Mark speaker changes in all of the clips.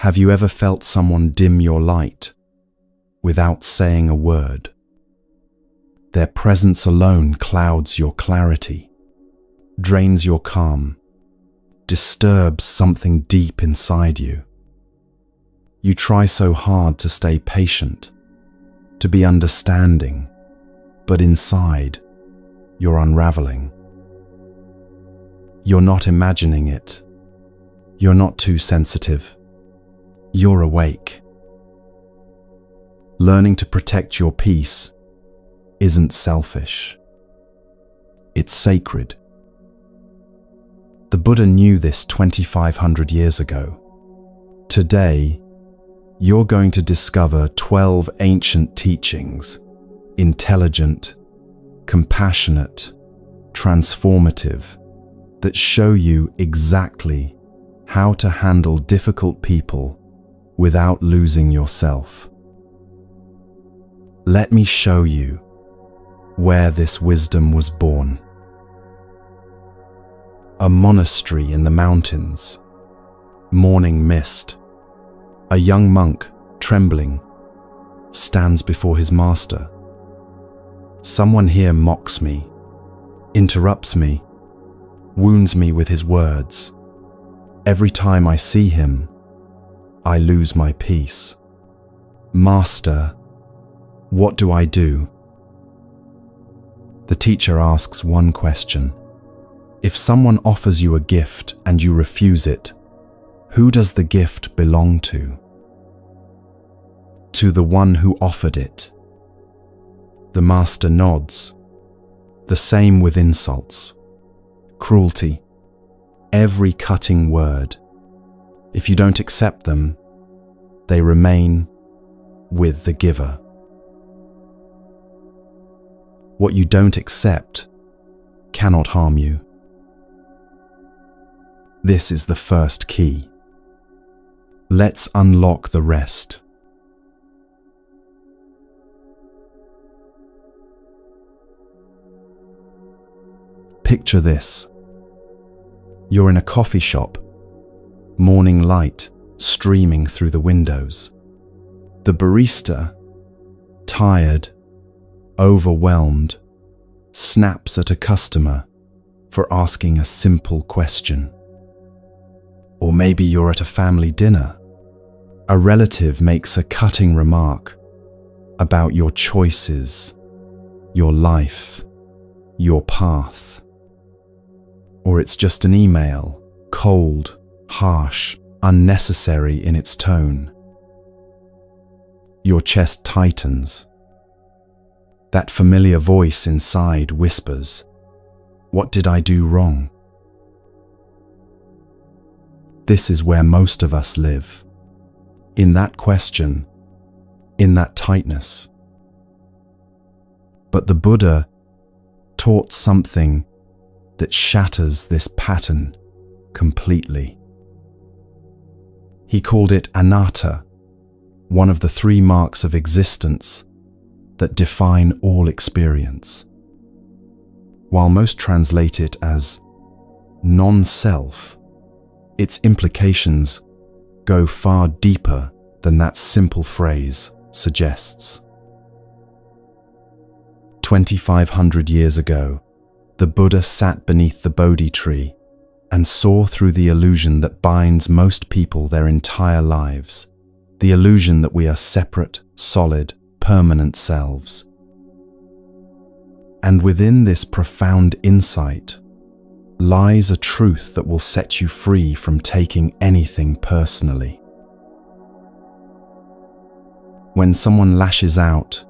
Speaker 1: Have you ever felt someone dim your light without saying a word? Their presence alone clouds your clarity, drains your calm, disturbs something deep inside you. You try so hard to stay patient, to be understanding, but inside, you're unraveling. You're not imagining it. You're not too sensitive. You're awake. Learning to protect your peace isn't selfish. It's sacred. The Buddha knew this 2,500 years ago. Today, you're going to discover 12 ancient teachings, intelligent, compassionate, transformative, that show you exactly how to handle difficult people without losing yourself. Let me show you where this wisdom was born. A monastery in the mountains, morning mist. A young monk, trembling, stands before his master. Someone here mocks me, interrupts me, wounds me with his words. Every time I see him, I lose my peace. Master, what do I do? The teacher asks one question. If someone offers you a gift and you refuse it, who does the gift belong to? To the one who offered it. The master nods. The same with insults, cruelty, every cutting word. If you don't accept them, they remain with the giver. What you don't accept cannot harm you. This is the first key. Let's unlock the rest. Picture this. You're in a coffee shop, morning light streaming through the windows. The barista, tired, overwhelmed, snaps at a customer for asking a simple question. Or maybe you're at a family dinner. A relative makes a cutting remark about your choices, your life, your path. Or it's just an email, cold, harsh, unnecessary in its tone. Your chest tightens. That familiar voice inside whispers, "What did I do wrong?" This is where most of us live. In that question, in that tightness. But the Buddha taught something that shatters this pattern completely. He called it anatta, one of the three marks of existence that define all experience. While most translate it as non-self, its implications go far deeper than that simple phrase suggests. 2,500 years ago, the Buddha sat beneath the Bodhi tree and saw through the illusion that binds most people their entire lives, the illusion that we are separate, solid, permanent selves. And within this profound insight lies a truth that will set you free from taking anything personally. When someone lashes out,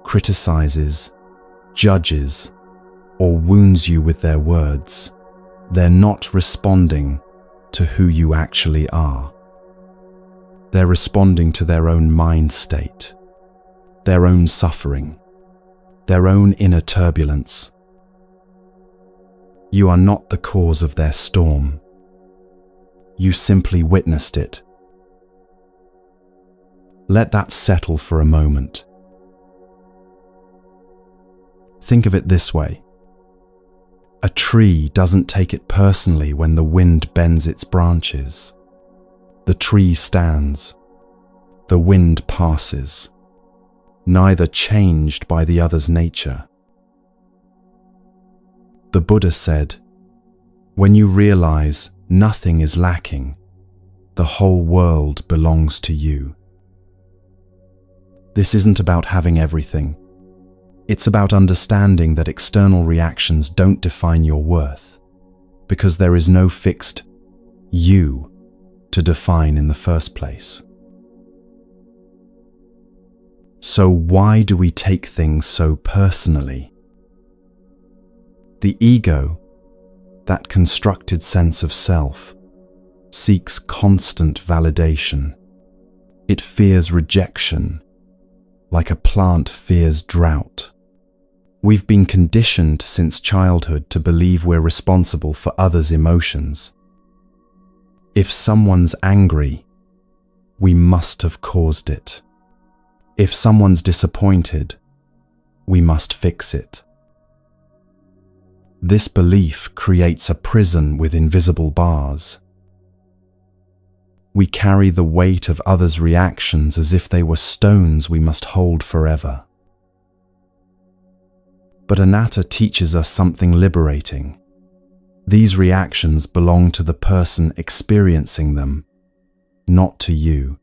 Speaker 1: criticizes, judges, or wounds you with their words, they're not responding to who you actually are. They're responding to their own mind state, their own suffering, their own inner turbulence. You are not the cause of their storm. You simply witnessed it. Let that settle for a moment. Think of it this way. A tree doesn't take it personally when the wind bends its branches. The tree stands. The wind passes, neither changed by the other's nature. The Buddha said, "When you realize nothing is lacking, the whole world belongs to you." This isn't about having everything. It's about understanding that external reactions don't define your worth, because there is no fixed you to define in the first place. So why do we take things so personally? The ego, that constructed sense of self, seeks constant validation. It fears rejection, like a plant fears drought. We've been conditioned since childhood to believe we're responsible for others' emotions. If someone's angry, we must have caused it. If someone's disappointed, we must fix it. This belief creates a prison with invisible bars. We carry the weight of others' reactions as if they were stones we must hold forever. But Anatta teaches us something liberating. These reactions belong to the person experiencing them, not to you.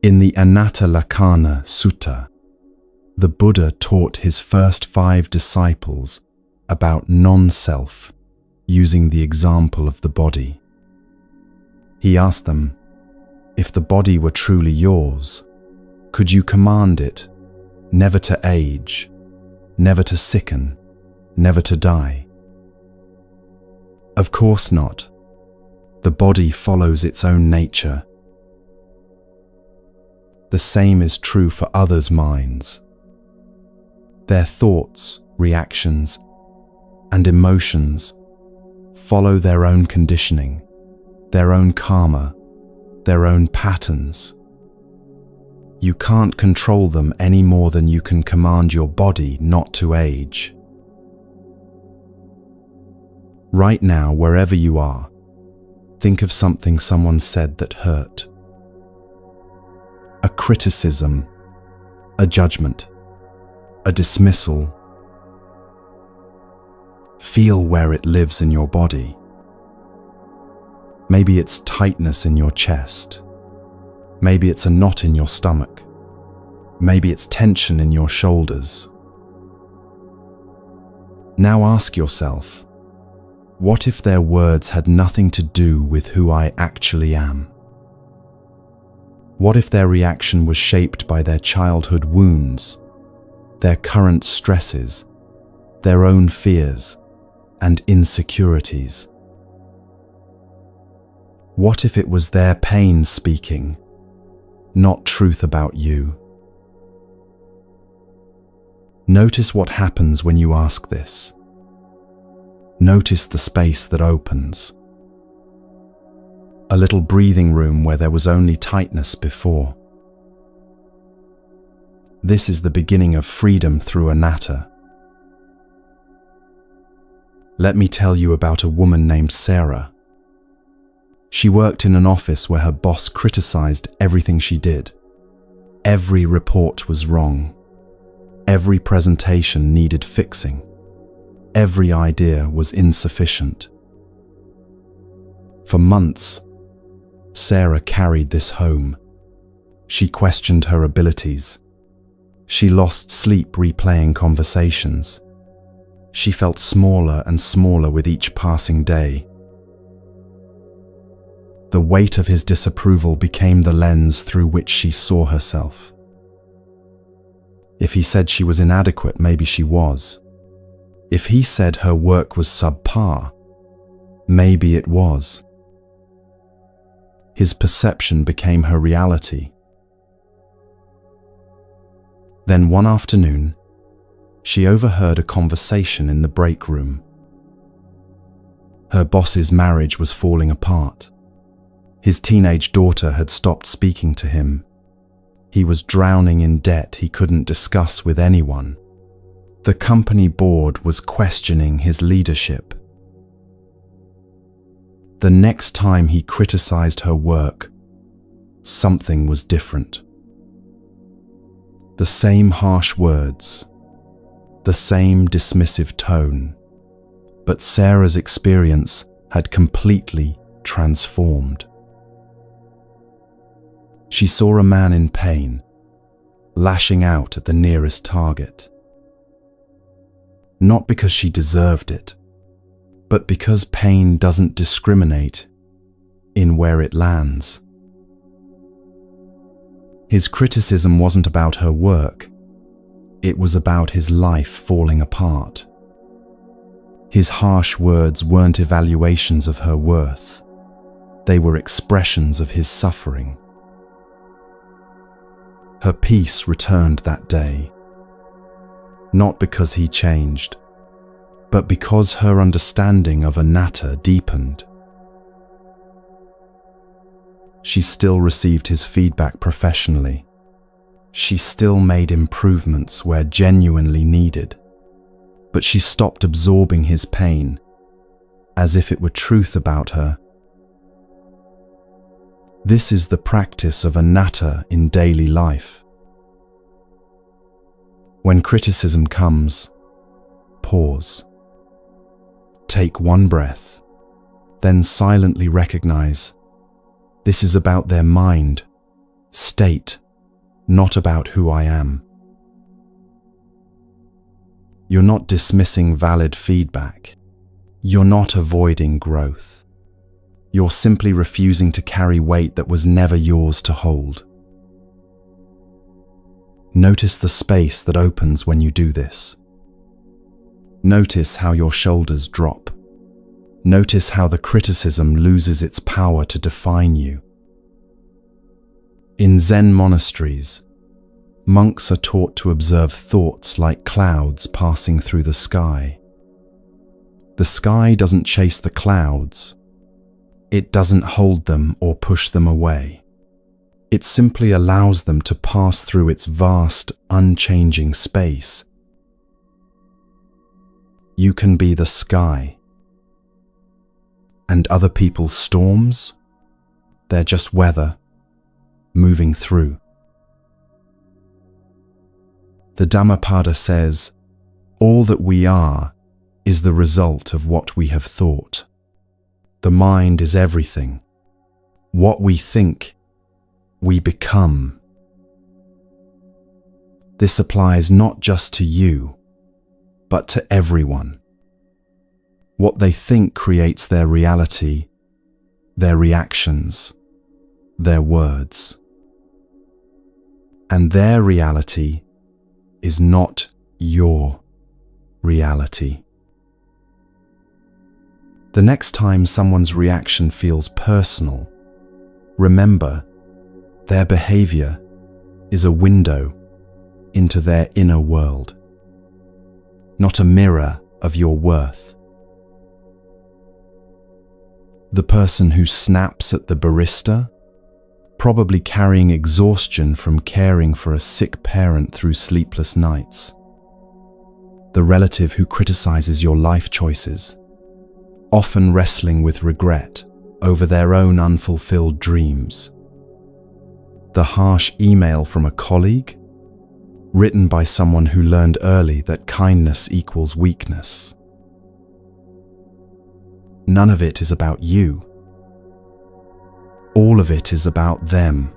Speaker 1: In the Anatta Lakkhana Sutta, the Buddha taught his first 5 disciples about non-self, using the example of the body. He asked them, if the body were truly yours, could you command it never to age, never to sicken, never to die? Of course not. The body follows its own nature. The same is true for others' minds. Their thoughts, reactions, and emotions follow their own conditioning, their own karma, their own patterns. You can't control them any more than you can command your body not to age. Right now, wherever you are, think of something someone said that hurt. A criticism, a judgment, a dismissal. Feel where it lives in your body. Maybe it's tightness in your chest. Maybe it's a knot in your stomach. Maybe it's tension in your shoulders. Now ask yourself, what if their words had nothing to do with who I actually am? What if their reaction was shaped by their childhood wounds, their current stresses, their own fears and insecurities? What if it was their pain speaking, not truth about you? Notice what happens when you ask this. Notice the space that opens. A little breathing room where there was only tightness before. This is the beginning of freedom through anatta. Let me tell you about a woman named Sarah. She worked in an office where her boss criticized everything she did. Every report was wrong. Every presentation needed fixing. Every idea was insufficient. For months, Sarah carried this home. She questioned her abilities. She lost sleep replaying conversations. She felt smaller and smaller with each passing day. The weight of his disapproval became the lens through which she saw herself. If he said she was inadequate, maybe she was. If he said her work was subpar, maybe it was. His perception became her reality. Then one afternoon, she overheard a conversation in the break room. Her boss's marriage was falling apart. His teenage daughter had stopped speaking to him. He was drowning in debt he couldn't discuss with anyone. The company board was questioning his leadership. The next time he criticized her work, something was different. The same harsh words, the same dismissive tone, but Sarah's experience had completely transformed. She saw a man in pain, lashing out at the nearest target. Not because she deserved it, but because pain doesn't discriminate in where it lands. His criticism wasn't about her work, it was about his life falling apart. His harsh words weren't evaluations of her worth, they were expressions of his suffering. Her peace returned that day, not because he changed, but because her understanding of anatta deepened. She still received his feedback professionally. She still made improvements where genuinely needed, but she stopped absorbing his pain as if it were truth about her. This is the practice of anatta in daily life. When criticism comes, pause. Take one breath, then silently recognize this is about their mind, state, not about who I am. You're not dismissing valid feedback. You're not avoiding growth. You're simply refusing to carry weight that was never yours to hold. Notice the space that opens when you do this. Notice how your shoulders drop. Notice how the criticism loses its power to define you. In Zen monasteries, monks are taught to observe thoughts like clouds passing through the sky. The sky doesn't chase the clouds. It doesn't hold them or push them away. It simply allows them to pass through its vast, unchanging space. You can be the sky. And other people's storms? They're just weather, moving through. The Dhammapada says, all that we are is the result of what we have thought. The mind is everything. What we think, we become. This applies not just to you, but to everyone. What they think creates their reality, their reactions, their words. And their reality is not your reality. The next time someone's reaction feels personal, remember their behavior is a window into their inner world, not a mirror of your worth. The person who snaps at the barista, probably carrying exhaustion from caring for a sick parent through sleepless nights. The relative who criticizes your life choices, often wrestling with regret over their own unfulfilled dreams. The harsh email from a colleague, written by someone who learned early that kindness equals weakness. None of it is about you. All of it is about them.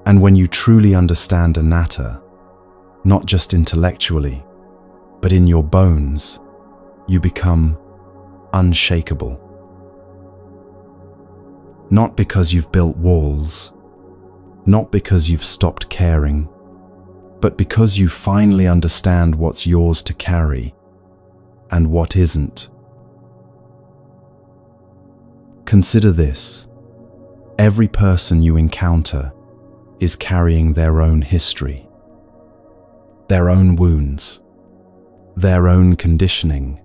Speaker 1: And when you truly understand anatta, not just intellectually, but in your bones, you become unshakable. Not because you've built walls, not because you've stopped caring, but because you finally understand what's yours to carry and what isn't. Consider this: every person you encounter is carrying their own history, their own wounds, their own conditioning,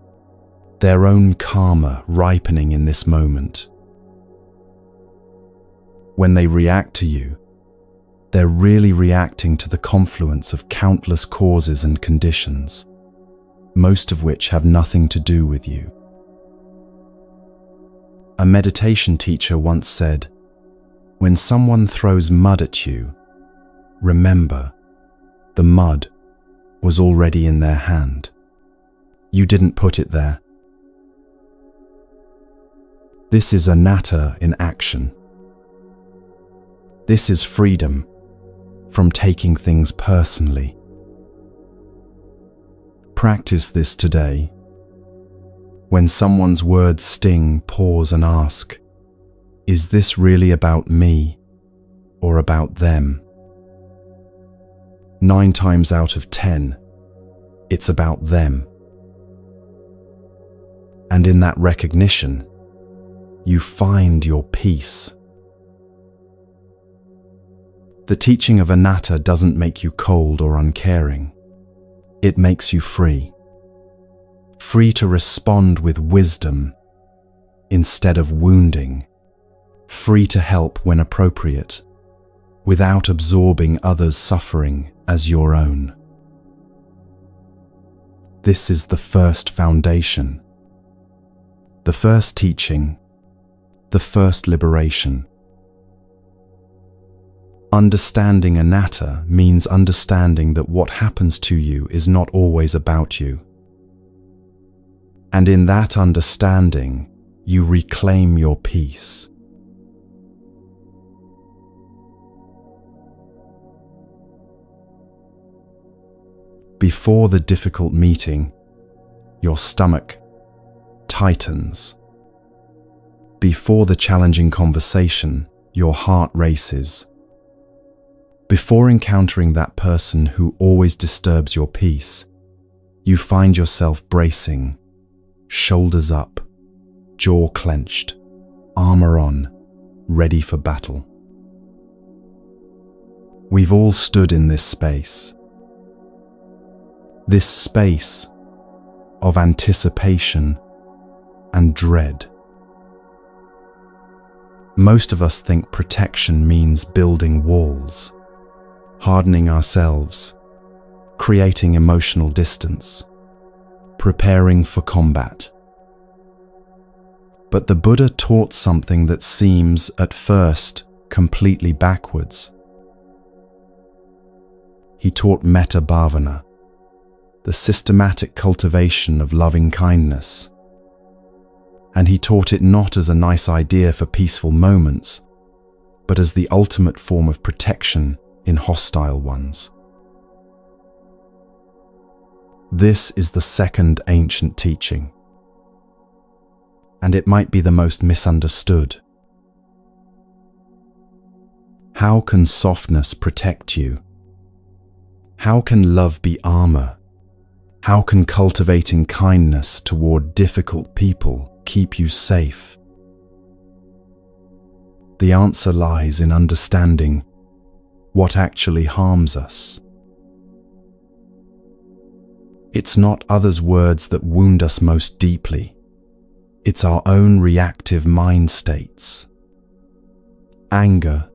Speaker 1: their own karma ripening in this moment. When they react to you, they're really reacting to the confluence of countless causes and conditions, most of which have nothing to do with you. A meditation teacher once said, "When someone throws mud at you, remember, the mud was already in their hand. You didn't put it there." This is anatta in action. This is freedom from taking things personally. Practice this today. When someone's words sting, pause and ask, is this really about me or about them? 9 times out of 10, it's about them. And in that recognition, you find your peace. The teaching of anatta doesn't make you cold or uncaring. It makes you free. Free to respond with wisdom instead of wounding. Free to help when appropriate, without absorbing others' suffering as your own. This is the first foundation, the first teaching, the first liberation. Understanding anatta means understanding that what happens to you is not always about you. And in that understanding, you reclaim your peace. Before the difficult meeting, your stomach tightens. Before the challenging conversation, your heart races. Before encountering that person who always disturbs your peace, you find yourself bracing, shoulders up, jaw clenched, armor on, ready for battle. We've all stood in this space of anticipation and dread. Most of us think protection means building walls, hardening ourselves, creating emotional distance, preparing for combat. But the Buddha taught something that seems, at first, completely backwards. He taught metta bhavana, the systematic cultivation of loving kindness. And he taught it not as a nice idea for peaceful moments, but as the ultimate form of protection in hostile ones. This is the second ancient teaching, and it might be the most misunderstood. How can softness protect you? How can love be armor? How can cultivating kindness toward difficult people keep you safe? The answer lies in understanding what actually harms us. It's not others' words that wound us most deeply. It's our own reactive mind states. Anger,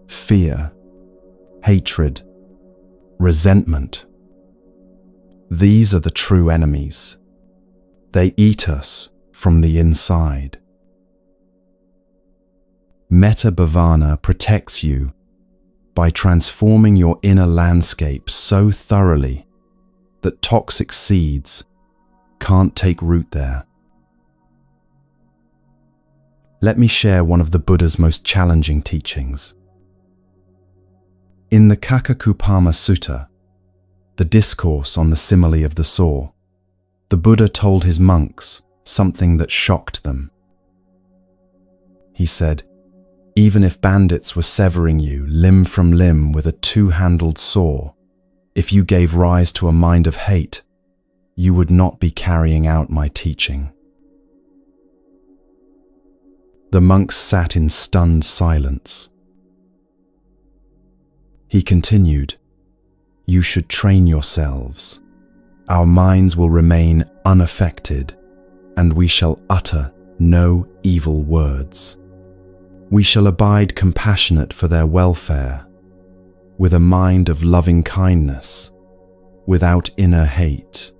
Speaker 1: fear, hatred, resentment. These are the true enemies. They eat us from the inside. Metta bhavana protects you by transforming your inner landscape so thoroughly that toxic seeds can't take root there. Let me share one of the Buddha's most challenging teachings. In the Kakakupama Sutta, the discourse on the simile of the saw, the Buddha told his monks something that shocked them. He said, "Even if bandits were severing you limb from limb with a 2-handled saw, if you gave rise to a mind of hate, you would not be carrying out my teaching." The monks sat in stunned silence. He continued, "You should train yourselves. Our minds will remain unaffected, and we shall utter no evil words. We shall abide compassionate for their welfare, with a mind of loving kindness, without inner hate.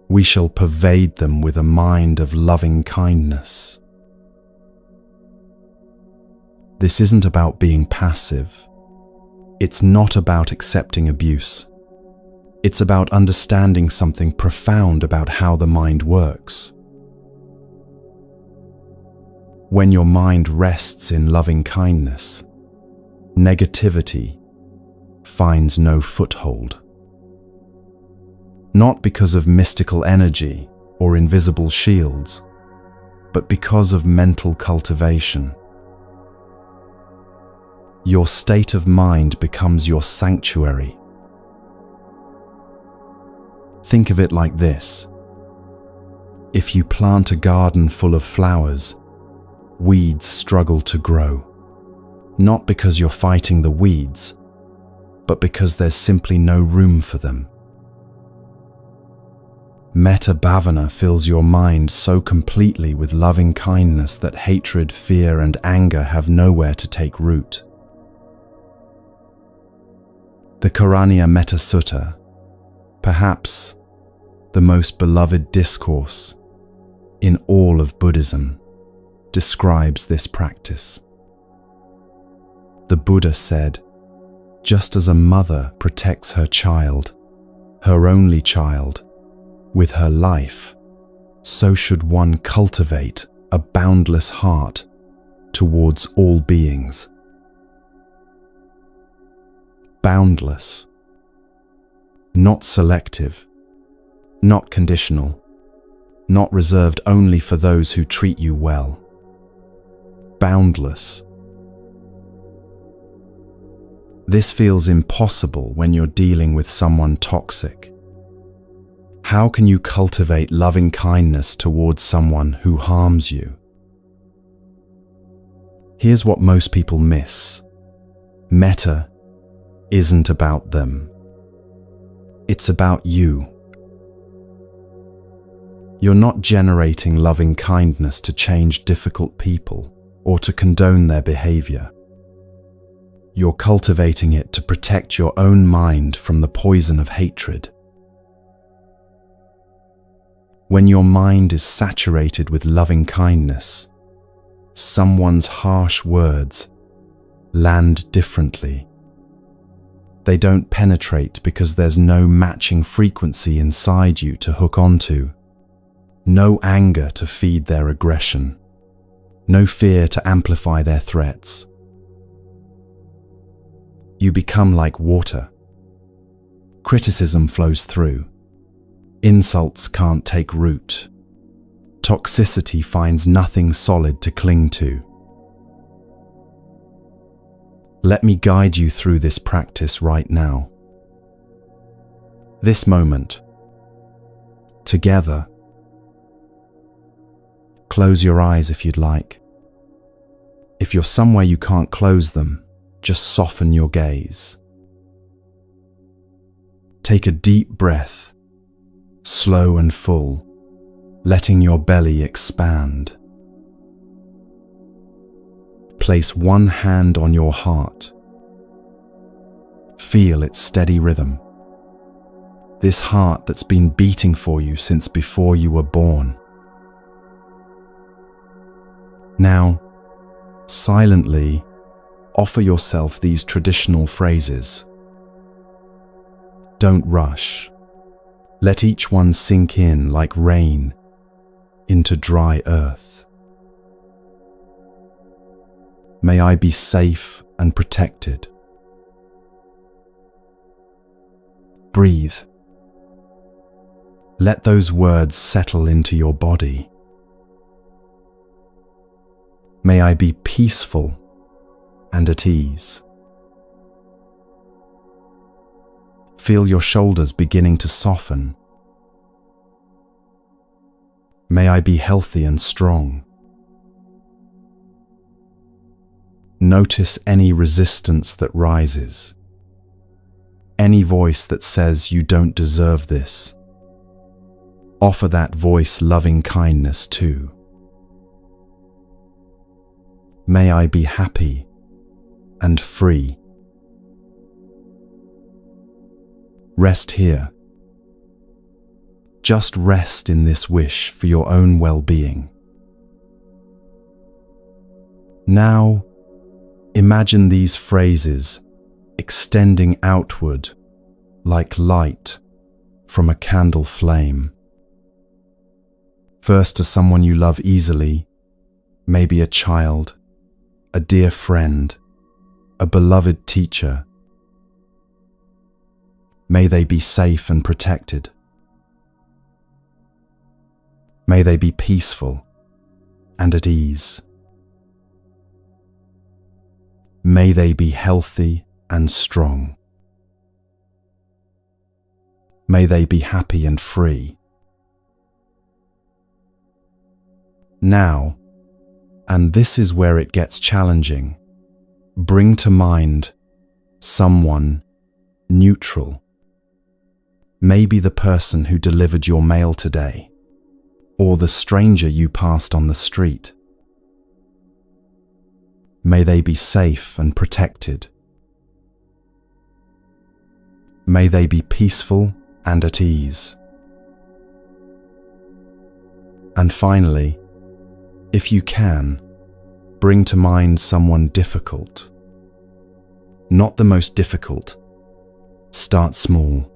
Speaker 1: We shall pervade them with a mind of loving kindness." This isn't about being passive. It's not about accepting abuse. It's about understanding something profound about how the mind works. When your mind rests in loving kindness, negativity finds no foothold. Not because of mystical energy or invisible shields, but because of mental cultivation. Your state of mind becomes your sanctuary. Think of it like this. If you plant a garden full of flowers, weeds struggle to grow. Not because you're fighting the weeds, but because there's simply no room for them. Metta bhavana fills your mind so completely with loving kindness that hatred, fear, and anger have nowhere to take root. The Karaniya Metta Sutta, perhaps the most beloved discourse in all of Buddhism, describes this practice. The Buddha said, just as a mother protects her child, her only child, with her life, so should one cultivate a boundless heart towards all beings. Boundless, not selective, not conditional, not reserved only for those who treat you well. Boundless. This feels impossible when you're dealing with someone toxic. How can you cultivate loving kindness towards someone who harms you? Here's what most people miss. Metta isn't about them. It's about you. You're not generating loving kindness to change difficult people or to condone their behavior. You're cultivating it to protect your own mind from the poison of hatred. When your mind is saturated with loving kindness, someone's harsh words land differently. They don't penetrate because there's no matching frequency inside you to hook onto, no anger to feed their aggression, no fear to amplify their threats. You become like water. Criticism flows through. Insults can't take root. Toxicity finds nothing solid to cling to. Let me guide you through this practice right now. This moment. Together. Close your eyes if you'd like. If you're somewhere you can't close them, just soften your gaze. Take a deep breath, slow and full, letting your belly expand. Place one hand on your heart. Feel its steady rhythm. This heart that's been beating for you since before you were born. Now, silently, offer yourself these traditional phrases. Don't rush. Let each one sink in like rain into dry earth. May I be safe and protected. Breathe. Let those words settle into your body. May I be peaceful and at ease. Feel your shoulders beginning to soften. May I be healthy and strong. Notice any resistance that rises, any voice that says you don't deserve this. Offer that voice loving kindness too. May I be happy and free. Rest here. Just rest in this wish for your own well-being. Now, Imagine these phrases extending outward like light from a candle flame. First to someone you love easily, maybe a child, a dear friend, a beloved teacher. May they be safe and protected. May they be peaceful and at ease. May they be healthy and strong. May they be happy and free. Now, and this is where it gets challenging, bring to mind someone neutral. Maybe the person who delivered your mail today, or the stranger you passed on the street. May they be safe and protected. May they be peaceful and at ease. And finally, if you can, bring to mind someone difficult. Not the most difficult. Start small.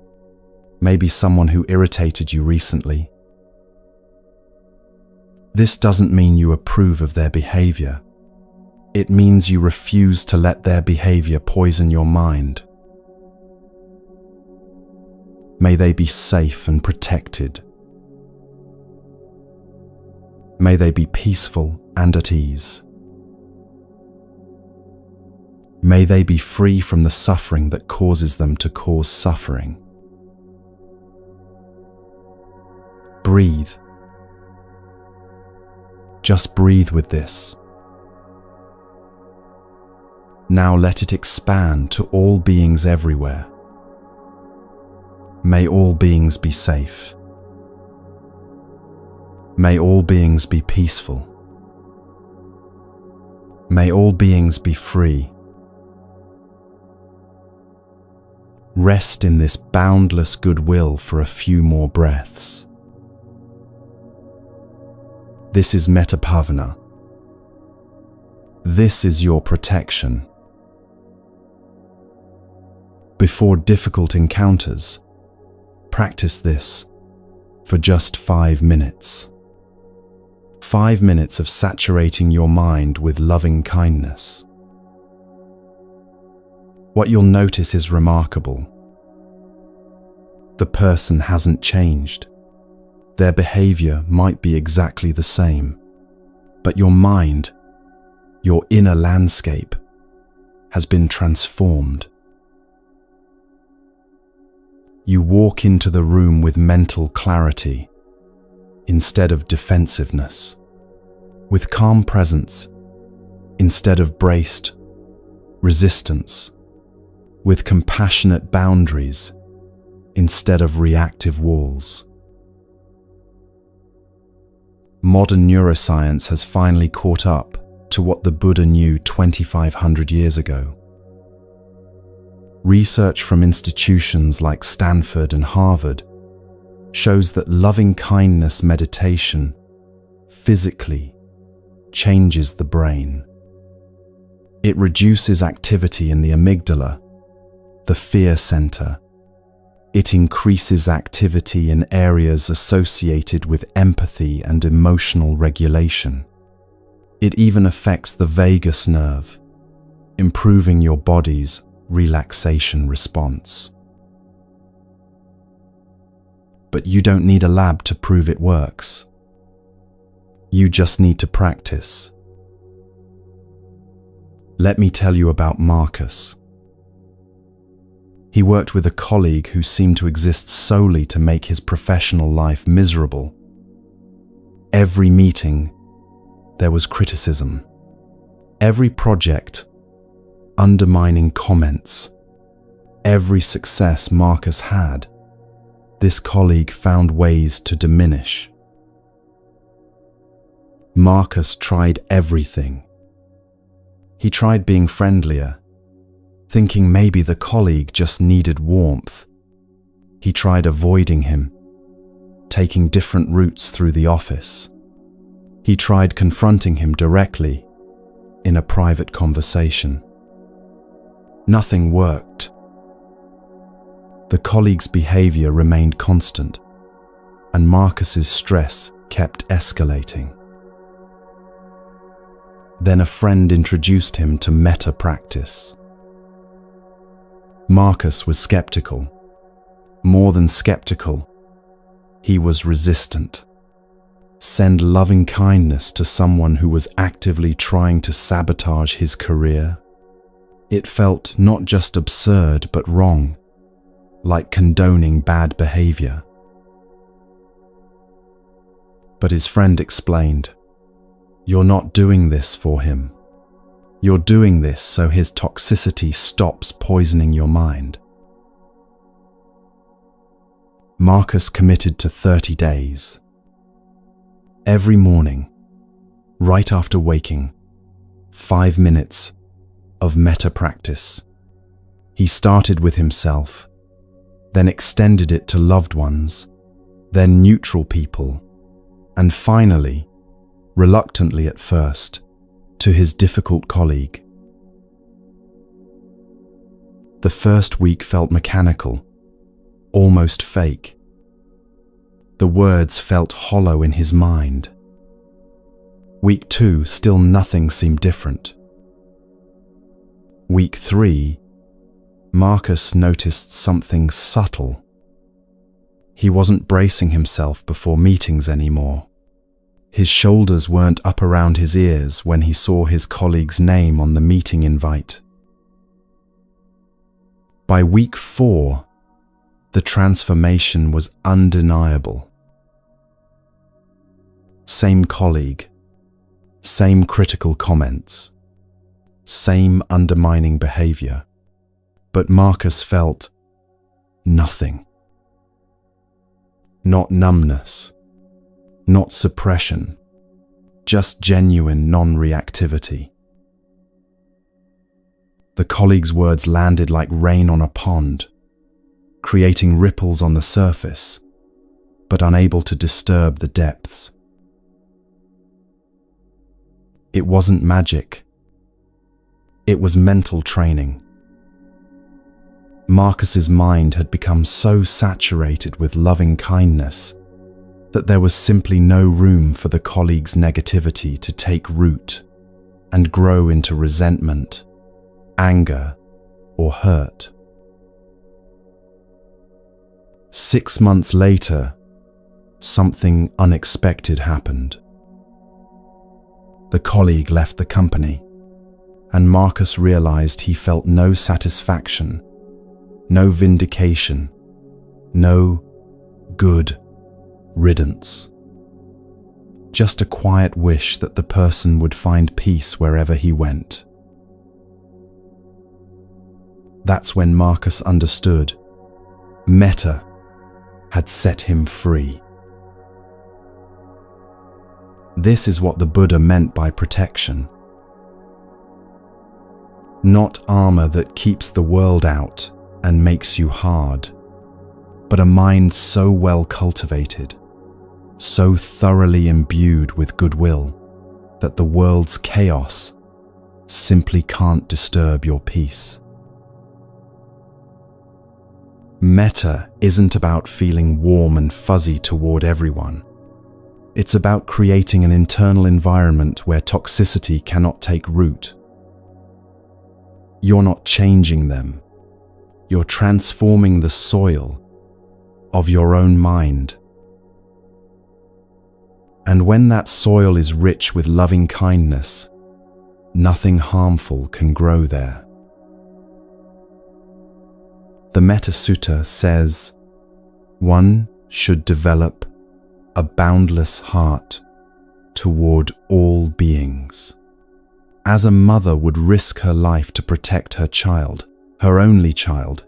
Speaker 1: Maybe someone who irritated you recently. This doesn't mean you approve of their behavior. It means you refuse to let their behavior poison your mind. May they be safe and protected. May they be peaceful and at ease. May they be free from the suffering that causes them to cause suffering. Breathe. Just breathe with this. Now let it expand to all beings everywhere. May all beings be safe. May all beings be peaceful. May all beings be free. Rest in this boundless goodwill for a few more breaths. This is Metapavana. This is your protection. Before difficult encounters, practice this for just 5 minutes. 5 minutes of saturating your mind with loving kindness. What you'll notice is remarkable. The person hasn't changed. Their behavior might be exactly the same, but your mind, your inner landscape, has been transformed. You walk into the room with mental clarity instead of defensiveness, with calm presence instead of braced resistance, with compassionate boundaries instead of reactive walls. Modern neuroscience has finally caught up to what the Buddha knew 2,500 years ago. Research from institutions like Stanford and Harvard shows that loving-kindness meditation physically changes the brain. It reduces activity in the amygdala, the fear center. It increases activity in areas associated with empathy and emotional regulation. It even affects the vagus nerve, improving your body's relaxation response. But you don't need a lab to prove it works. You just need to practice. Let me tell you about Marcus. He worked with a colleague who seemed to exist solely to make his professional life miserable. Every meeting, there was criticism. Every project, undermining comments. Every success Marcus had, this colleague found ways to diminish. Marcus tried everything. He tried being friendlier, thinking maybe the colleague just needed warmth. He tried avoiding him, taking different routes through the office. He tried confronting him directly in a private conversation. Nothing worked. The colleague's behavior remained constant, and Marcus's stress kept escalating. Then a friend introduced him to metta practice. Marcus was skeptical. More than skeptical, he was resistant. Send loving kindness to someone who was actively trying to sabotage his career? It felt not just absurd but wrong, like condoning bad behavior. But his friend explained, "You're not doing this for him. You're doing this so his toxicity stops poisoning your mind." Marcus committed to 30 days. Every morning, right after waking, 5 minutes of metta practice. He started with himself, then extended it to loved ones, then neutral people, and finally, reluctantly at first, to his difficult colleague. The first week felt mechanical, almost fake. The words felt hollow in his mind. Week 2, still nothing seemed different. Week 3, Marcus noticed something subtle. He wasn't bracing himself before meetings anymore. His shoulders weren't up around his ears when he saw his colleague's name on the meeting invite. By week 4, the transformation was undeniable. Same colleague, same critical comments, same undermining behavior, but Marcus felt nothing. Not numbness, not suppression, just genuine non-reactivity. The colleague's words landed like rain on a pond, creating ripples on the surface, but unable to disturb the depths. It wasn't magic. It was mental training. Marcus's mind had become so saturated with loving kindness that there was simply no room for the colleague's negativity to take root and grow into resentment, anger, or hurt. 6 months later, something unexpected happened. The colleague left the company, and Marcus realized he felt no satisfaction, no vindication, no good riddance. Just a quiet wish that the person would find peace wherever he went. That's when Marcus understood. Metta had set him free. This is what the Buddha meant by protection. Not armor that keeps the world out and makes you hard, but a mind so well cultivated, so thoroughly imbued with goodwill, that the world's chaos simply can't disturb your peace. Metta isn't about feeling warm and fuzzy toward everyone. It's about creating an internal environment where toxicity cannot take root. You're not changing them. You're transforming the soil of your own mind. And when that soil is rich with loving kindness, nothing harmful can grow there. The Metta Sutta says, one should develop a boundless heart toward all beings. As a mother would risk her life to protect her child, her only child,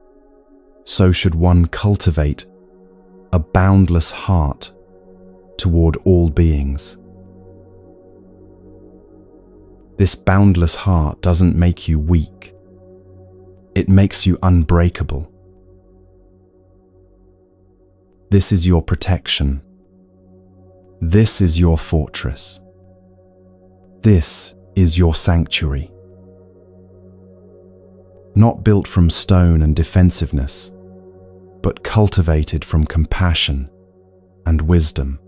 Speaker 1: so should one cultivate a boundless heart toward all beings. This boundless heart doesn't make you weak. It makes you unbreakable. This is your protection. This is your fortress. This is your sanctuary. not built from stone and defensiveness, but cultivated from compassion and wisdom.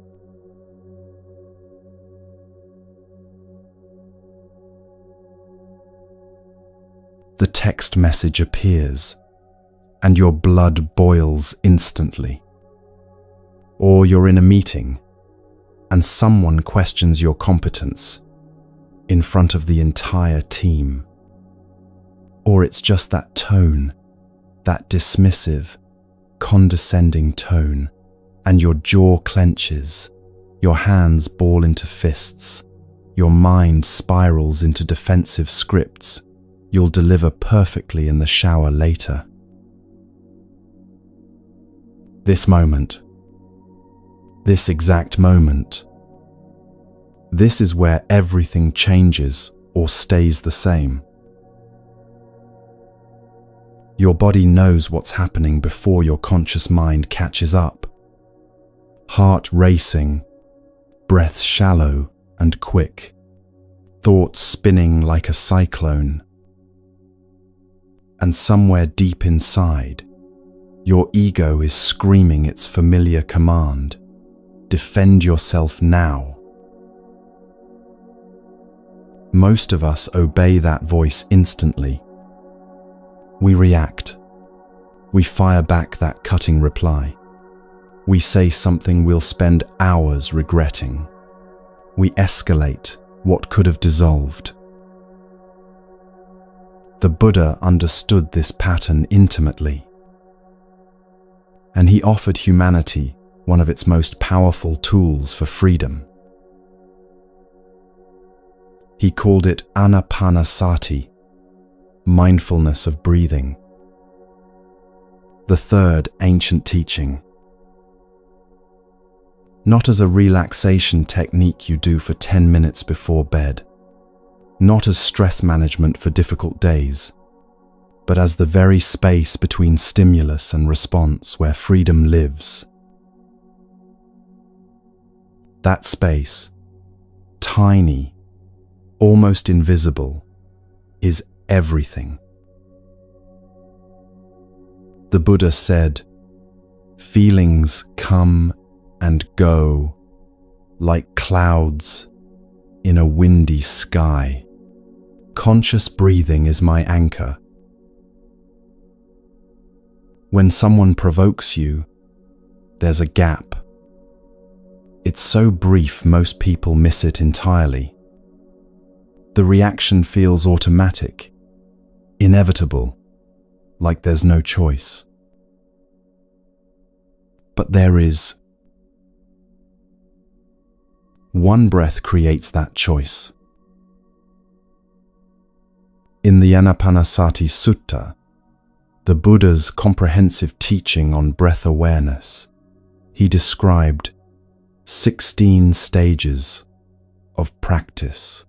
Speaker 1: The text message appears, and your blood boils instantly. Or you're in a meeting, and someone questions your competence in front of the entire team. Or it's just that tone, that dismissive, condescending tone, and your jaw clenches, your hands ball into fists, your mind spirals into defensive scripts you'll deliver perfectly in the shower later. This moment, this exact moment, this is where everything changes or stays the same. Your body knows what's happening before your conscious mind catches up. Heart racing, breath shallow and quick, thoughts spinning like a cyclone. And somewhere deep inside, your ego is screaming its familiar command: defend yourself now. Most of us obey that voice instantly. We react. We fire back that cutting reply. We say something we'll spend hours regretting. We escalate what could have dissolved. The Buddha understood this pattern intimately, and he offered humanity one of its most powerful tools for freedom. He called it anapanasati, mindfulness of breathing, the third ancient teaching. Not as a relaxation technique you do for 10 minutes before bed, not as stress management for difficult days, but as the very space between stimulus and response where freedom lives. That space, tiny, almost invisible, is everything. The Buddha said, "Feelings come and go like clouds in a windy sky. Conscious breathing is my anchor." When someone provokes you, there's a gap. It's so brief most people miss it entirely. The reaction feels automatic, inevitable, like there's no choice. But there is. One breath creates that choice. In the Anapanasati Sutta, the Buddha's comprehensive teaching on breath awareness, he described 16 stages of practice.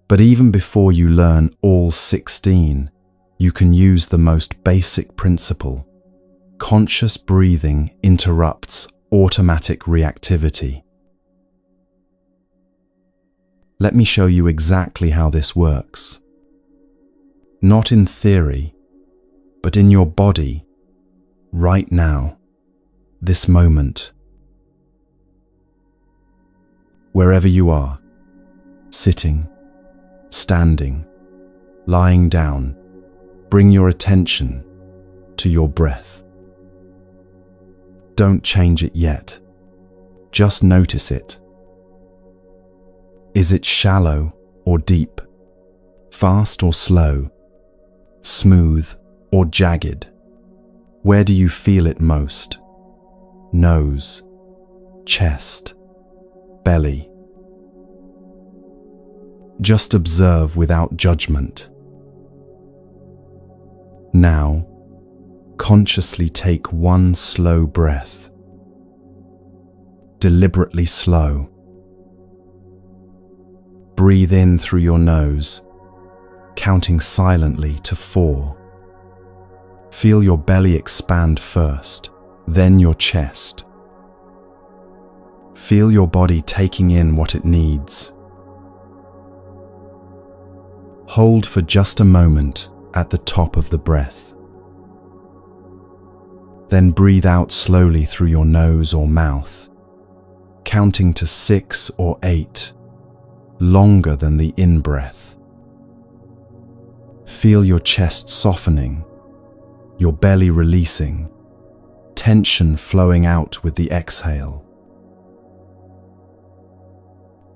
Speaker 1: But even before you learn all 16, you can use the most basic principle. Conscious breathing interrupts automatic reactivity. Let me show you exactly how this works. Not in theory, but in your body, right now, this moment. Wherever you are, sitting, standing, lying down, bring your attention to your breath. Don't change it yet. Just notice it. Is it shallow or deep? Fast or slow? Smooth or jagged? Where do you feel it most? Nose, chest, belly. Just observe without judgment. Now, consciously take one slow breath. Deliberately slow. Breathe in through your nose, counting silently to 4. Feel your belly expand first, then your chest. Feel your body taking in what it needs. Hold for just a moment at the top of the breath. Then breathe out slowly through your nose or mouth, counting to 6 or 8, longer than the in-breath. Feel your chest softening, your belly releasing, tension flowing out with the exhale.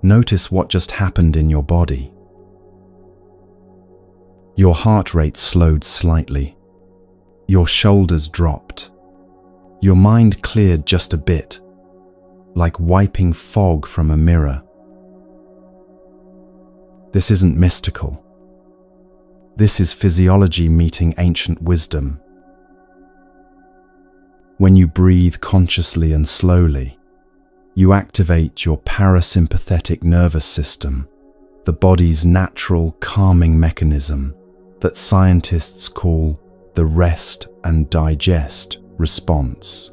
Speaker 1: Notice what just happened in your body. Your heart rate slowed slightly. Your shoulders dropped. Your mind cleared just a bit, like wiping fog from a mirror. This isn't mystical. This is physiology meeting ancient wisdom. When you breathe consciously and slowly, you activate your parasympathetic nervous system, the body's natural calming mechanism that scientists call the rest and digest response.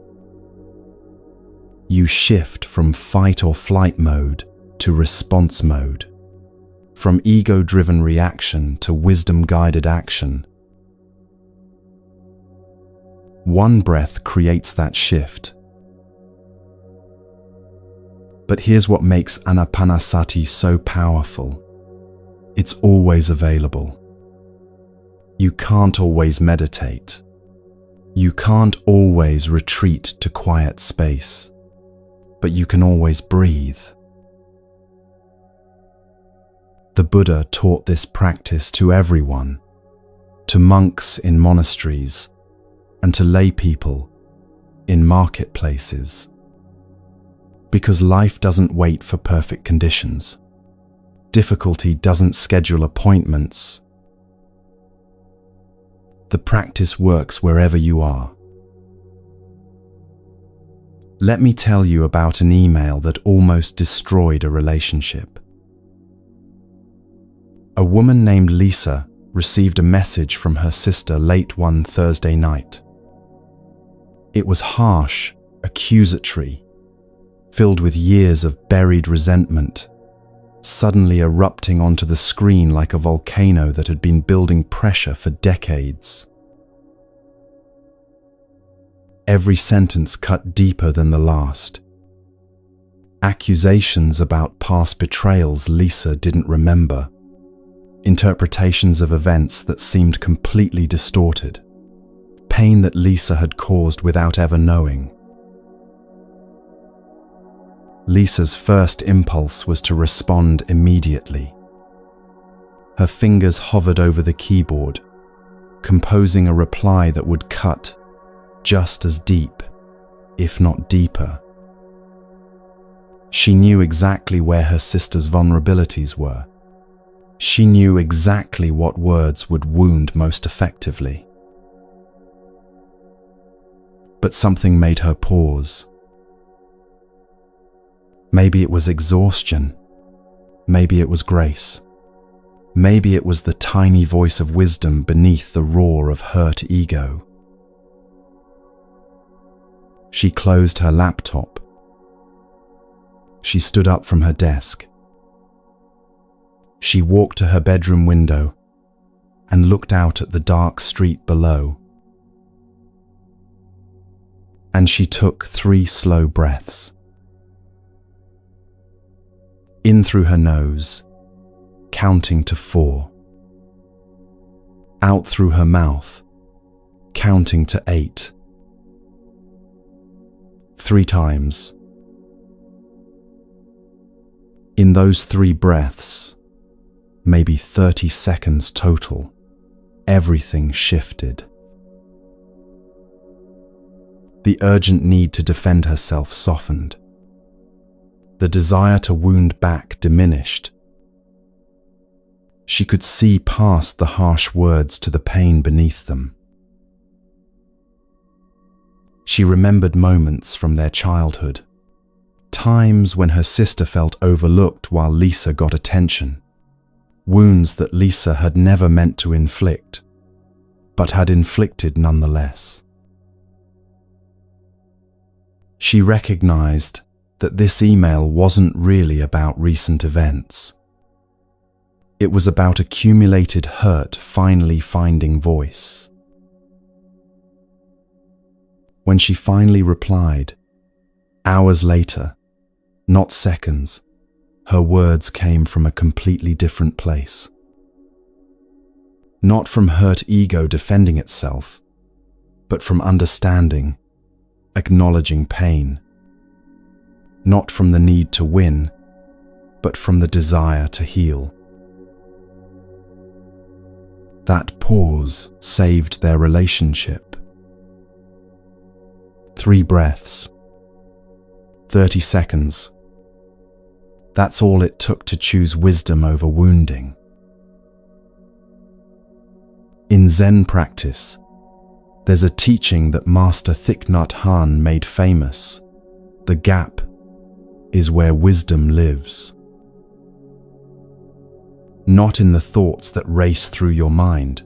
Speaker 1: You shift from fight or flight mode to response mode, from ego-driven reaction to wisdom-guided action. One breath creates that shift. But here's what makes Anapanasati so powerful. It's always available. You can't always meditate. You can't always retreat to quiet space, but you can always breathe. The Buddha taught this practice to everyone, to monks in monasteries, and to lay people in marketplaces. Because life doesn't wait for perfect conditions. Difficulty doesn't schedule appointments. The practice works wherever you are. Let me tell you about an email that almost destroyed a relationship. A woman named Lisa received a message from her sister late one Thursday night. It was harsh, accusatory, filled with years of buried resentment, suddenly erupting onto the screen like a volcano that had been building pressure for decades. Every sentence cut deeper than the last. Accusations about past betrayals Lisa didn't remember. Interpretations of events that seemed completely distorted. Pain that Lisa had caused without ever knowing. Lisa's first impulse was to respond immediately. Her fingers hovered over the keyboard, composing a reply that would cut just as deep, if not deeper. She knew exactly where her sister's vulnerabilities were. She knew exactly what words would wound most effectively. But something made her pause. Maybe it was exhaustion. Maybe it was grace. Maybe it was the tiny voice of wisdom beneath the roar of hurt ego. She closed her laptop. She stood up from her desk. She walked to her bedroom window and looked out at the dark street below. And she took 3 slow breaths. In through her nose, counting to 4. Out through her mouth, counting to 8. 3 times. In those 3 breaths, maybe 30 seconds total, everything shifted. The urgent need to defend herself softened. The desire to wound back diminished. She could see past the harsh words to the pain beneath them. She remembered moments from their childhood, times when her sister felt overlooked while Lisa got attention, wounds that Lisa had never meant to inflict, but had inflicted nonetheless. She recognized that this email wasn't really about recent events. It was about accumulated hurt finally finding voice. When she finally replied, hours later, not seconds, her words came from a completely different place. Not from hurt ego defending itself, but from understanding, acknowledging pain. Not from the need to win, but from the desire to heal. That pause saved their relationship. 3 breaths. 30 seconds. That's all it took to choose wisdom over wounding. In Zen practice, there's a teaching that Master Thich Nhat Hanh made famous. The gap is where wisdom lives. Not in the thoughts that race through your mind,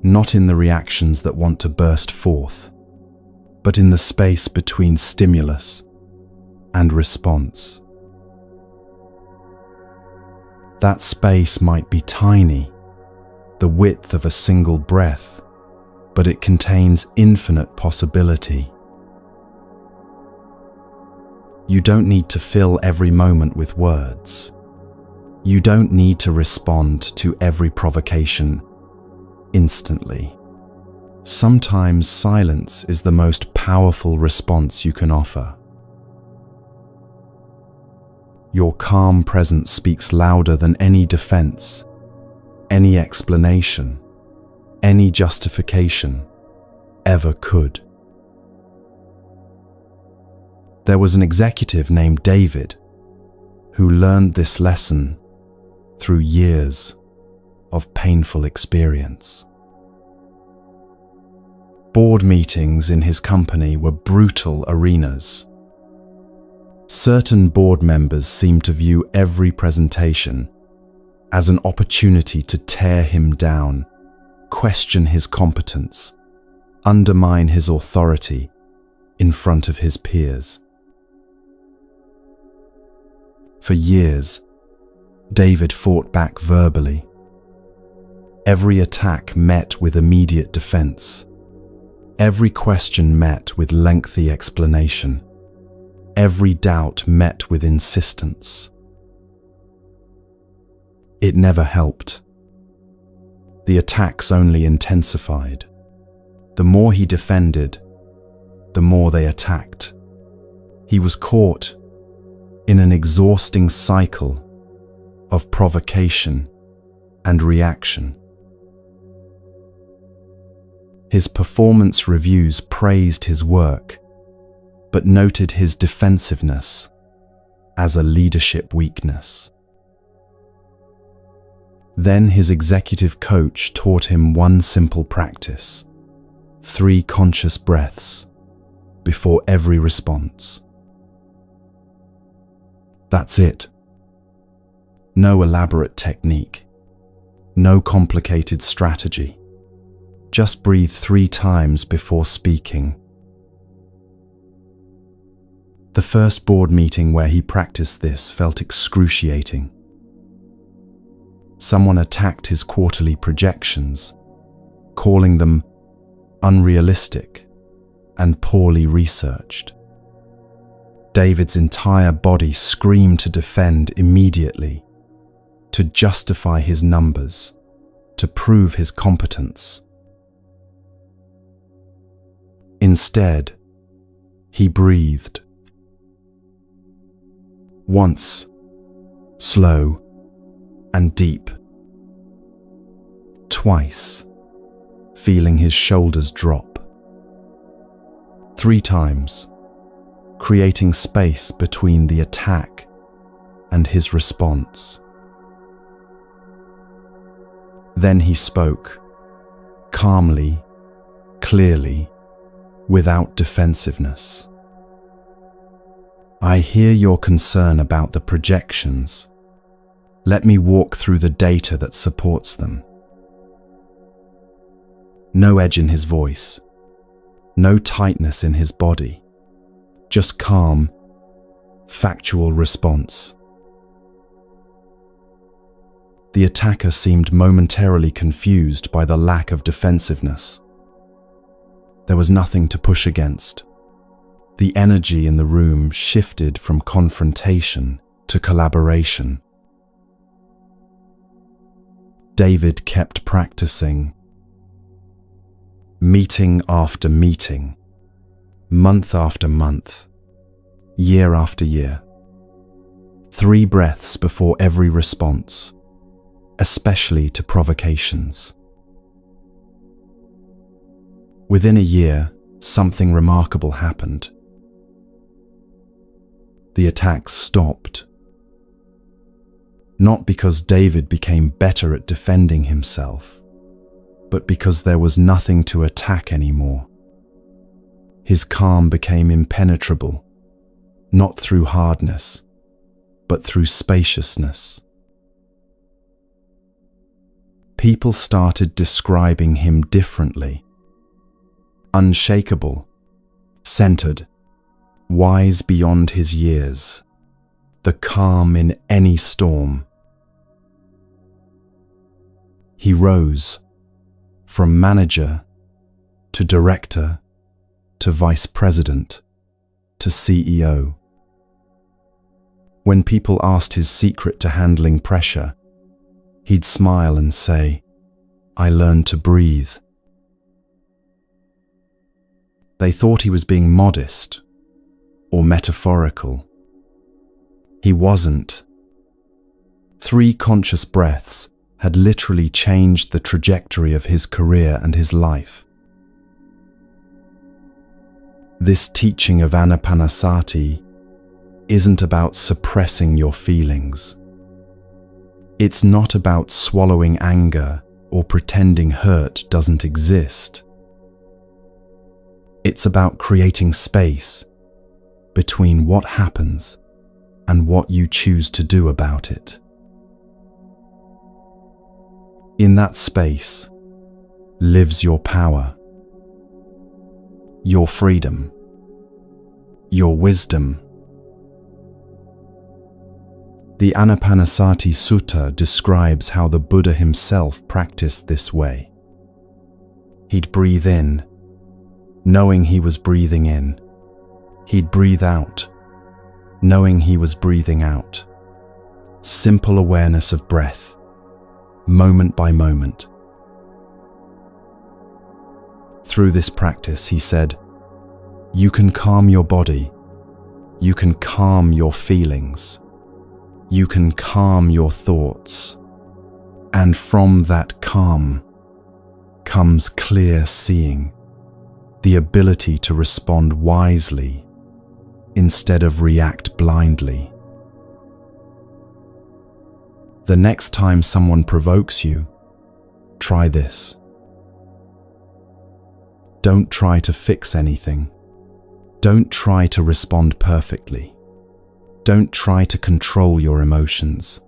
Speaker 1: not in the reactions that want to burst forth, but in the space between stimulus and response. That space might be tiny, the width of a single breath, but it contains infinite possibility. You don't need to fill every moment with words. You don't need to respond to every provocation instantly. Sometimes silence is the most powerful response you can offer. Your calm presence speaks louder than any defense, any explanation, any justification ever could. There was an executive named David who learned this lesson through years of painful experience. Board meetings in his company were brutal arenas. Certain board members seemed to view every presentation as an opportunity to tear him down, question his competence, undermine his authority in front of his peers. For years, David fought back verbally. Every attack met with immediate defense. Every question met with lengthy explanation. Every doubt met with insistence. It never helped. The attacks only intensified. The more he defended, the more they attacked. He was caught in an exhausting cycle of provocation and reaction. His performance reviews praised his work, but noted his defensiveness as a leadership weakness. Then his executive coach taught him one simple practice: 3 conscious breaths before every response. That's it. No elaborate technique, no complicated strategy. Just breathe 3 times before speaking. The first board meeting where he practiced this felt excruciating. Someone attacked his quarterly projections, calling them unrealistic and poorly researched. David's entire body screamed to defend immediately, to justify his numbers, to prove his competence. Instead, he breathed. Once, slow and deep. Twice, feeling his shoulders drop. 3 times, creating space between the attack and his response. Then he spoke, calmly, clearly, without defensiveness. I hear your concern about the projections. Let me walk through the data that supports them. No edge in his voice, no tightness in his body, just calm, factual response. The attacker seemed momentarily confused by the lack of defensiveness. There was nothing to push against. The energy in the room shifted from confrontation to collaboration. David kept practicing. Meeting after meeting, month after month, year after year. 3 breaths before every response, especially to provocations. Within a year, something remarkable happened. The attacks stopped. Not because David became better at defending himself, but because there was nothing to attack anymore. His calm became impenetrable, not through hardness, but through spaciousness. People started describing him differently. Unshakable, centered, wise beyond his years, the calm in any storm. He rose from manager to director to vice president to CEO. When people asked his secret to handling pressure, he'd smile and say, "I learned to breathe." They thought he was being modest or metaphorical. He wasn't. 3 conscious breaths had literally changed the trajectory of his career and his life. This teaching of Anapanasati isn't about suppressing your feelings. It's not about swallowing anger or pretending hurt doesn't exist. It's about creating space between what happens and what you choose to do about it. In that space lives your power, your freedom, your wisdom. The Anapanasati Sutta describes how the Buddha himself practiced this way. He'd breathe in, knowing he was breathing in. He'd breathe out, knowing he was breathing out. Simple awareness of breath, moment by moment. Through this practice, he said, you can calm your body, you can calm your feelings, you can calm your thoughts, and from that calm comes clear seeing, the ability to respond wisely instead of react blindly. The next time someone provokes you, try this. Don't try to fix anything. Don't try to respond perfectly. Don't try to control your emotions.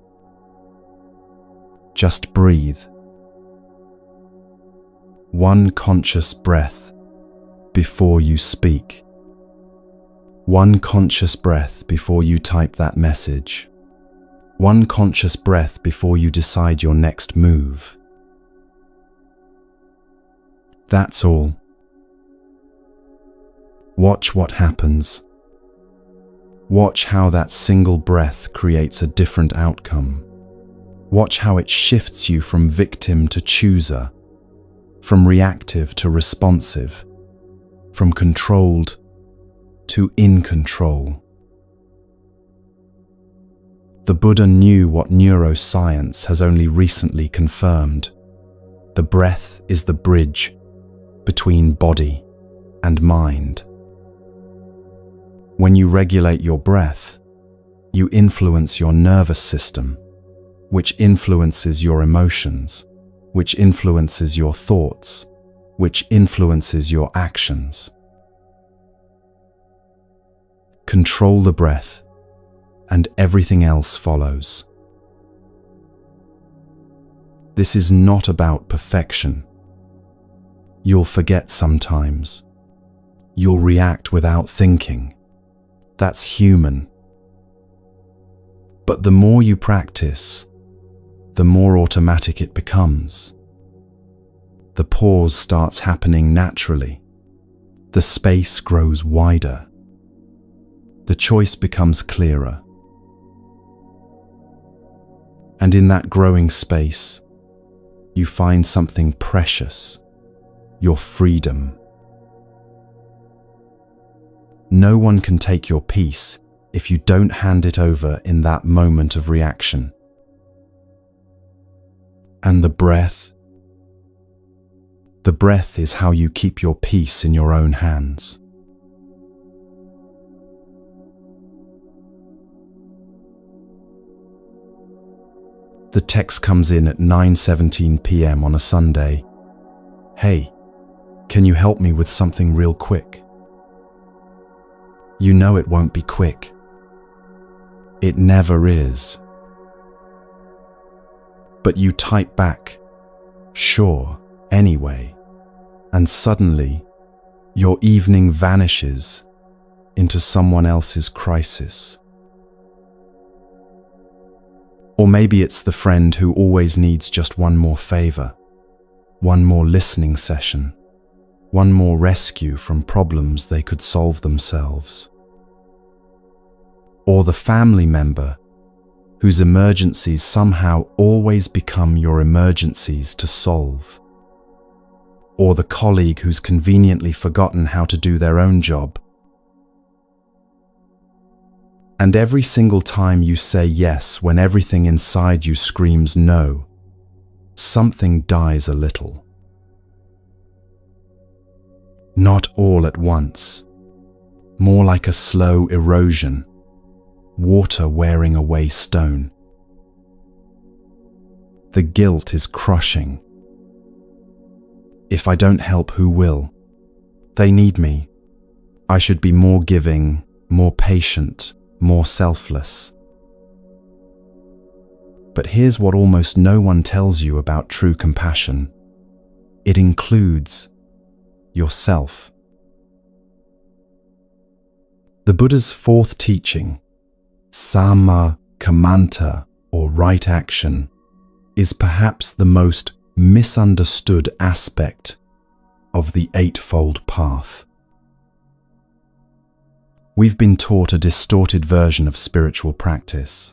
Speaker 1: Just breathe. One conscious breath before you speak. One conscious breath before you type that message. One conscious breath before you decide your next move. That's all. Watch what happens. Watch how that single breath creates a different outcome. Watch how it shifts you from victim to chooser, from reactive to responsive, from controlled to in control. The Buddha knew what neuroscience has only recently confirmed. The breath is the bridge between body and mind. When you regulate your breath, you influence your nervous system, which influences your emotions, which influences your thoughts, which influences your actions. Control the breath, and everything else follows. This is not about perfection. You'll forget sometimes. You'll react without thinking. That's human. But the more you practice, the more automatic it becomes. The pause starts happening naturally. The space grows wider. The choice becomes clearer. And in that growing space, you find something precious, your freedom. No one can take your peace if you don't hand it over in that moment of reaction. And the breath is how you keep your peace in your own hands. The text comes in at 9:17 p.m. on a Sunday. Hey, can you help me with something real quick? You know it won't be quick. It never is. But you type back, sure, anyway, and suddenly your evening vanishes into someone else's crisis. Or maybe it's the friend who always needs just one more favor, one more listening session, one more rescue from problems they could solve themselves. Or the family member whose emergencies somehow always become your emergencies to solve. Or the colleague who's conveniently forgotten how to do their own job. And every single time you say yes when everything inside you screams no, something dies a little. Not all at once, more like a slow erosion, water wearing away stone. The guilt is crushing. If I don't help, who will? They need me. I should be more giving, more patient, more selfless. But here's what almost no one tells you about true compassion. It includes yourself. The Buddha's fourth teaching, Samma Kammanta, or right action, is perhaps the most misunderstood aspect of the Eightfold Path. We've been taught a distorted version of spiritual practice.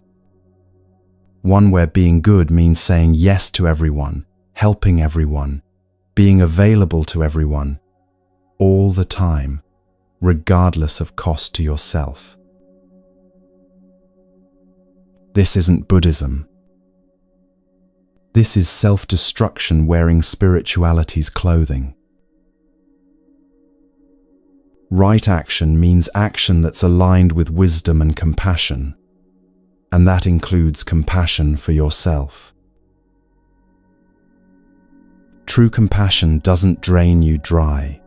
Speaker 1: One where being good means saying yes to everyone, helping everyone, being available to everyone, all the time, regardless of cost to yourself. This isn't Buddhism. This is self-destruction wearing spirituality's clothing. Right action means action that's aligned with wisdom and compassion, and that includes compassion for yourself. True compassion doesn't drain you dry.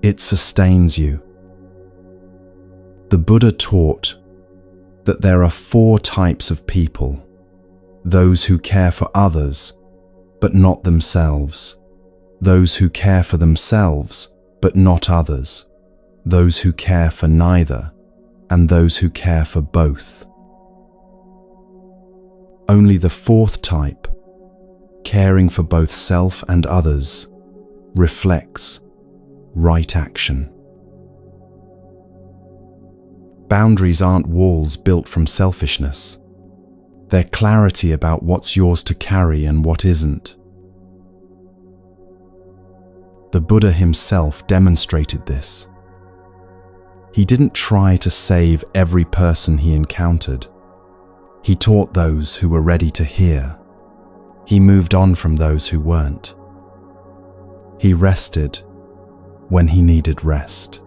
Speaker 1: It sustains you. The Buddha taught that there are 4 types of people: those who care for others, but not themselves; those who care for themselves, but not others; those who care for neither; and those who care for both. Only the 4th type, caring for both self and others, reflects right action. Boundaries aren't walls built from selfishness. They're clarity about what's yours to carry and what isn't. The Buddha himself demonstrated this. He didn't try to save every person he encountered. He taught those who were ready to hear. He moved on from those who weren't. He rested when he needed rest.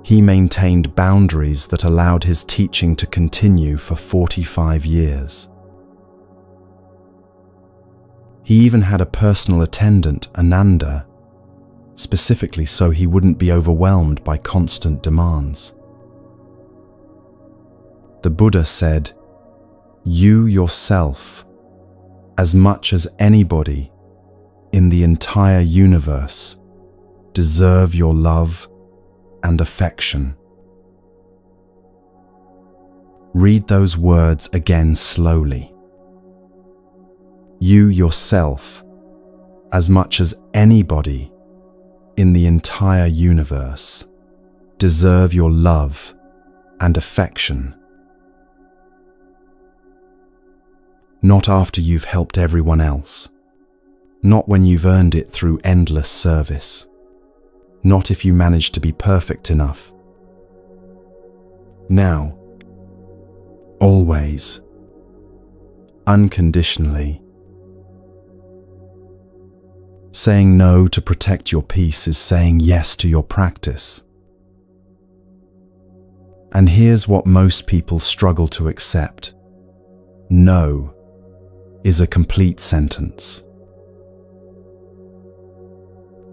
Speaker 1: He maintained boundaries that allowed his teaching to continue for 45 years. He even had a personal attendant, Ananda, specifically so he wouldn't be overwhelmed by constant demands. The Buddha said, "You yourself, as much as anybody in the entire universe, deserve your love and affection." Read those words again slowly. You yourself, as much as anybody in the entire universe, deserve your love and affection. Not after you've helped everyone else. Not when you've earned it through endless service. Not if you manage to be perfect enough. Now, always, unconditionally. Saying no to protect your peace is saying yes to your practice. And here's what most people struggle to accept. No is a complete sentence.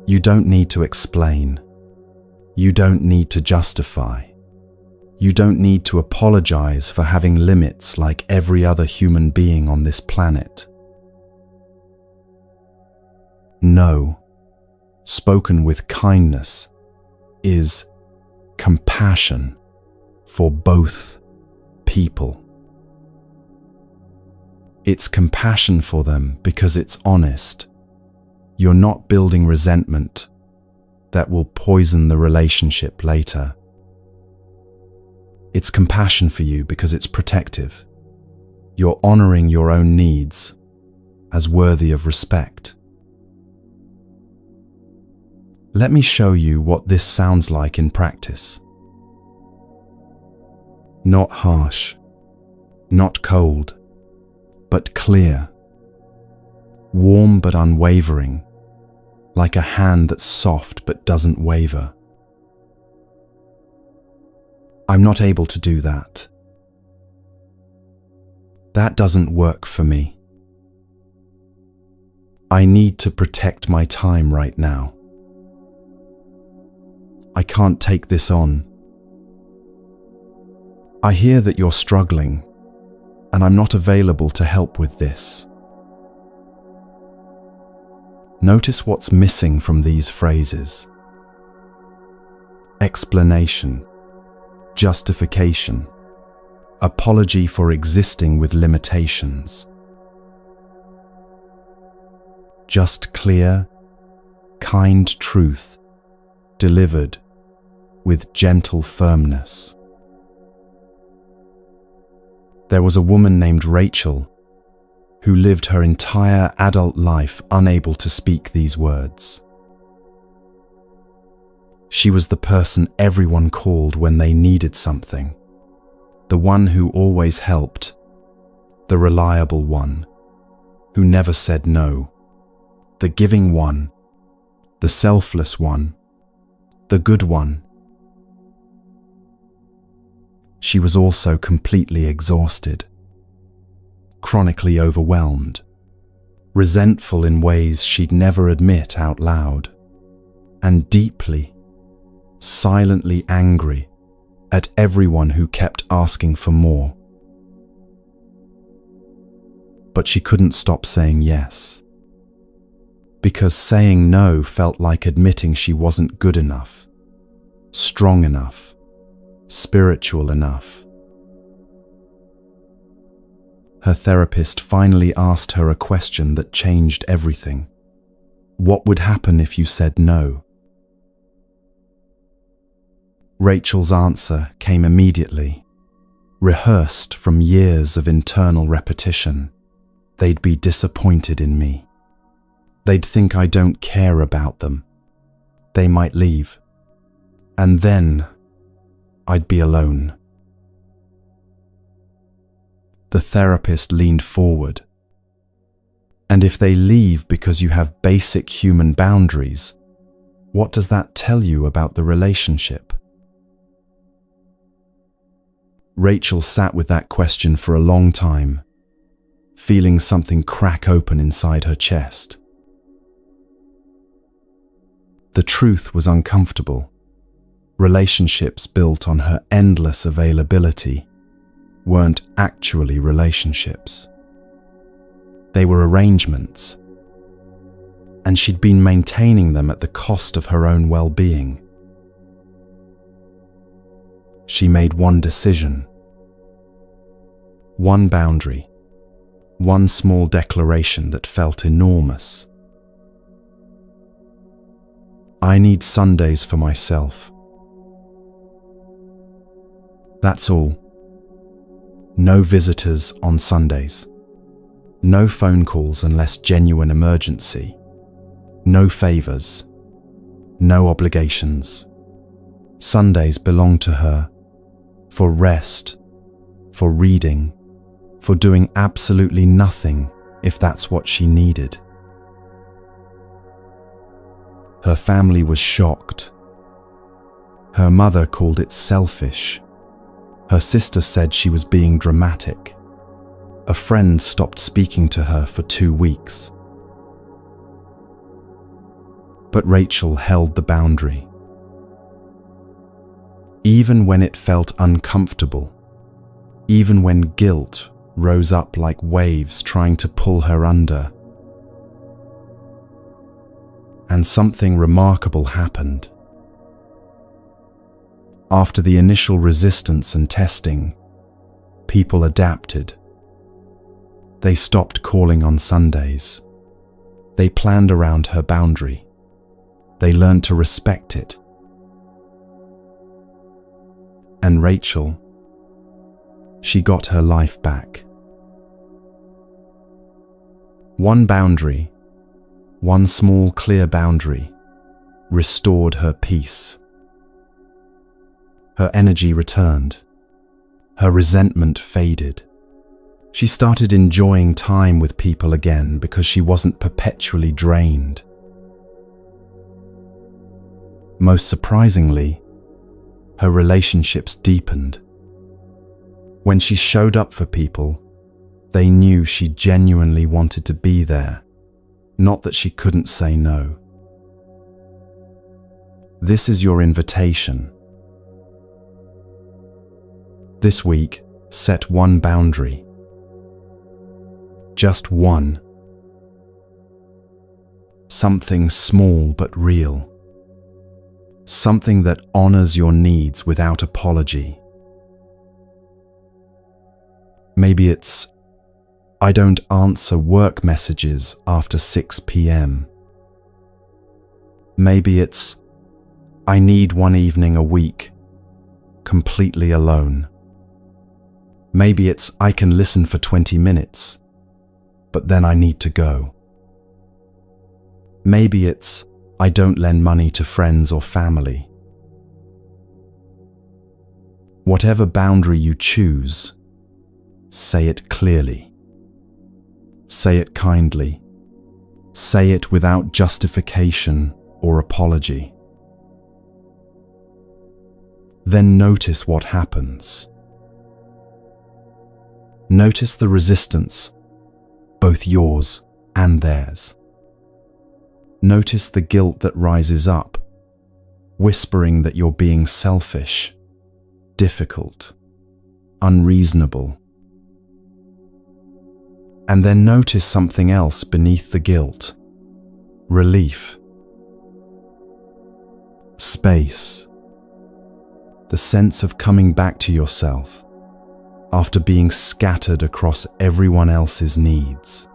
Speaker 1: You don't need to explain. You don't need to justify. You don't need to apologize for having limits like every other human being on this planet. No, spoken with kindness, is compassion for both people. It's compassion for them because it's honest. You're not building resentment that will poison the relationship later. It's compassion for you because it's protective. You're honoring your own needs as worthy of respect. Let me show you what this sounds like in practice. Not harsh, not cold, but clear. Warm but unwavering, like a hand that's soft but doesn't waver. I'm not able to do that. That doesn't work for me. I need to protect my time right now. I can't take this on. I hear that you're struggling, and I'm not available to help with this. Notice what's missing from these phrases. Explanation, justification, apology for existing with limitations. Just clear, kind truth, delivered with gentle firmness. There was a woman named Rachel who lived her entire adult life unable to speak these words. She was the person everyone called when they needed something, the one who always helped, the reliable one, who never said no, the giving one, the selfless one, the good one. She was also completely exhausted, chronically overwhelmed, resentful in ways she'd never admit out loud, and deeply, silently angry at everyone who kept asking for more. But she couldn't stop saying yes, because saying no felt like admitting she wasn't good enough, strong enough, spiritual enough. Her therapist finally asked her a question that changed everything. What would happen if you said no? Rachel's answer came immediately, rehearsed from years of internal repetition. They'd be disappointed in me. They'd think I don't care about them. They might leave. And then I'd be alone. The therapist leaned forward. And if they leave because you have basic human boundaries, what does that tell you about the relationship? Rachel sat with that question for a long time, feeling something crack open inside her chest. The truth was uncomfortable. Relationships built on her endless availability weren't actually relationships. They were arrangements, and she'd been maintaining them at the cost of her own well-being. She made one decision, one boundary, One small declaration that felt enormous. I need Sundays for myself. That's all. No visitors on Sundays. No phone calls unless genuine emergency. No favors. No obligations. Sundays belong to her for rest, for reading, for doing absolutely nothing if that's what she needed. Her family was shocked. Her mother called it selfish. Her sister said she was being dramatic. A friend stopped speaking to her for 2 weeks. But Rachel held the boundary. Even when it felt uncomfortable, even when guilt rose up like waves trying to pull her under. And something remarkable happened. After the initial resistance and testing, people adapted. They stopped calling on Sundays. They planned around her boundary. They learned to respect it. And Rachel, she got her life back. One boundary, one small clear boundary, restored her peace. Her energy returned. Her resentment faded. She started enjoying time with people again because she wasn't perpetually drained. Most surprisingly, her relationships deepened. When she showed up for people, they knew she genuinely wanted to be there, not that she couldn't say no. This is your invitation. This week, set one boundary. Just one. Something small but real. Something that honors your needs without apology. Maybe it's, I don't answer work messages after 6 p.m. Maybe it's, I need one evening a week, completely alone. Maybe it's, I can listen for 20 minutes, but then I need to go. Maybe it's, I don't lend money to friends or family. Whatever boundary you choose, say it clearly. Say it kindly. Say it without justification or apology. Then notice what happens. Notice the resistance, both yours and theirs. Notice the guilt that rises up, whispering that you're being selfish, difficult, unreasonable. And then notice something else beneath the guilt. Relief. Space. The sense of coming back to yourself after being scattered across everyone else's needs.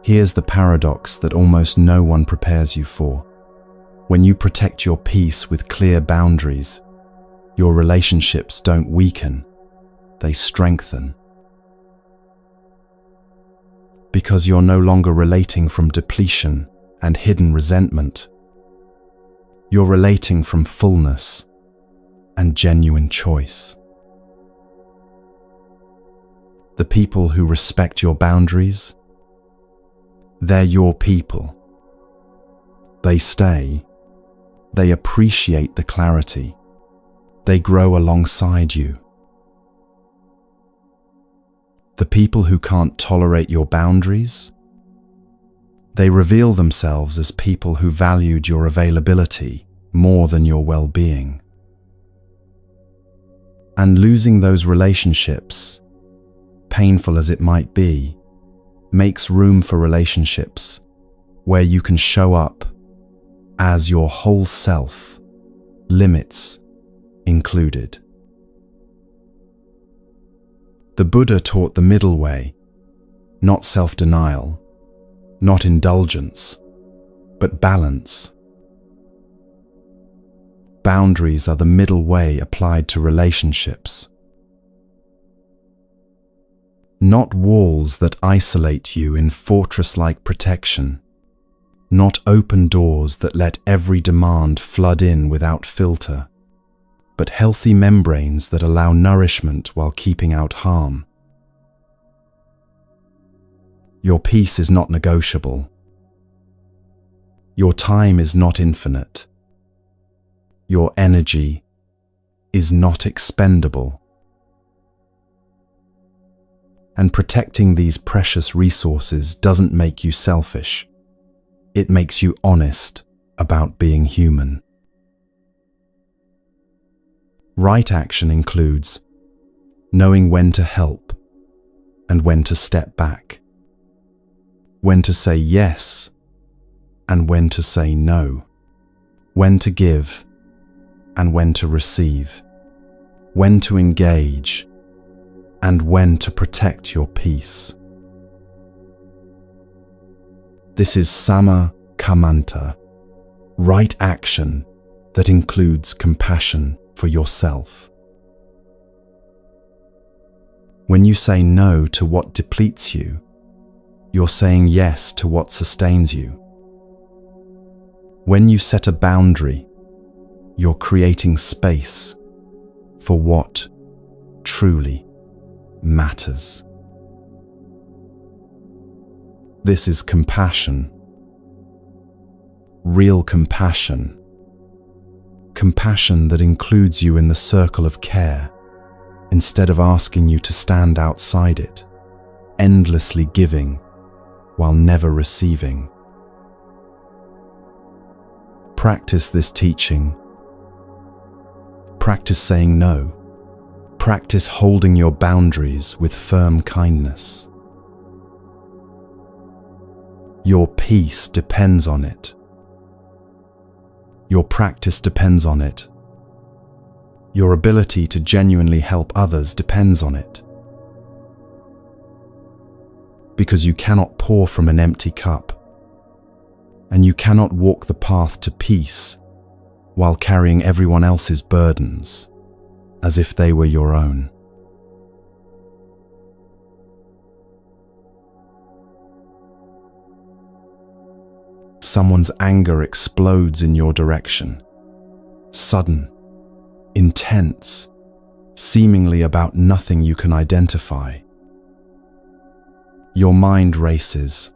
Speaker 1: Here's the paradox that almost no one prepares you for. When you protect your peace with clear boundaries, your relationships don't weaken, they strengthen. Because you're no longer relating from depletion and hidden resentment. You're relating from fullness and genuine choice. The people who respect your boundaries, they're your people. They stay. They appreciate the clarity. They grow alongside you. The people who can't tolerate your boundaries, they reveal themselves as people who valued your availability more than your well-being. And losing those relationships, painful as it might be, makes room for relationships where you can show up as your whole self, limits included. The Buddha taught the middle way, not self-denial, not indulgence, but balance. Boundaries are the middle way applied to relationships. Not walls that isolate you in fortress-like protection, not open doors that let every demand flood in without filter, but healthy membranes that allow nourishment while keeping out harm. Your peace is not negotiable. Your time is not infinite. Your energy is not expendable. And protecting these precious resources doesn't make you selfish. It makes you honest about being human. Right action includes knowing when to help and when to step back, when to say yes and when to say no, when to give and when to receive, when to engage and when to protect your peace. This is Samma Kammanta, right action that includes compassion for yourself. When you say no to what depletes you, you're saying yes to what sustains you. When you set a boundary, you're creating space for what truly matters. This is compassion. Real compassion. Compassion that includes you in the circle of care, instead of asking you to stand outside it, endlessly giving while never receiving. Practice this teaching. Practice saying no. Practice holding your boundaries with firm kindness. Your peace depends on it. Your practice depends on it. Your ability to genuinely help others depends on it. Because you cannot pour from an empty cup, and you cannot walk the path to peace while carrying everyone else's burdens as if they were your own. Someone's anger explodes in your direction, sudden, intense, seemingly about nothing you can identify. Your mind races.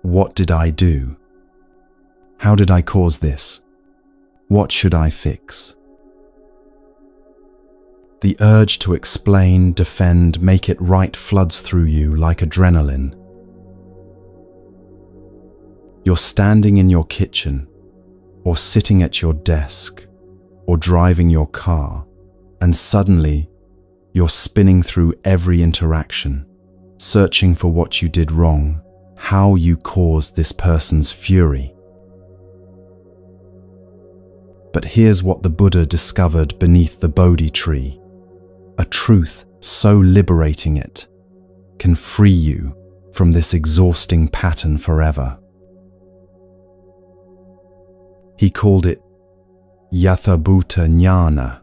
Speaker 1: What did I do? How did I cause this? What should I fix? The urge to explain, defend, make it right floods through you like adrenaline. You're standing in your kitchen, or sitting at your desk, or driving your car, and suddenly you're spinning through every interaction, searching for what you did wrong, how you caused this person's fury. But here's what the Buddha discovered beneath the Bodhi tree. A truth so liberating it can free you from this exhausting pattern forever. He called it Yathabhuta Jnana,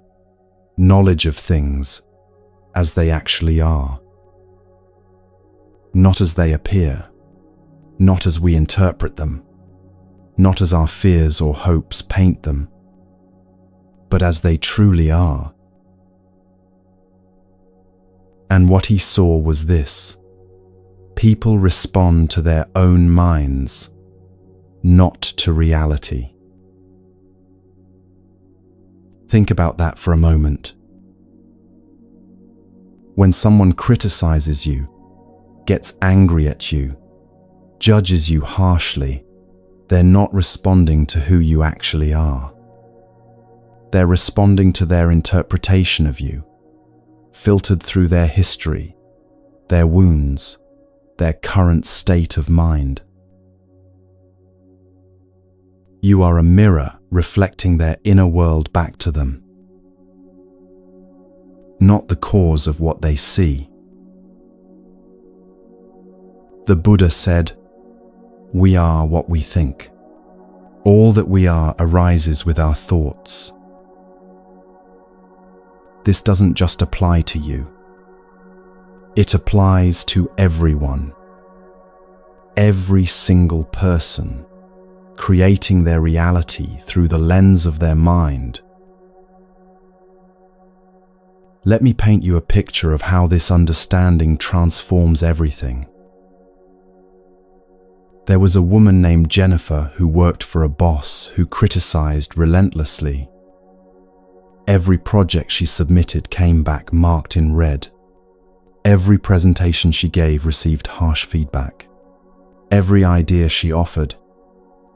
Speaker 1: knowledge of things as they actually are. Not as they appear, not as we interpret them, not as our fears or hopes paint them, but as they truly are. And what he saw was this: people respond to their own minds, not to reality. Think about that for a moment. When someone criticizes you, gets angry at you, judges you harshly, they're not responding to who you actually are. They're responding to their interpretation of you, filtered through their history, their wounds, their current state of mind. You are a mirror reflecting their inner world back to them, not the cause of what they see. The Buddha said, "We are what we think. All that we are arises with our thoughts." This doesn't just apply to you. It applies to everyone. Every single person, creating their reality through the lens of their mind. Let me paint you a picture of how this understanding transforms everything. There was a woman named Jennifer who worked for a boss who criticized relentlessly. Every project she submitted came back marked in red. Every presentation she gave received harsh feedback. Every idea she offered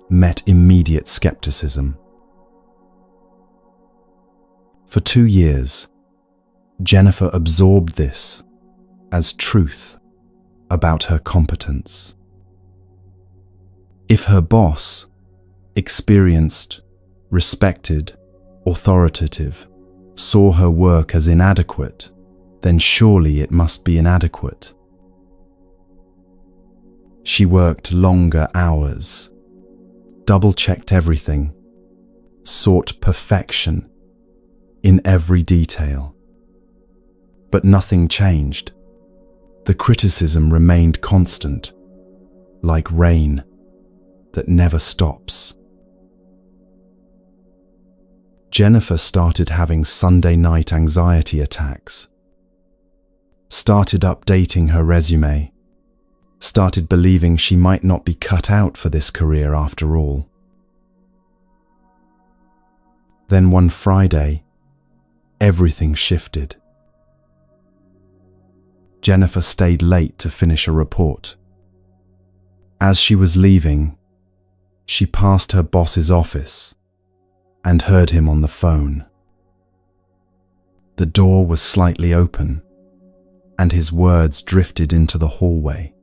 Speaker 1: met immediate skepticism. For 2 years, Jennifer absorbed this as truth about her competence. If her boss, experienced, respected, authoritative, saw her work as inadequate, then surely it must be inadequate. She worked longer hours, double-checked everything, sought perfection in every detail. But nothing changed. The criticism remained constant, like rain that never stops. Jennifer started having Sunday night anxiety attacks, started updating her resume, started believing she might not be cut out for this career after all. Then one Friday, everything shifted. Jennifer stayed late to finish a report. As she was leaving, she passed her boss's office and heard him on the phone. The door was slightly open, and his words drifted into the hallway.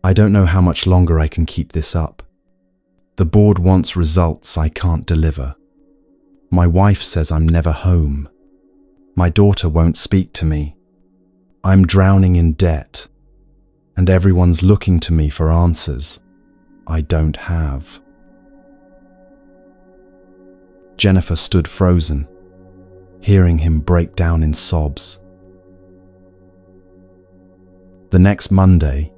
Speaker 1: "I don't know how much longer I can keep this up. The board wants results I can't deliver. My wife says I'm never home. My daughter won't speak to me. I'm drowning in debt, and everyone's looking to me for answers I don't have." Jennifer stood frozen, hearing him break down in sobs. The next Monday,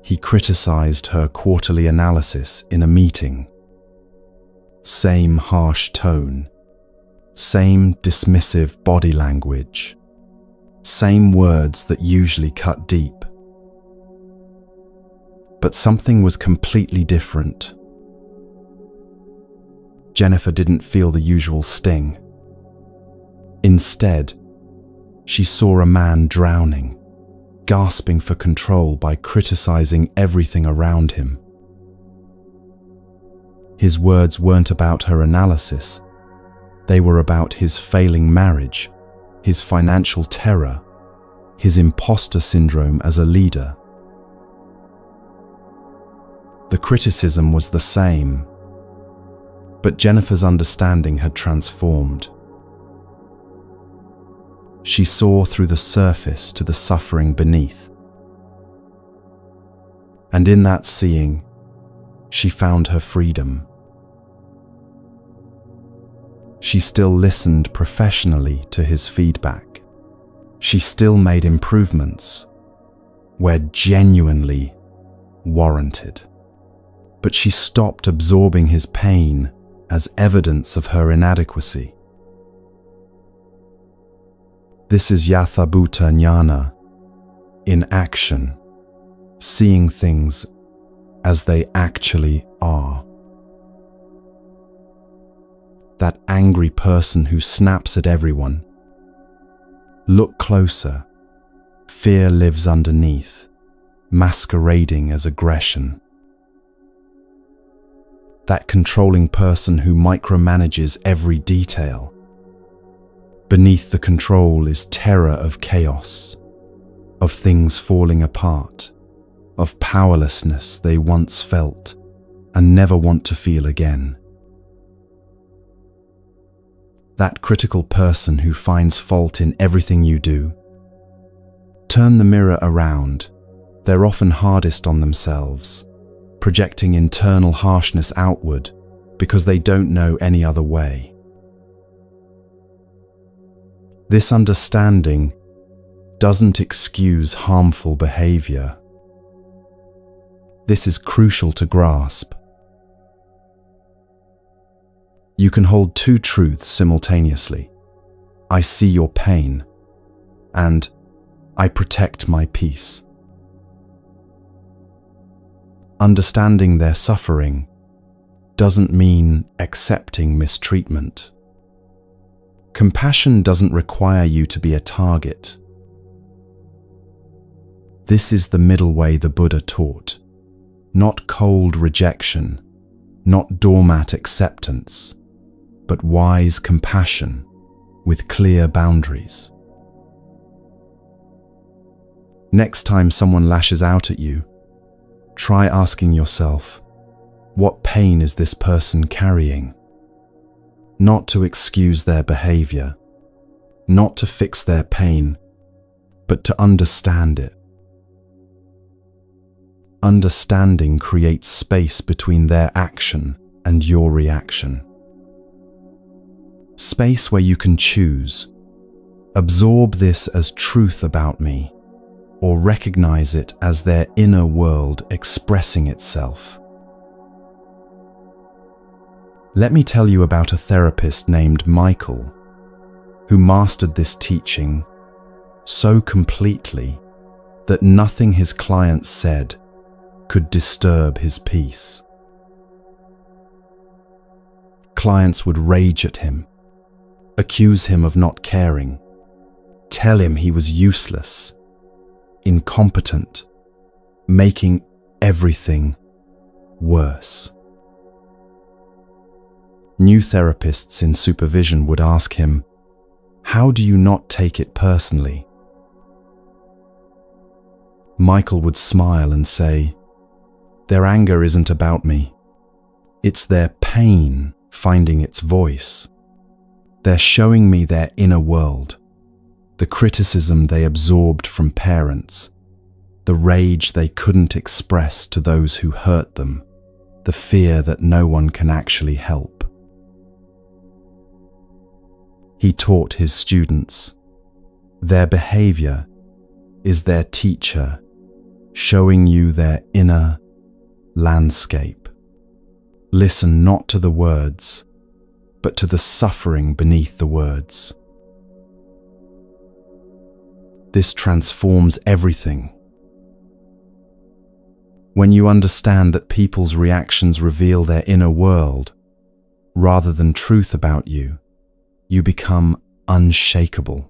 Speaker 1: he criticized her quarterly analysis in a meeting. Same harsh tone, same dismissive body language, same words that usually cut deep. But something was completely different. Jennifer didn't feel the usual sting. Instead, she saw a man drowning, gasping for control by criticizing everything around him. His words weren't about her analysis. They were about his failing marriage, his financial terror, his imposter syndrome as a leader. The criticism was the same, but Jennifer's understanding had transformed. She saw through the surface to the suffering beneath. And in that seeing, she found her freedom. She still listened professionally to his feedback. She still made improvements where genuinely warranted. But she stopped absorbing his pain as evidence of her inadequacy. This is Yathabhuta Jnana in action, seeing things as they actually are. That angry person who snaps at everyone. Look closer. Fear lives underneath, masquerading as aggression. That controlling person who micromanages every detail. Beneath the control is terror of chaos, of things falling apart, of powerlessness they once felt and never want to feel again. That critical person who finds fault in everything you do. Turn the mirror around They're often hardest on themselves, projecting internal harshness outward because they don't know any other way. This understanding doesn't excuse harmful behavior. This is crucial to grasp. You can hold two truths simultaneously. I see your pain, and I protect my peace. Understanding their suffering doesn't mean accepting mistreatment. Compassion doesn't require you to be a target. This is the middle way the Buddha taught. Not cold rejection, not doormat acceptance, but wise compassion with clear boundaries. Next time someone lashes out at you, try asking yourself, what pain is this person carrying? Not to excuse their behavior, not to fix their pain, but to understand it. Understanding creates space between their action and your reaction. Space where you can choose, absorb this as truth about me, or recognize it as their inner world expressing itself. Let me tell you about a therapist named Michael, who mastered this teaching so completely that nothing his clients said could disturb his peace. Clients would rage at him, accuse him of not caring, tell him he was useless, incompetent, making everything worse. New therapists in supervision would ask him, "How do you not take it personally?" Michael would smile and say, "Their anger isn't about me. It's their pain finding its voice. They're showing me their inner world, the criticism they absorbed from parents, the rage they couldn't express to those who hurt them, the fear that no one can actually help." He taught his students, their behavior is their teacher, showing you their inner landscape. Listen not to the words, but to the suffering beneath the words. This transforms everything. When you understand that people's reactions reveal their inner world, rather than truth about you, you become unshakable.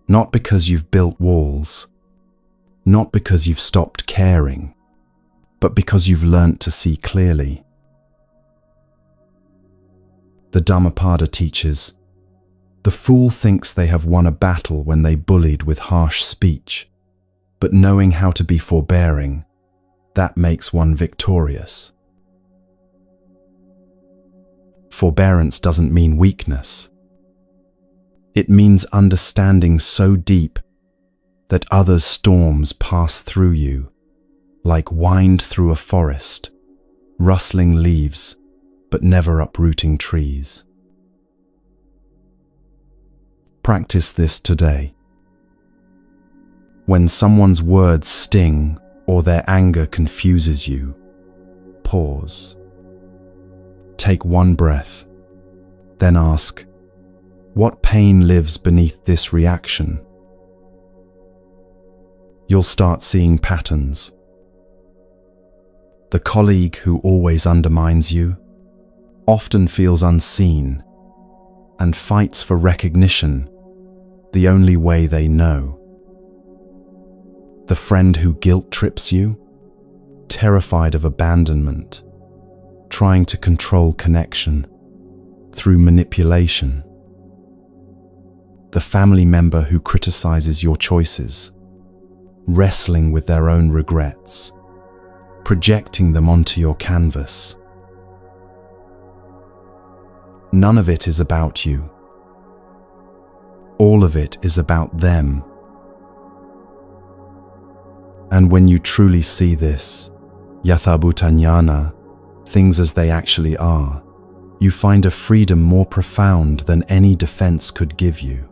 Speaker 1: Not because you've built walls, not because you've stopped caring, but because you've learnt to see clearly. The Dhammapada teaches, the fool thinks they have won a battle when they bullied with harsh speech, but knowing how to be forbearing, that makes one victorious. Forbearance doesn't mean weakness. It means understanding so deep that others' storms pass through you, like wind through a forest, rustling leaves, but never uprooting trees. Practice this today. When someone's words sting or their anger confuses you, pause. Take one breath, then ask, what pain lives beneath this reaction? You'll start seeing patterns. The colleague who always undermines you often feels unseen and fights for recognition the only way they know. The friend who guilt trips you, terrified of abandonment, trying to control connection through manipulation. The family member who criticizes your choices, wrestling with their own regrets, projecting them onto your canvas. None of it is about you. All of it is about them. And when you truly see this, yathabhutanyana, things as they actually are, you find a freedom more profound than any defense could give you.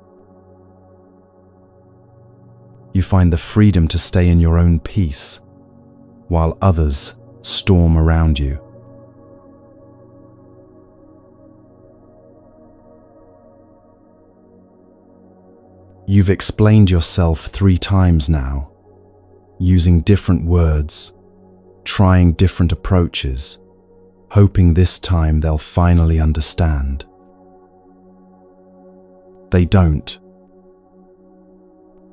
Speaker 1: You find the freedom to stay in your own peace, while others storm around you. You've explained yourself 3 times now, using different words, trying different approaches, hoping this time they'll finally understand. They don't.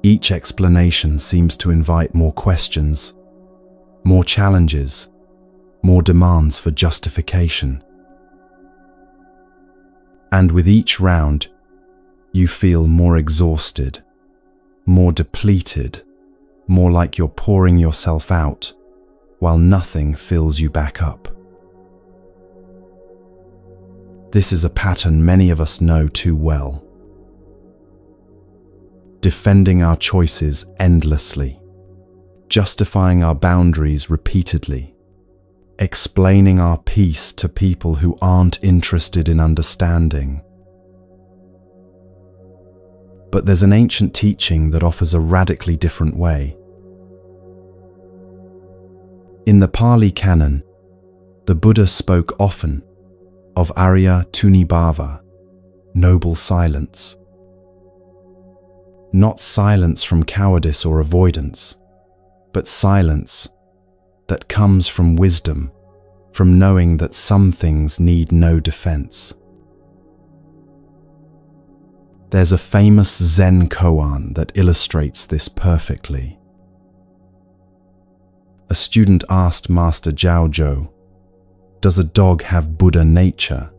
Speaker 1: Each explanation seems to invite more questions, more challenges, more demands for justification. And with each round, you feel more exhausted, more depleted, more like you're pouring yourself out, while nothing fills you back up. This is a pattern many of us know too well. Defending our choices endlessly, justifying our boundaries repeatedly, explaining our peace to people who aren't interested in understanding. But there's an ancient teaching that offers a radically different way. In the Pali Canon, the Buddha spoke often of Arya Tunibhava, noble silence. Not silence from cowardice or avoidance, but silence that comes from wisdom, from knowing that some things need no defense. There's a famous Zen koan that illustrates this perfectly. A student asked Master Zhaozhou, "Does a dog have Buddha nature?"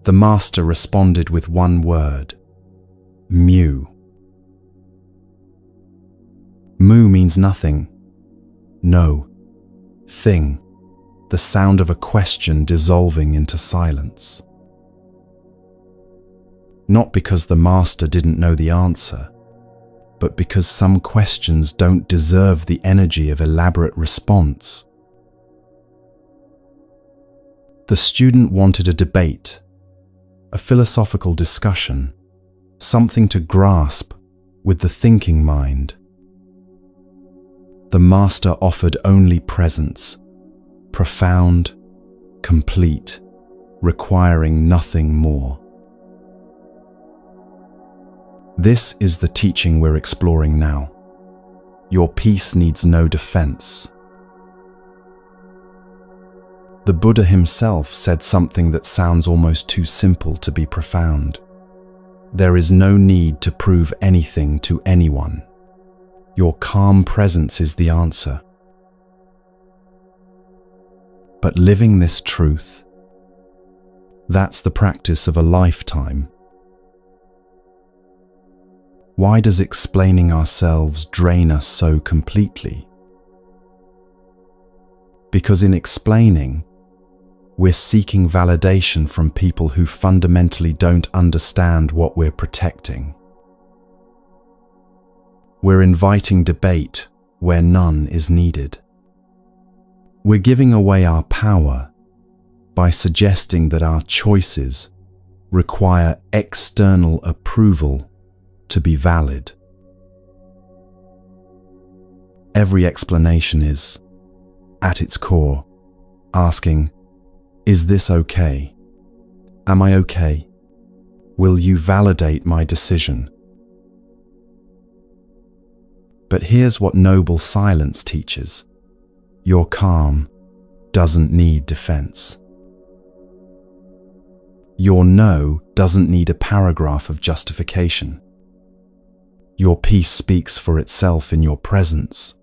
Speaker 1: The master responded with one word, "Mu." Mu means nothing, no, thing, the sound of a question dissolving into silence. Not because the master didn't know the answer, but because some questions don't deserve the energy of elaborate response. The student wanted a debate, a philosophical discussion, something to grasp with the thinking mind. The master offered only presence, profound, complete, requiring nothing more. This is the teaching we're exploring now. Your peace needs no defense. The Buddha himself said something that sounds almost too simple to be profound. There is no need to prove anything to anyone. Your calm presence is the answer. But living this truth, that's the practice of a lifetime. Why does explaining ourselves drain us so completely? Because in explaining, we're seeking validation from people who fundamentally don't understand what we're protecting. We're inviting debate where none is needed. We're giving away our power by suggesting that our choices require external approval to be valid. Every explanation is, at its core, asking, "Is this okay? Am I okay? Will you validate my decision?" But here's what noble silence teaches. Your calm doesn't need defense. Your no doesn't need a paragraph of justification. Your peace speaks for itself in your presence,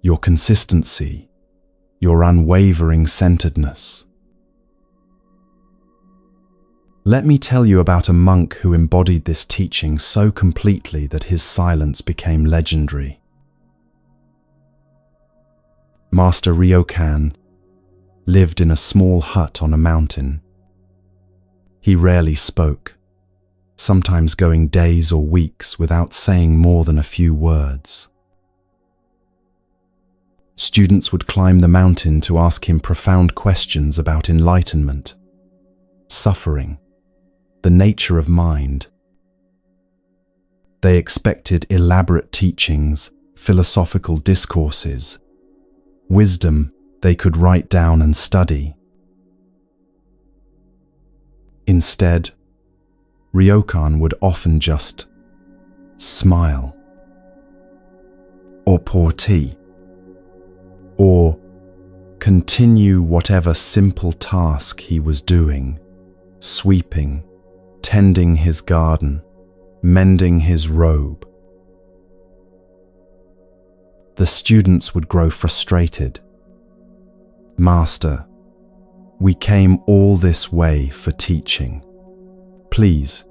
Speaker 1: your consistency, your unwavering centeredness. Let me tell you about a monk who embodied this teaching so completely that his silence became legendary. Master Ryokan lived in a small hut on a mountain. He rarely spoke, sometimes going days or weeks without saying more than a few words. Students would climb the mountain to ask him profound questions about enlightenment, suffering, the nature of mind. They expected elaborate teachings, philosophical discourses, wisdom they could write down and study. Instead, Ryokan would often just smile, or pour tea, or continue whatever simple task he was doing, sweeping, tending his garden, mending his robe. The students would grow frustrated. "Master, we came all this way for teaching. Please,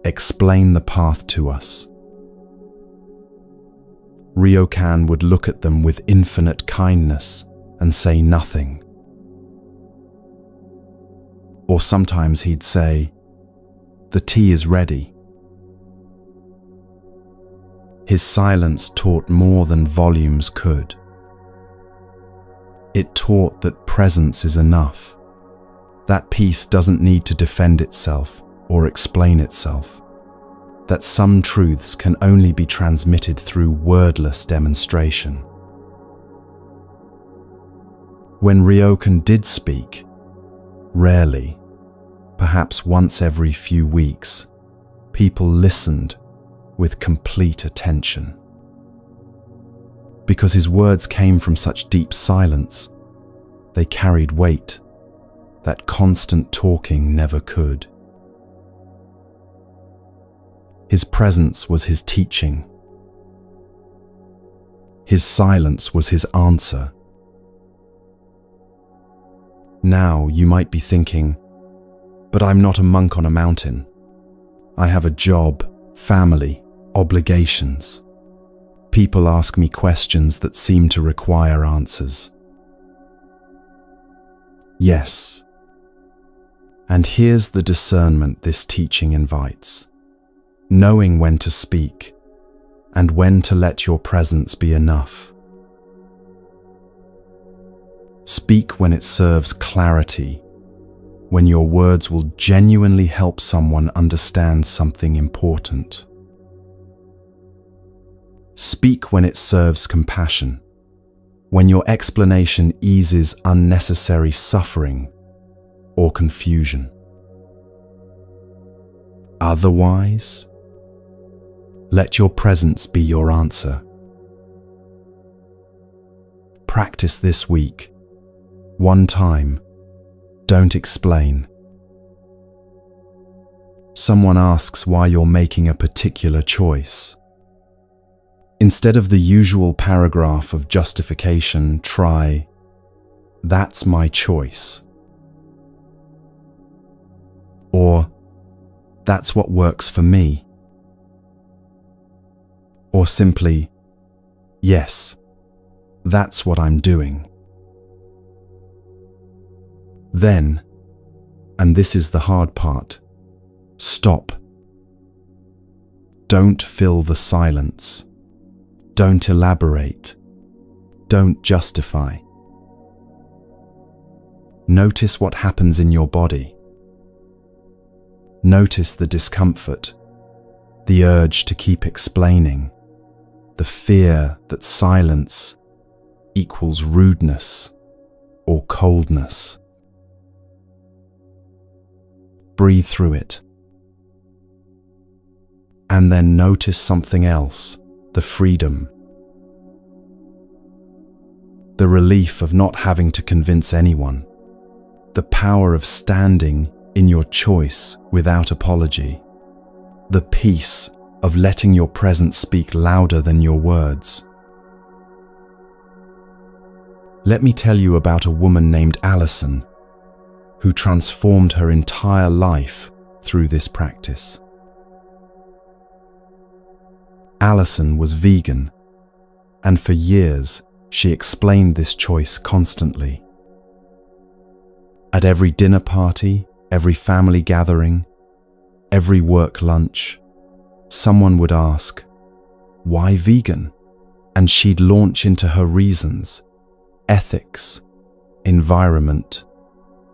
Speaker 1: explain the path to us." Ryokan would look at them with infinite kindness and say nothing. Or sometimes he'd say, "The tea is ready." His silence taught more than volumes could. It taught that presence is enough. That peace doesn't need to defend itself or explain itself. That some truths can only be transmitted through wordless demonstration. When Ryokan did speak, rarely, perhaps once every few weeks, people listened with complete attention. Because his words came from such deep silence, they carried weight that constant talking never could. His presence was his teaching. His silence was his answer. Now you might be thinking, "But I'm not a monk on a mountain. I have a job, family, obligations. People ask me questions that seem to require answers." Yes. And here's the discernment this teaching invites: knowing when to speak and when to let your presence be enough. Speak when it serves clarity, when your words will genuinely help someone understand something important. Speak when it serves compassion, when your explanation eases unnecessary suffering or confusion. Otherwise, let your presence be your answer. Practice this week. One time. Don't explain. Someone asks why you're making a particular choice. Instead of the usual paragraph of justification, try, "That's my choice." Or, "That's what works for me." Or simply, "Yes, that's what I'm doing." Then, and this is the hard part, stop. Don't fill the silence. Don't elaborate. Don't justify. Notice what happens in your body. Notice the discomfort, the urge to keep explaining, the fear that silence equals rudeness or coldness. Breathe through it. And then notice something else, the freedom. The relief of not having to convince anyone. The power of standing in your choice without apology. The peace of letting your presence speak louder than your words. Let me tell you about a woman named Alison, who transformed her entire life through this practice. Alison was vegan, and for years she explained this choice constantly. At every dinner party, every family gathering, every work lunch, someone would ask, "Why vegan? and she'd launch into her reasons: ethics, environment,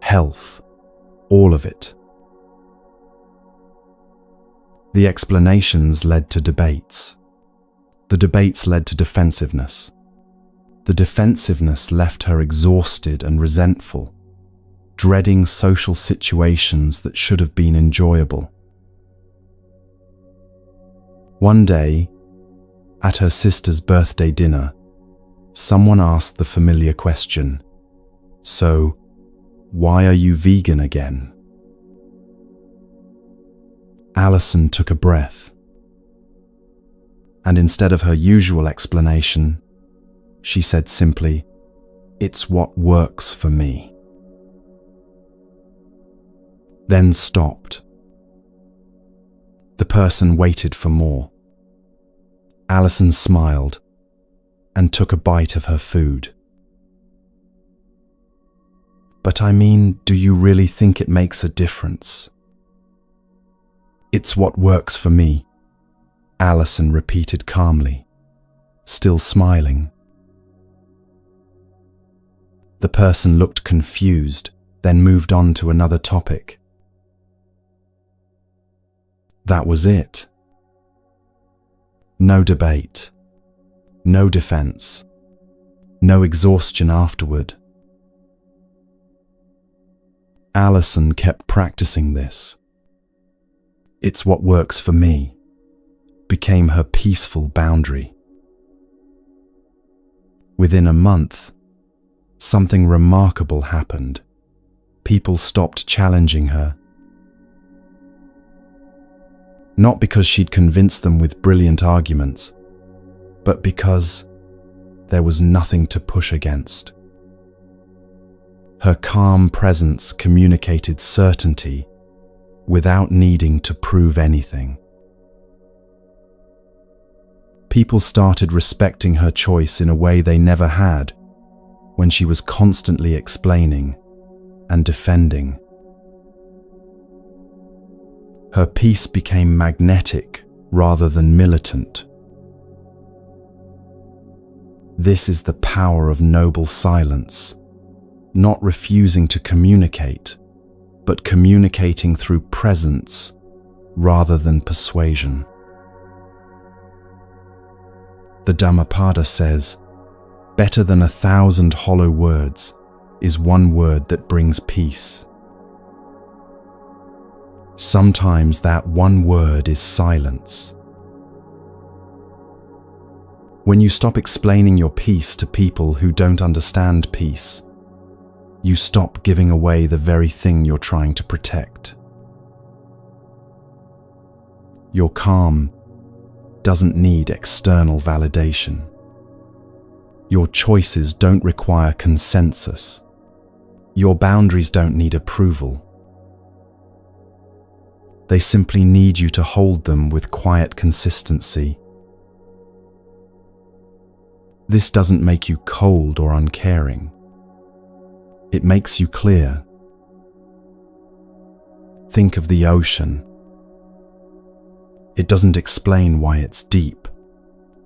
Speaker 1: health, all of it. The explanations led to debates. The debates led to defensiveness. The defensiveness left her exhausted and resentful, dreading social situations that should have been enjoyable. One day, at her sister's birthday dinner, someone asked the familiar question, "So, why are you vegan again?" Alison took a breath, and instead of her usual explanation, she said simply, "It's what works for me." Then stopped. The person waited for more. Alison smiled and took a bite of her food. "But I mean, do you really think it makes a difference?" "It's what works for me," Alison repeated calmly, still smiling. The person looked confused, then moved on to another topic. That was it. No debate, no defense, no exhaustion afterward. Alison kept practicing this. "It's what works for me" became her peaceful boundary. Within a month, something remarkable happened. People stopped challenging her. Not because she'd convinced them with brilliant arguments, but because there was nothing to push against. Her calm presence communicated certainty without needing to prove anything. People started respecting her choice in a way they never had when she was constantly explaining and defending. Her peace became magnetic rather than militant. This is the power of noble silence, not refusing to communicate, but communicating through presence rather than persuasion. The Dhammapada says, "Better than 1,000 hollow words is one word that brings peace." Sometimes that one word is silence. When you stop explaining your peace to people who don't understand peace, you stop giving away the very thing you're trying to protect. Your calm doesn't need external validation. Your choices don't require consensus. Your boundaries don't need approval. They simply need you to hold them with quiet consistency. This doesn't make you cold or uncaring. It makes you clear. Think of the ocean. It doesn't explain why it's deep.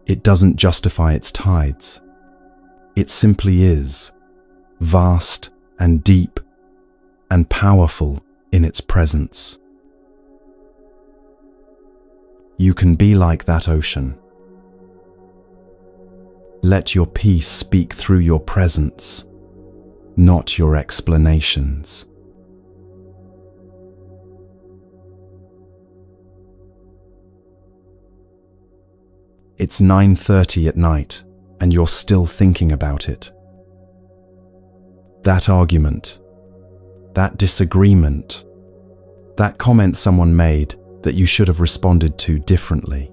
Speaker 1: It doesn't justify its tides. It simply is, vast and deep and powerful in its presence. You can be like that ocean. Let your peace speak through your presence, not your explanations. It's 9:30 at night, and you're still thinking about it. That argument, that disagreement, that comment someone made that you should have responded to differently.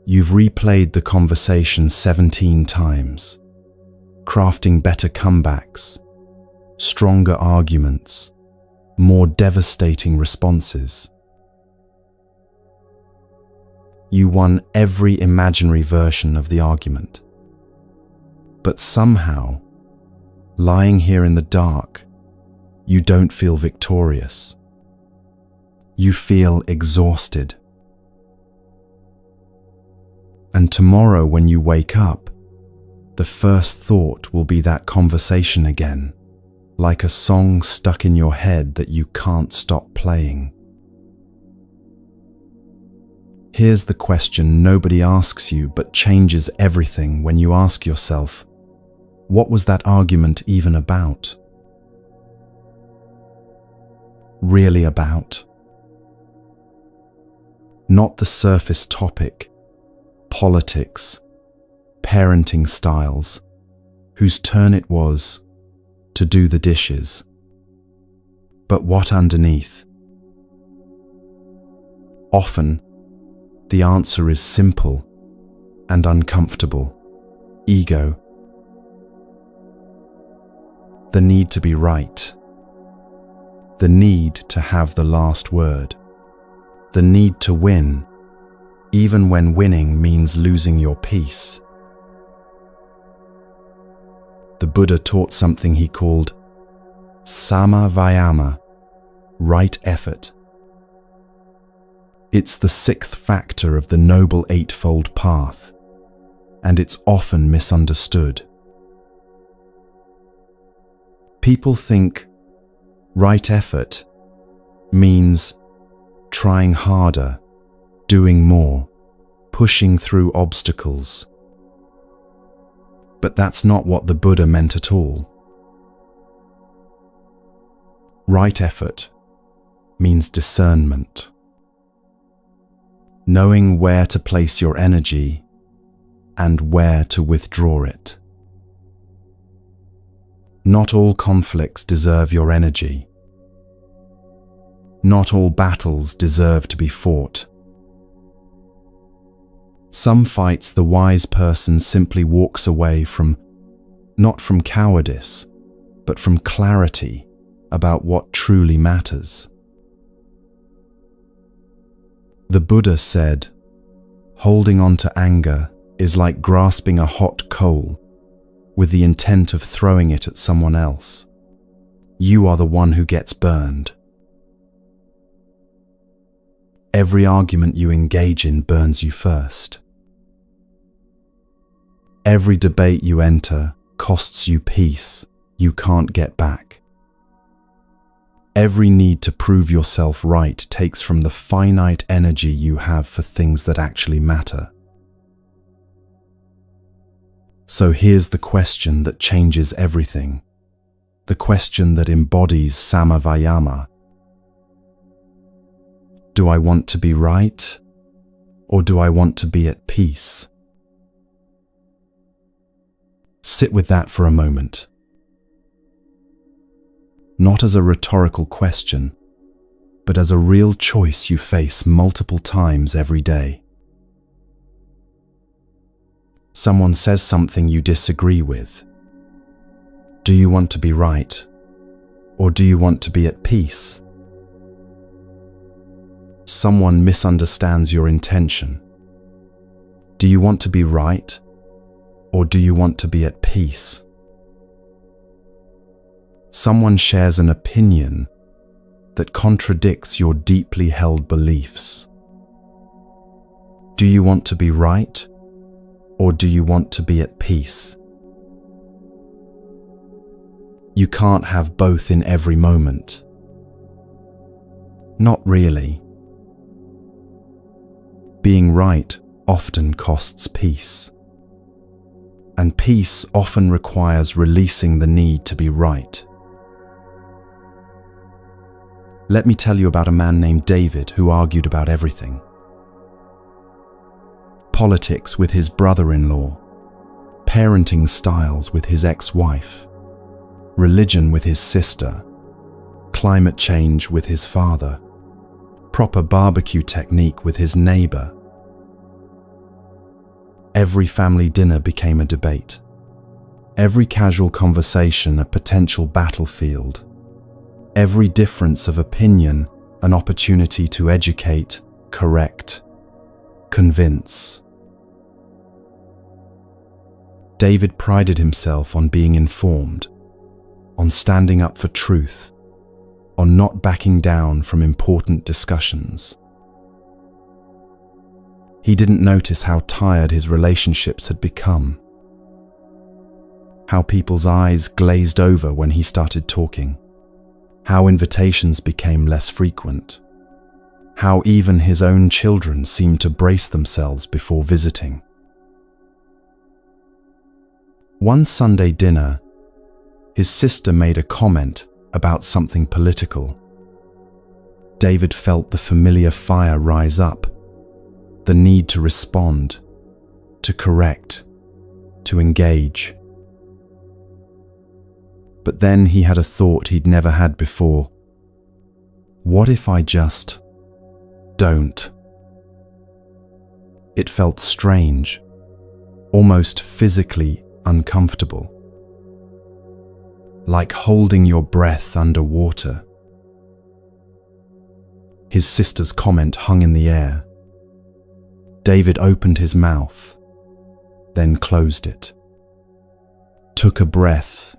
Speaker 1: You've replayed the conversation 17 times, crafting better comebacks, stronger arguments, more devastating responses. You won every imaginary version of the argument. But somehow, lying here in the dark, you don't feel victorious. You feel exhausted. And tomorrow when you wake up, the first thought will be that conversation again, like a song stuck in your head that you can't stop playing. Here's the question nobody asks you but changes everything when you ask yourself, what was that argument even about? Really about? Not the surface topic, politics, parenting styles, whose turn it was to do the dishes. But what underneath? Often, the answer is simple and uncomfortable. Ego. The need to be right. The need to have the last word. The need to win, even when winning means losing your peace. The Buddha taught something he called Sama Vayama, right effort. It's the sixth factor of the Noble Eightfold Path, and it's often misunderstood. People think right effort means trying harder, doing more, pushing through obstacles. But that's not what the Buddha meant at all. Right effort means discernment. Knowing where to place your energy and where to withdraw it. Not all conflicts deserve your energy. Not all battles deserve to be fought. Some fights the wise person simply walks away from, not from cowardice, but from clarity about what truly matters. The Buddha said, holding on to anger is like grasping a hot coal with the intent of throwing it at someone else. You are the one who gets burned. Every argument you engage in burns you first. Every debate you enter costs you peace you can't get back. Every need to prove yourself right takes from the finite energy you have for things that actually matter. So here's the question that changes everything. The question that embodies Samavayama. Do I want to be right, or do I want to be at peace? Sit with that for a moment. Not as a rhetorical question, but as a real choice you face multiple times every day. Someone says something you disagree with. Do you want to be right, or do you want to be at peace? Someone misunderstands your intention. Do you want to be right, or do you want to be at peace? Someone shares an opinion that contradicts your deeply held beliefs. Do you want to be right, or do you want to be at peace? You can't have both in every moment. Not really. Being right often costs peace. And peace often requires releasing the need to be right. Let me tell you about a man named David who argued about everything. Politics with his brother-in-law, parenting styles with his ex-wife, religion with his sister, climate change with his father, proper barbecue technique with his neighbor. Every family dinner became a debate. Every casual conversation a potential battlefield. Every difference of opinion an opportunity to educate, correct, convince. David prided himself on being informed, on standing up for truth, on not backing down from important discussions. He didn't notice how tired his relationships had become, how people's eyes glazed over when he started talking, how invitations became less frequent, how even his own children seemed to brace themselves before visiting. One Sunday dinner, his sister made a comment about something political. David felt the familiar fire rise up, the need to respond, to correct, to engage. But then he had a thought he'd never had before. What if I just don't? It felt strange, almost physically uncomfortable, like holding your breath underwater. His sister's comment hung in the air. David opened his mouth, then closed it, took a breath,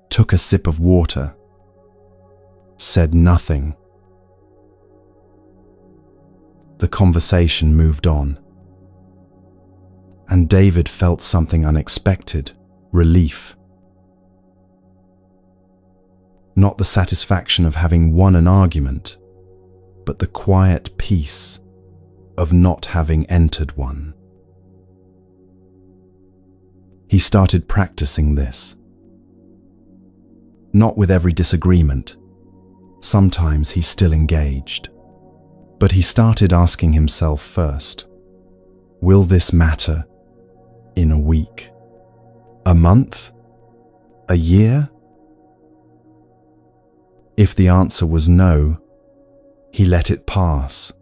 Speaker 1: took a sip of water, said nothing. The conversation moved on, and David felt something unexpected, relief. Not the satisfaction of having won an argument, but the quiet peace of not having entered one. He started practicing this. Not with every disagreement. Sometimes he still engaged. But he started asking himself first, will this matter in a week, a month, a year? If the answer was no, he let it pass.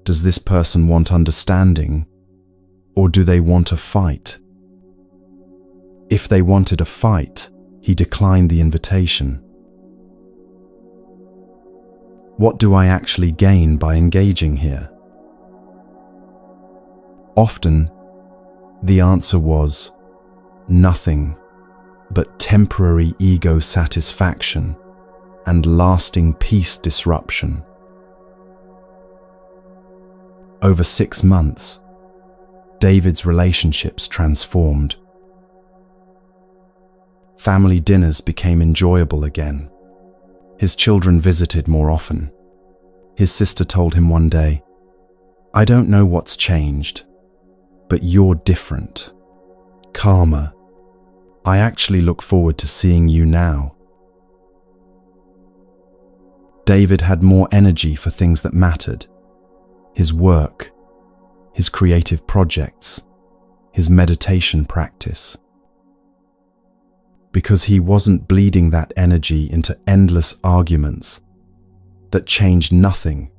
Speaker 1: Does this person want understanding, or do they want a fight? If they wanted a fight, he declined the invitation. What do I actually gain by engaging here? Often, the answer was nothing but temporary ego satisfaction and lasting peace disruption. Over 6 months, David's relationships transformed. Family dinners became enjoyable again. His children visited more often. His sister told him one day, "I don't know what's changed, but you're different, calmer. I actually look forward to seeing you now." David had more energy for things that mattered: his work, his creative projects, his meditation practice. Because he wasn't bleeding that energy into endless arguments that changed nothing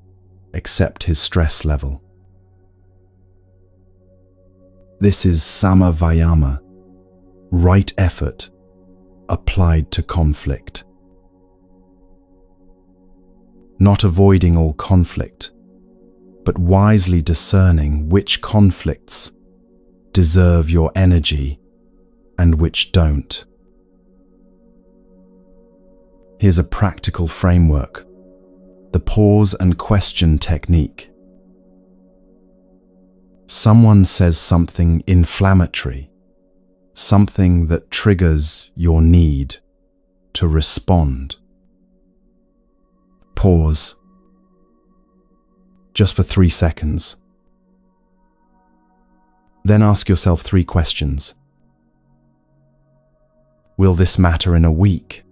Speaker 1: except his stress level. This is sama vayama, right effort applied to conflict. Not avoiding all conflict, but wisely discerning which conflicts deserve your energy and which don't. Here's a practical framework: the pause and question technique. Someone says something inflammatory, something that triggers your need to respond. Pause. Just for 3 seconds. Then ask yourself 3 questions. Will this matter in a week?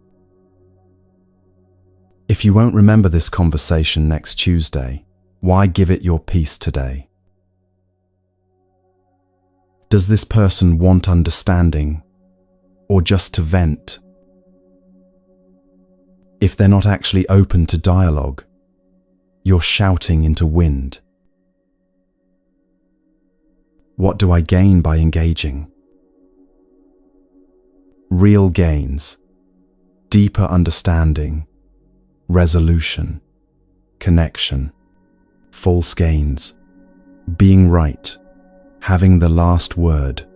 Speaker 1: If you won't remember this conversation next Tuesday, why give it your peace today? Does this person want understanding, or just to vent? If they're not actually open to dialogue, you're shouting into wind. What do I gain by engaging? Real gains: deeper understanding, resolution, connection. False gains: being right, having the last word,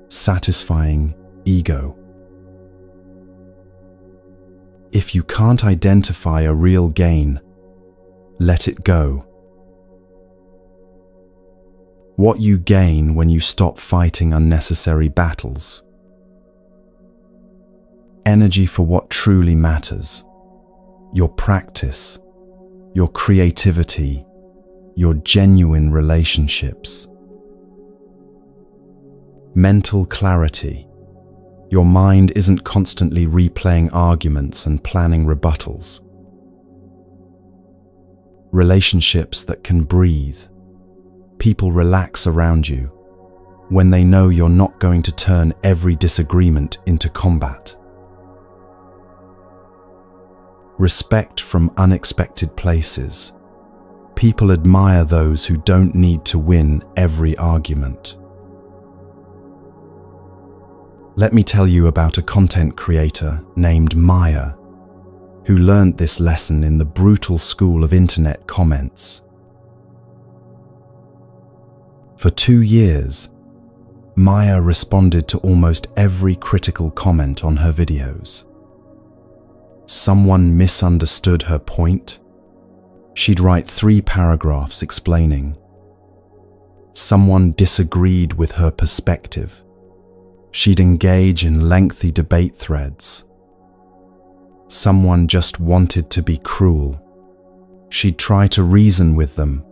Speaker 1: satisfying ego. If you can't identify a real gain, let it go. what you gain when you stop fighting unnecessary battles. Energy for what truly matters: your practice, your creativity, your genuine relationships. Mental clarity. Your mind isn't constantly replaying arguments and planning rebuttals. Relationships that can breathe. People relax around you when they know you're not going to turn every disagreement into combat. Respect from unexpected places. People admire those who don't need to win every argument. Let me tell you about a content creator named Maya, who learned this lesson in the brutal school of internet comments. For 2 years, Maya responded to almost every critical comment on her videos. Someone misunderstood her point. She'd write 3 paragraphs explaining. Someone disagreed with her perspective. She'd engage in lengthy debate threads. Someone just wanted to be cruel. She'd try to reason with them,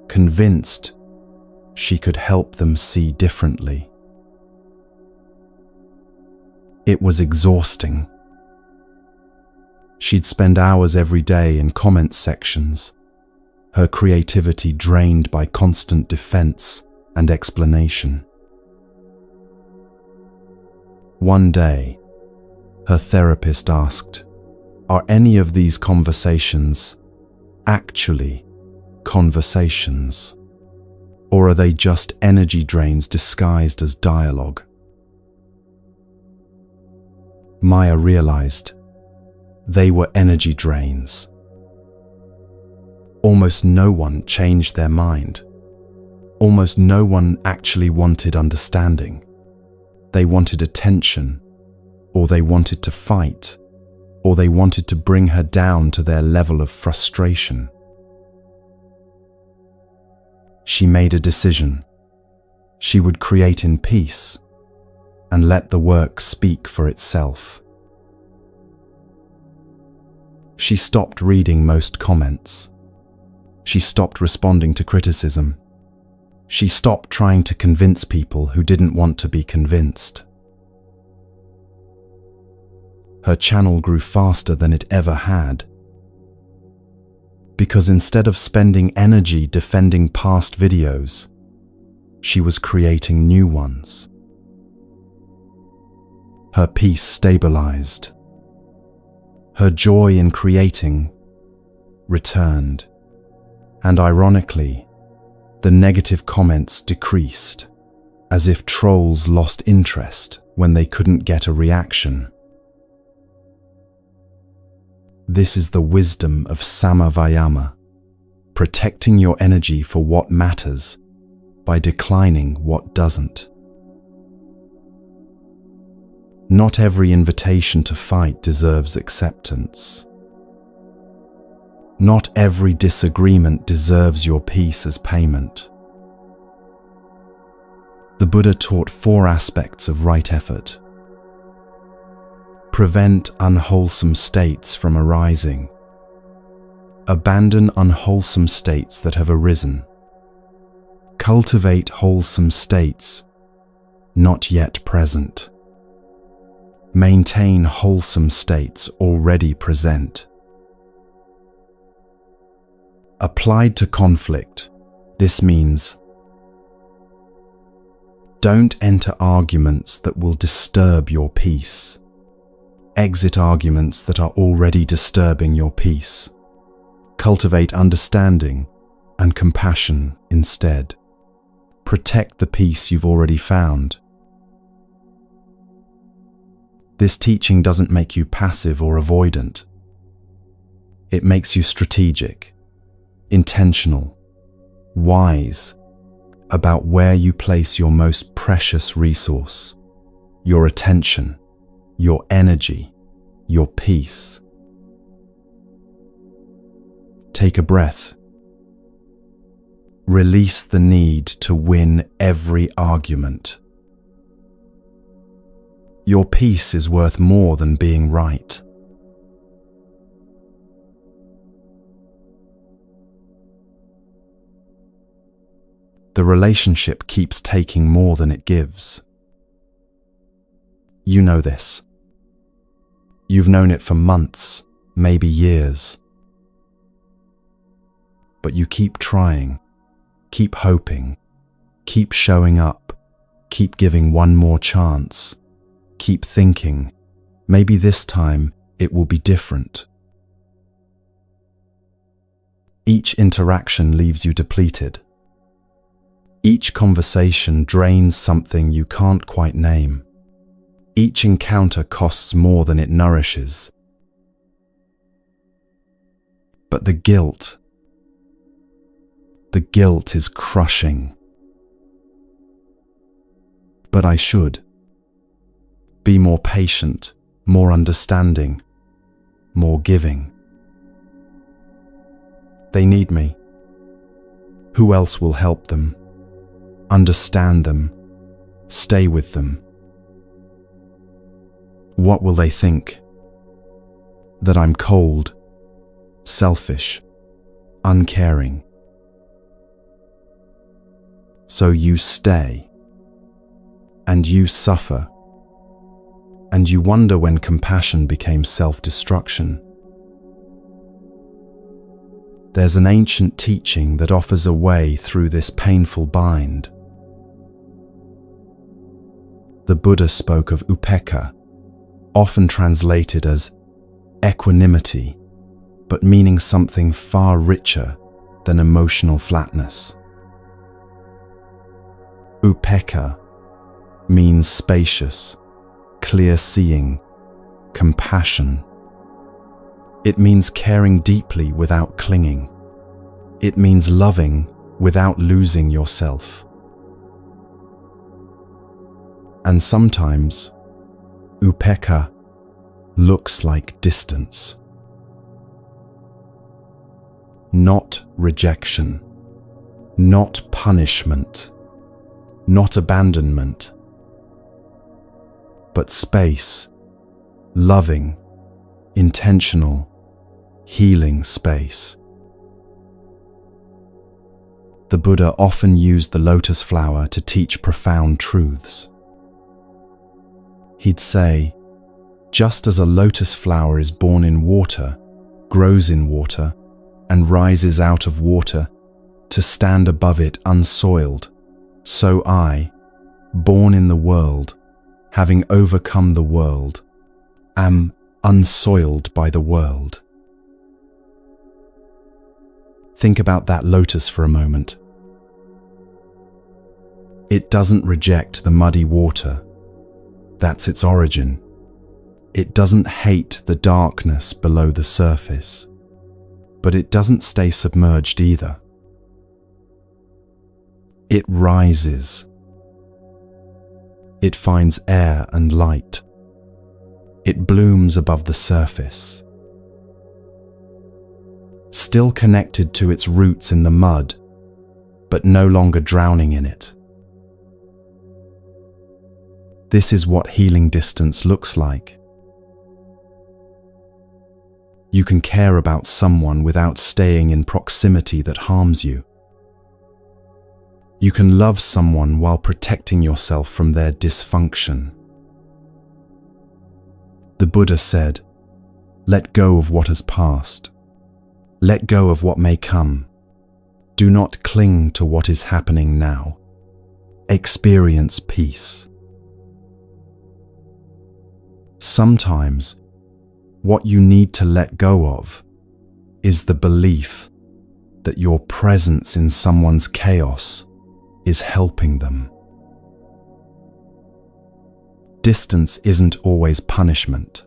Speaker 1: convinced she could help them see differently. It was exhausting. She'd spend hours every day in comment sections, her creativity drained by constant defense and explanation. One day, her therapist asked, "Are any of these conversations actually conversations? Or are they just energy drains disguised as dialogue?" Maya realized they were energy drains. Almost no one changed their mind. Almost no one actually wanted understanding. They wanted attention, or they wanted to fight, or they wanted to bring her down to their level of frustration. She made a decision. She would create in peace and let the work speak for itself. She stopped reading most comments. She stopped responding to criticism. She stopped trying to convince people who didn't want to be convinced. Her channel grew faster than it ever had, because instead of spending energy defending past videos, she was creating new ones. Her peace stabilized. Her joy in creating returned. And ironically, the negative comments decreased, as if trolls lost interest when they couldn't get a reaction. This is the wisdom of Samavayama, protecting your energy for what matters by declining what doesn't. Not every invitation to fight deserves acceptance. Not every disagreement deserves your peace as payment. The Buddha taught 4 aspects of right effort. Prevent unwholesome states from arising. Abandon unwholesome states that have arisen. Cultivate wholesome states not yet present. Maintain wholesome states already present. Applied to conflict, this means don't enter arguments that will disturb your peace. Exit arguments that are already disturbing your peace. Cultivate understanding and compassion instead. Protect the peace you've already found. This teaching doesn't make you passive or avoidant. It makes you strategic, intentional, wise about where you place your most precious resource, your attention, your energy, your peace. Take a breath. Release the need to win every argument. Your peace is worth more than being right. The relationship keeps taking more than it gives. You know this. You've known it for months, maybe years. But you keep trying, keep hoping, keep showing up, keep giving one more chance, keep thinking, maybe this time it will be different. Each interaction leaves you depleted. Each conversation drains something you can't quite name. Each encounter costs more than it nourishes. But the guilt is crushing. But I should be more patient, more understanding, more giving. They need me. Who else will help them? Understand them, stay with them. What will they think? That I'm cold, selfish, uncaring. So you stay, and you suffer, and you wonder when compassion became self-destruction. There's an ancient teaching that offers a way through this painful bind. The Buddha spoke of upekkha, often translated as equanimity, but meaning something far richer than emotional flatness. Upekkha means spacious, clear-seeing, compassion. It means caring deeply without clinging. It means loving without losing yourself. And sometimes, upekkha looks like distance. Not rejection, not punishment, not abandonment, but space, loving, intentional, healing space. The Buddha often used the lotus flower to teach profound truths. He'd say, just as a lotus flower is born in water, grows in water, and rises out of water to stand above it unsoiled, so I, born in the world, having overcome the world, am unsoiled by the world. Think about that lotus for a moment. It doesn't reject the muddy water. That's its origin. It doesn't hate the darkness below the surface, but it doesn't stay submerged either. It rises. It finds air and light. It blooms above the surface. Still connected to its roots in the mud, but no longer drowning in it. This is what healing distance looks like. You can care about someone without staying in proximity that harms you. You can love someone while protecting yourself from their dysfunction. The Buddha said, "Let go of what has passed. Let go of what may come. Do not cling to what is happening now. Experience peace." Sometimes, what you need to let go of is the belief that your presence in someone's chaos is helping them. Distance isn't always punishment.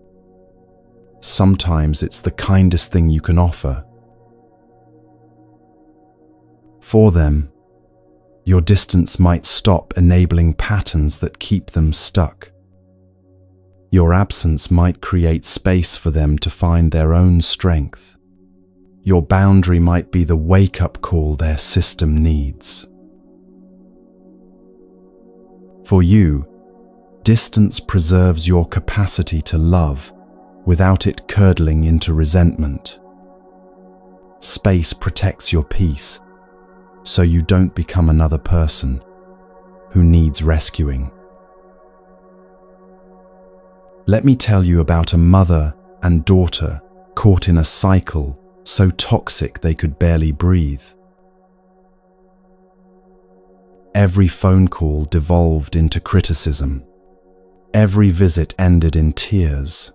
Speaker 1: Sometimes it's the kindest thing you can offer. For them, your distance might stop enabling patterns that keep them stuck. Your absence might create space for them to find their own strength. Your boundary might be the wake-up call their system needs. For you, distance preserves your capacity to love without it curdling into resentment. Space protects your peace, so you don't become another person who needs rescuing. Let me tell you about a mother and daughter caught in a cycle so toxic they could barely breathe. Every phone call devolved into criticism. Every visit ended in tears.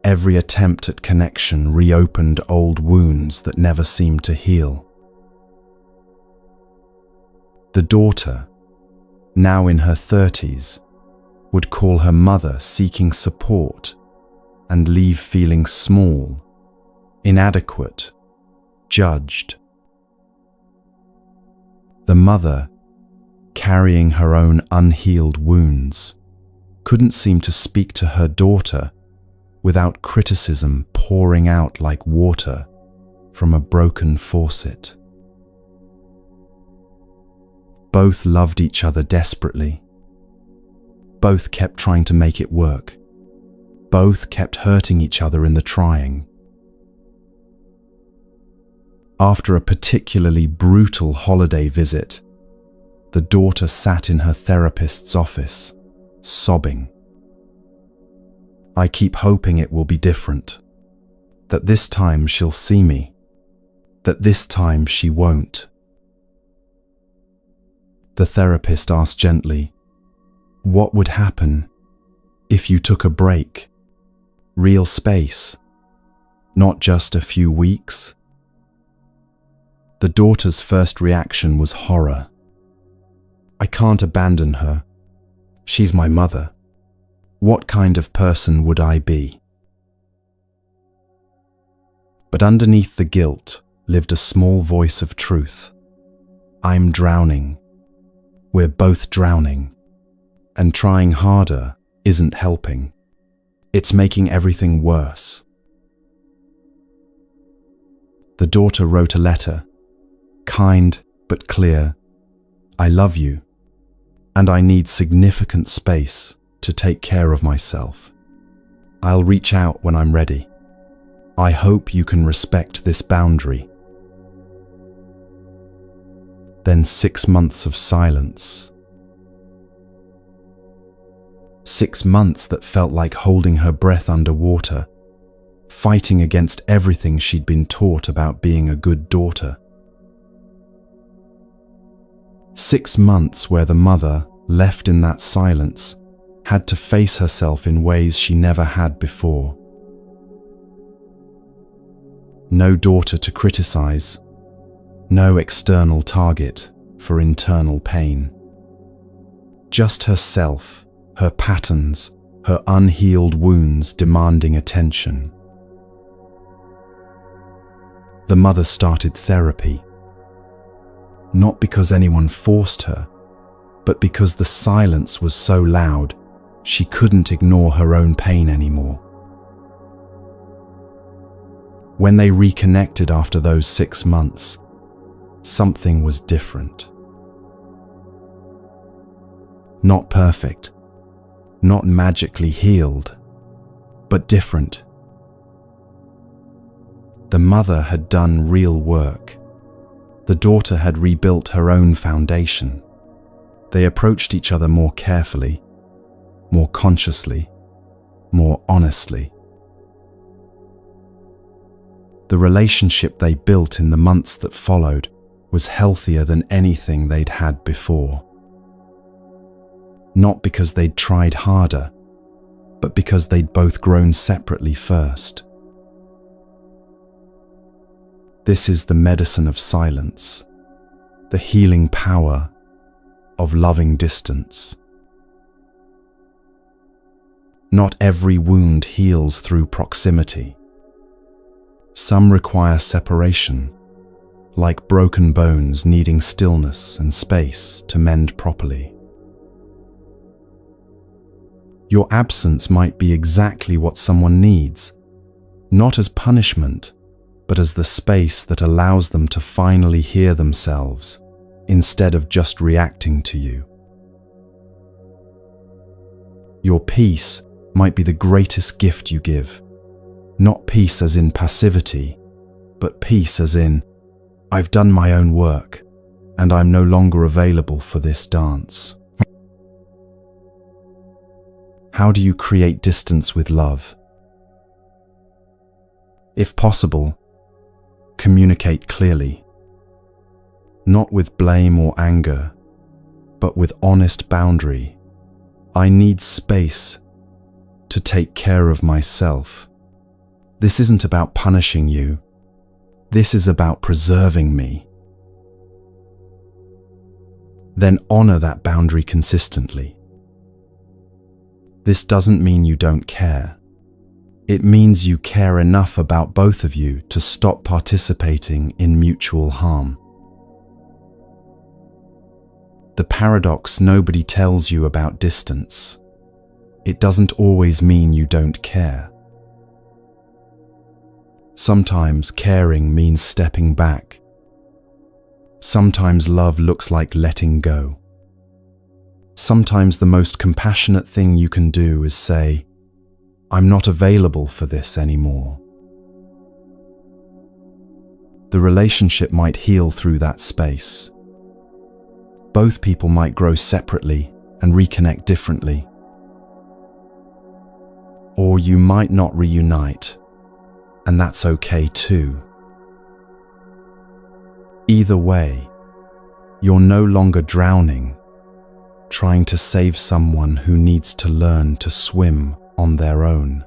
Speaker 1: Every attempt at connection reopened old wounds that never seemed to heal. The daughter, now in her 30s, would call her mother seeking support and leave feeling small, inadequate, judged. The mother, carrying her own unhealed wounds, couldn't seem to speak to her daughter without criticism pouring out like water from a broken faucet. Both loved each other desperately. Both kept trying to make it work. Both kept hurting each other in the trying. After a particularly brutal holiday visit, the daughter sat in her therapist's office, sobbing. I keep hoping it will be different, that this time she'll see me, that this time she won't. The therapist asked gently, what would happen if you took a break? Real space, not just a few weeks? The daughter's first reaction was horror. I can't abandon her. She's my mother. What kind of person would I be? But underneath the guilt lived a small voice of truth. I'm drowning. We're both drowning. And trying harder isn't helping. It's making everything worse. The daughter wrote a letter, kind but clear. I love you, and I need significant space to take care of myself. I'll reach out when I'm ready. I hope you can respect this boundary. Then 6 months of silence. 6 months that felt like holding her breath underwater, fighting against everything she'd been taught about being a good daughter. 6 months where the mother, left in that silence, had to face herself in ways she never had before. No daughter to criticize, no external target for internal pain. Just herself, her patterns, her unhealed wounds demanding attention. The mother started therapy, not because anyone forced her, but because the silence was so loud she couldn't ignore her own pain anymore. When they reconnected after those 6 months, something was different. Not perfect, not magically healed, but different. The mother had done real work. The daughter had rebuilt her own foundation. They approached each other more carefully, more consciously, more honestly. The relationship they built in the months that followed was healthier than anything they'd had before. Not because they'd tried harder, but because they'd both grown separately first. This is the medicine of silence, the healing power of loving distance. Not every wound heals through proximity. Some require separation, like broken bones needing stillness and space to mend properly. Your absence might be exactly what someone needs, not as punishment, but as the space that allows them to finally hear themselves instead of just reacting to you. Your peace might be the greatest gift you give. Not peace as in passivity, but peace as in, I've done my own work, and I'm no longer available for this dance. How do you create distance with love? If possible, communicate clearly. Not with blame or anger, but with honest boundary. I need space to take care of myself. This isn't about punishing you. This is about preserving me. Then honor that boundary consistently. This doesn't mean you don't care. It means you care enough about both of you to stop participating in mutual harm. The paradox nobody tells you about distance. It doesn't always mean you don't care. Sometimes caring means stepping back. Sometimes love looks like letting go. Sometimes the most compassionate thing you can do is say, I'm not available for this anymore. The relationship might heal through that space. Both people might grow separately and reconnect differently. Or you might not reunite, and that's okay too. Either way, you're no longer drowning, trying to save someone who needs to learn to swim on their own.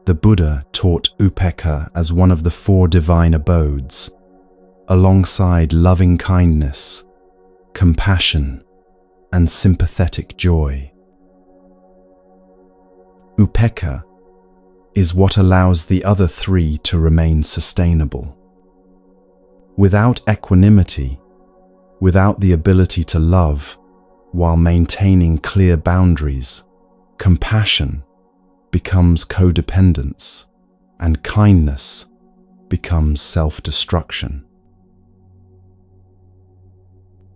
Speaker 1: The Buddha taught upekkha as one of the 4 divine abodes, alongside loving kindness, compassion, and sympathetic joy. Upekkha is what allows the other 3 to remain sustainable. Without equanimity, without the ability to love while maintaining clear boundaries, compassion becomes codependence, and kindness becomes self-destruction.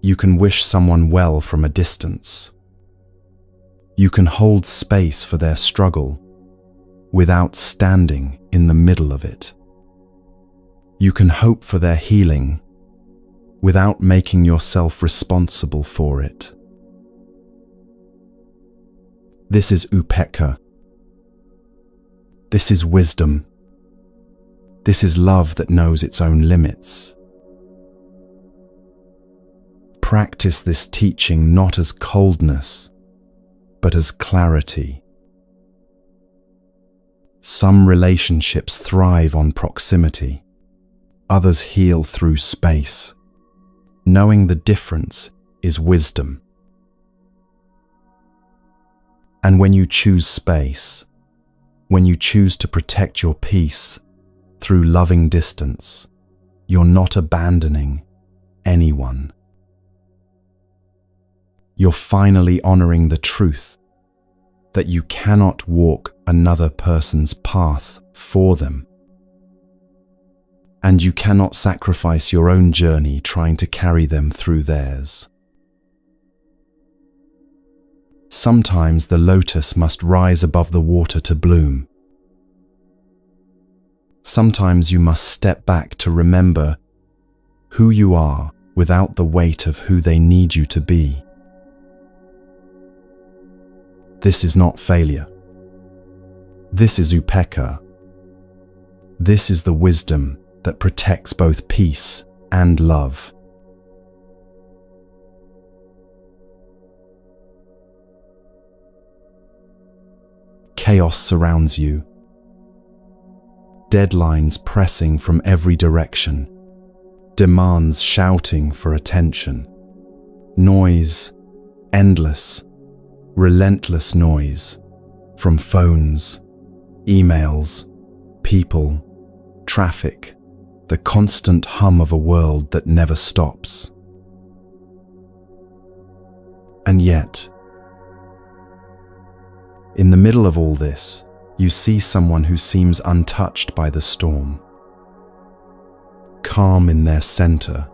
Speaker 1: You can wish someone well from a distance. You can hold space for their struggle without standing in the middle of it. You can hope for their healing without making yourself responsible for it. This is upekkha. This is wisdom. This is love that knows its own limits. Practice this teaching not as coldness, but as clarity. Some relationships thrive on proximity. Others heal through space. Knowing the difference is wisdom. And when you choose space, when you choose to protect your peace through loving distance, you're not abandoning anyone. You're finally honoring the truth that you cannot walk another person's path for them. And you cannot sacrifice your own journey trying to carry them through theirs. Sometimes the lotus must rise above the water to bloom. Sometimes you must step back to remember who you are without the weight of who they need you to be. This is not failure. This is upekkha. This is the wisdom that protects both peace and love. Chaos surrounds you. Deadlines pressing from every direction. Demands shouting for attention. Noise, endless, relentless noise from phones, emails, people, traffic, the constant hum of a world that never stops. And yet, in the middle of all this, You see someone who seems untouched by the storm, calm in their center,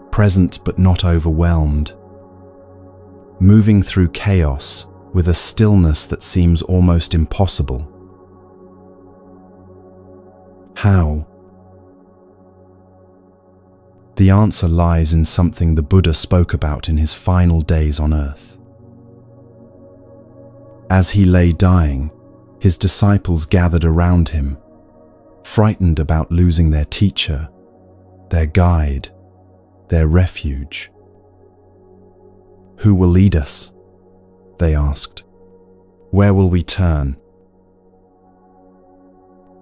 Speaker 1: present but not overwhelmed, moving through chaos with a stillness that seems almost impossible. How? The answer lies in something the Buddha spoke about in his final days on earth. As he lay dying, his disciples gathered around him, frightened about losing their teacher, their guide, their refuge. "Who will lead us?" they asked. "Where will we turn?"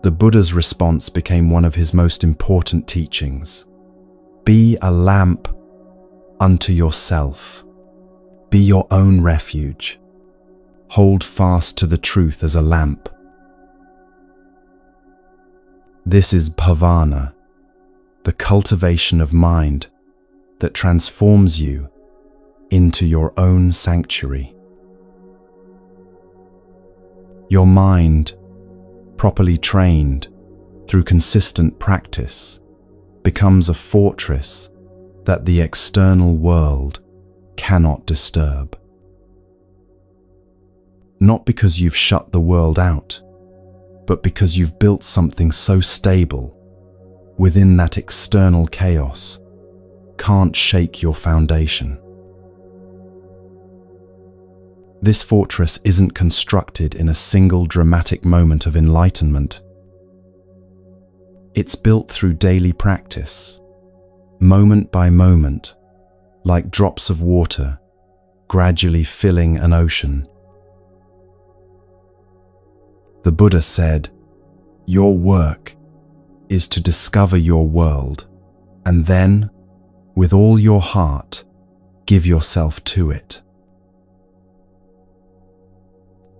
Speaker 1: The Buddha's response became one of his most important teachings. Be a lamp unto yourself. Be your own refuge. Hold fast to the truth as a lamp. This is bhavana, the cultivation of mind that transforms you into your own sanctuary. Your mind, properly trained through consistent practice, becomes a fortress that the external world cannot disturb. Not because you've shut the world out, but because you've built something so stable within that external chaos can't shake your foundation. This fortress isn't constructed in a single dramatic moment of enlightenment. It's built through daily practice, moment by moment, like drops of water, gradually filling an ocean. The Buddha said, "Your work is to discover your world, and then, with all your heart, give yourself to it."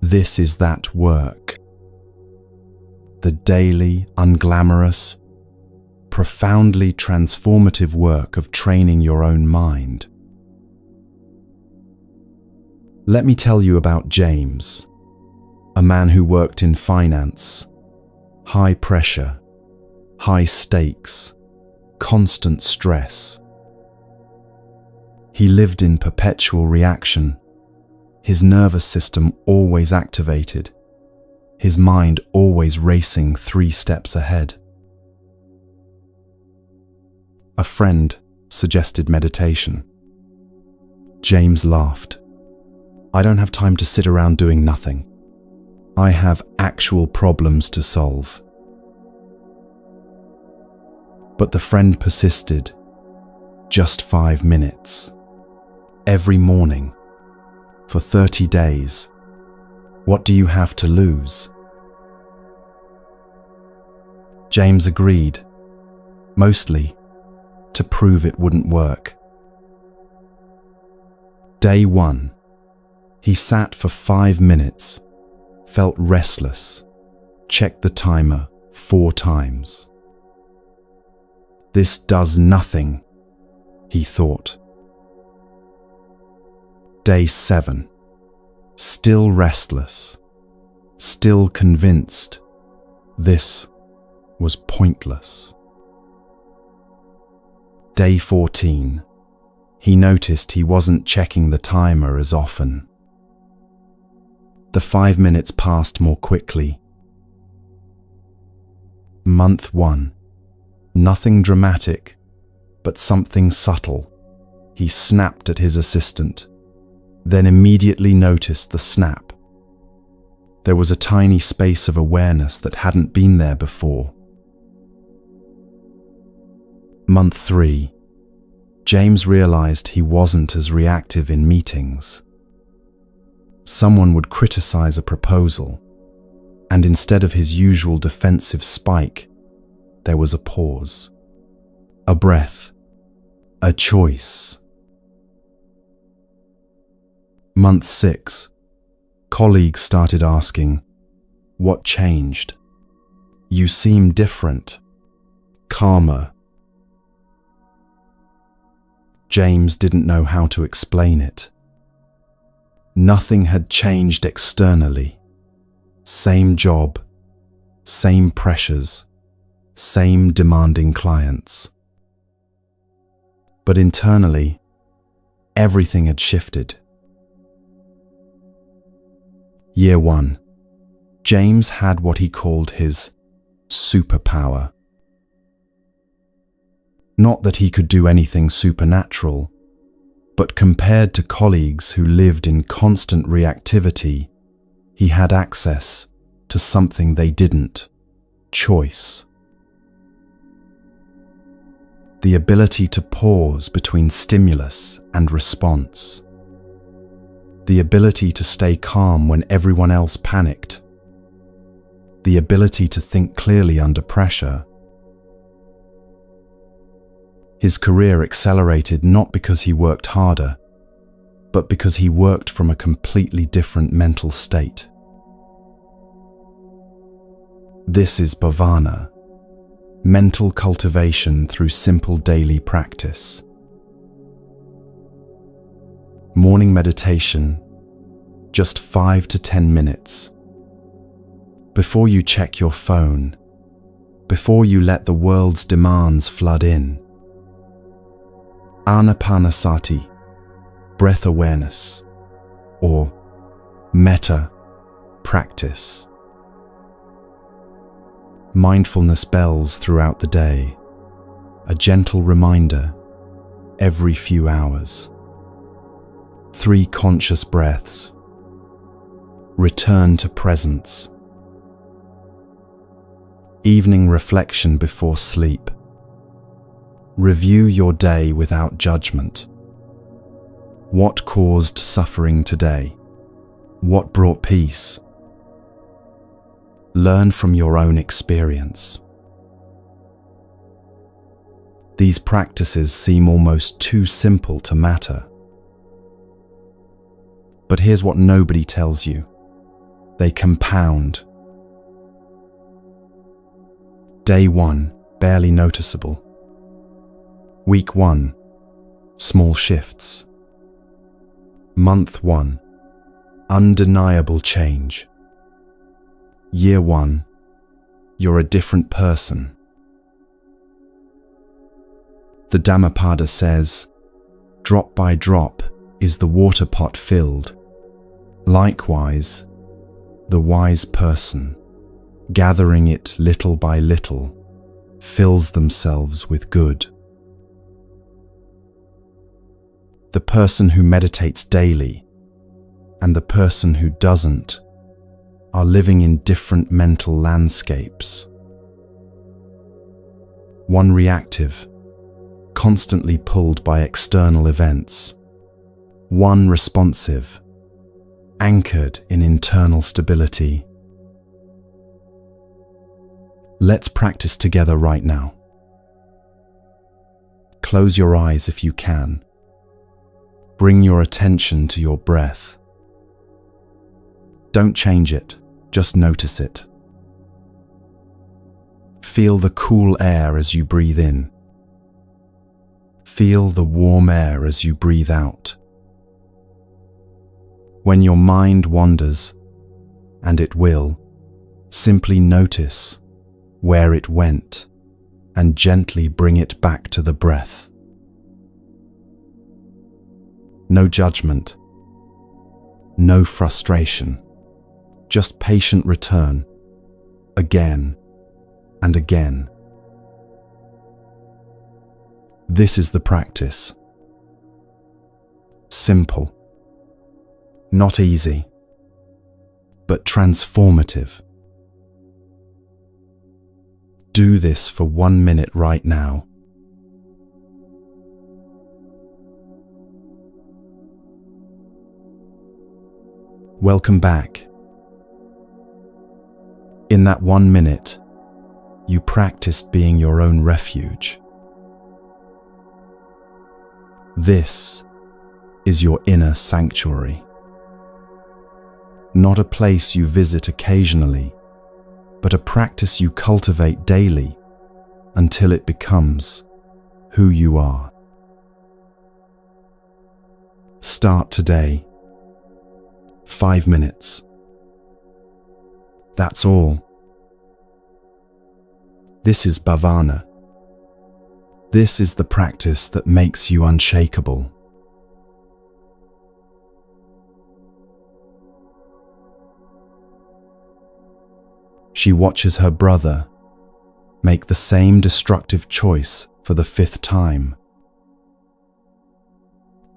Speaker 1: This is that work. The daily, unglamorous, profoundly transformative work of training your own mind. Let me tell you about James, a man who worked in finance, high pressure, high stakes, constant stress. He lived in perpetual reaction, his nervous system always activated, his mind always racing 3 steps ahead. A friend suggested meditation. James laughed. "I don't have time to sit around doing nothing. I have actual problems to solve." But the friend persisted. Just 5 minutes. Every morning. For 30 days. What do you have to lose? James agreed, mostly to prove it wouldn't work. Day 1. He sat for 5 minutes, felt restless, checked the timer 4 times. This does nothing, he thought. Day 7. Still restless, still convinced this was pointless. Day 14. He noticed he wasn't checking the timer as often. The 5 minutes passed more quickly. Month 1. Nothing dramatic, but something subtle. He snapped at his assistant, then immediately noticed the snap. There was a tiny space of awareness that hadn't been there before. Month 3. James realized he wasn't as reactive in meetings. Someone would criticize a proposal, and instead of his usual defensive spike, there was a pause, a breath, a choice. Month 6. Colleagues started asking, "What changed? You seem different, calmer." James didn't know how to explain it. Nothing had changed externally. Same job, same pressures, same demanding clients. But internally, everything had shifted. Year 1. James had what he called his superpower. Not that he could do anything supernatural, but compared to colleagues who lived in constant reactivity, he had access to something they didn't: choice. The ability to pause between stimulus and response. The ability to stay calm when everyone else panicked. The ability to think clearly under pressure. His career accelerated not because he worked harder, but because he worked from a completely different mental state. This is bhavana, mental cultivation through simple daily practice. Morning meditation, just 5 to 10 minutes. Before you check your phone, before you let the world's demands flood in. Anapanasati, breath awareness, or metta practice. Mindfulness bells throughout the day, a gentle reminder every few hours. 3 conscious breaths. Return to presence. Evening reflection before sleep. Review your day without judgment. What caused suffering today? What brought peace? Learn from your own experience. These practices seem almost too simple to matter. But here's what nobody tells you. They compound. Day 1, barely noticeable. Week 1, small shifts. Month 1, undeniable change. Year 1, you're a different person. The Dhammapada says, drop by drop is the water pot filled. Likewise, the wise person, gathering it little by little, fills themselves with good. The person who meditates daily and the person who doesn't are living in different mental landscapes. One reactive, constantly pulled by external events. One responsive, anchored in internal stability. Let's practice together right now. Close your eyes if you can. Bring your attention to your breath. Don't change it, just notice it. Feel the cool air as you breathe in. Feel the warm air as you breathe out. When your mind wanders, and it will, simply notice where it went and gently bring it back to the breath. No judgment, no frustration, just patient return, again and again. This is the practice. Simple, not easy, but transformative. Do this for 1 minute right now. Welcome back. In that 1 minute, you practiced being your own refuge. This is your inner sanctuary. Not a place you visit occasionally, but a practice you cultivate daily until it becomes who you are. Start today. 5 minutes. That's all. This is bhavana. This is the practice that makes you unshakable. She watches her brother make the same destructive choice for the 5th time.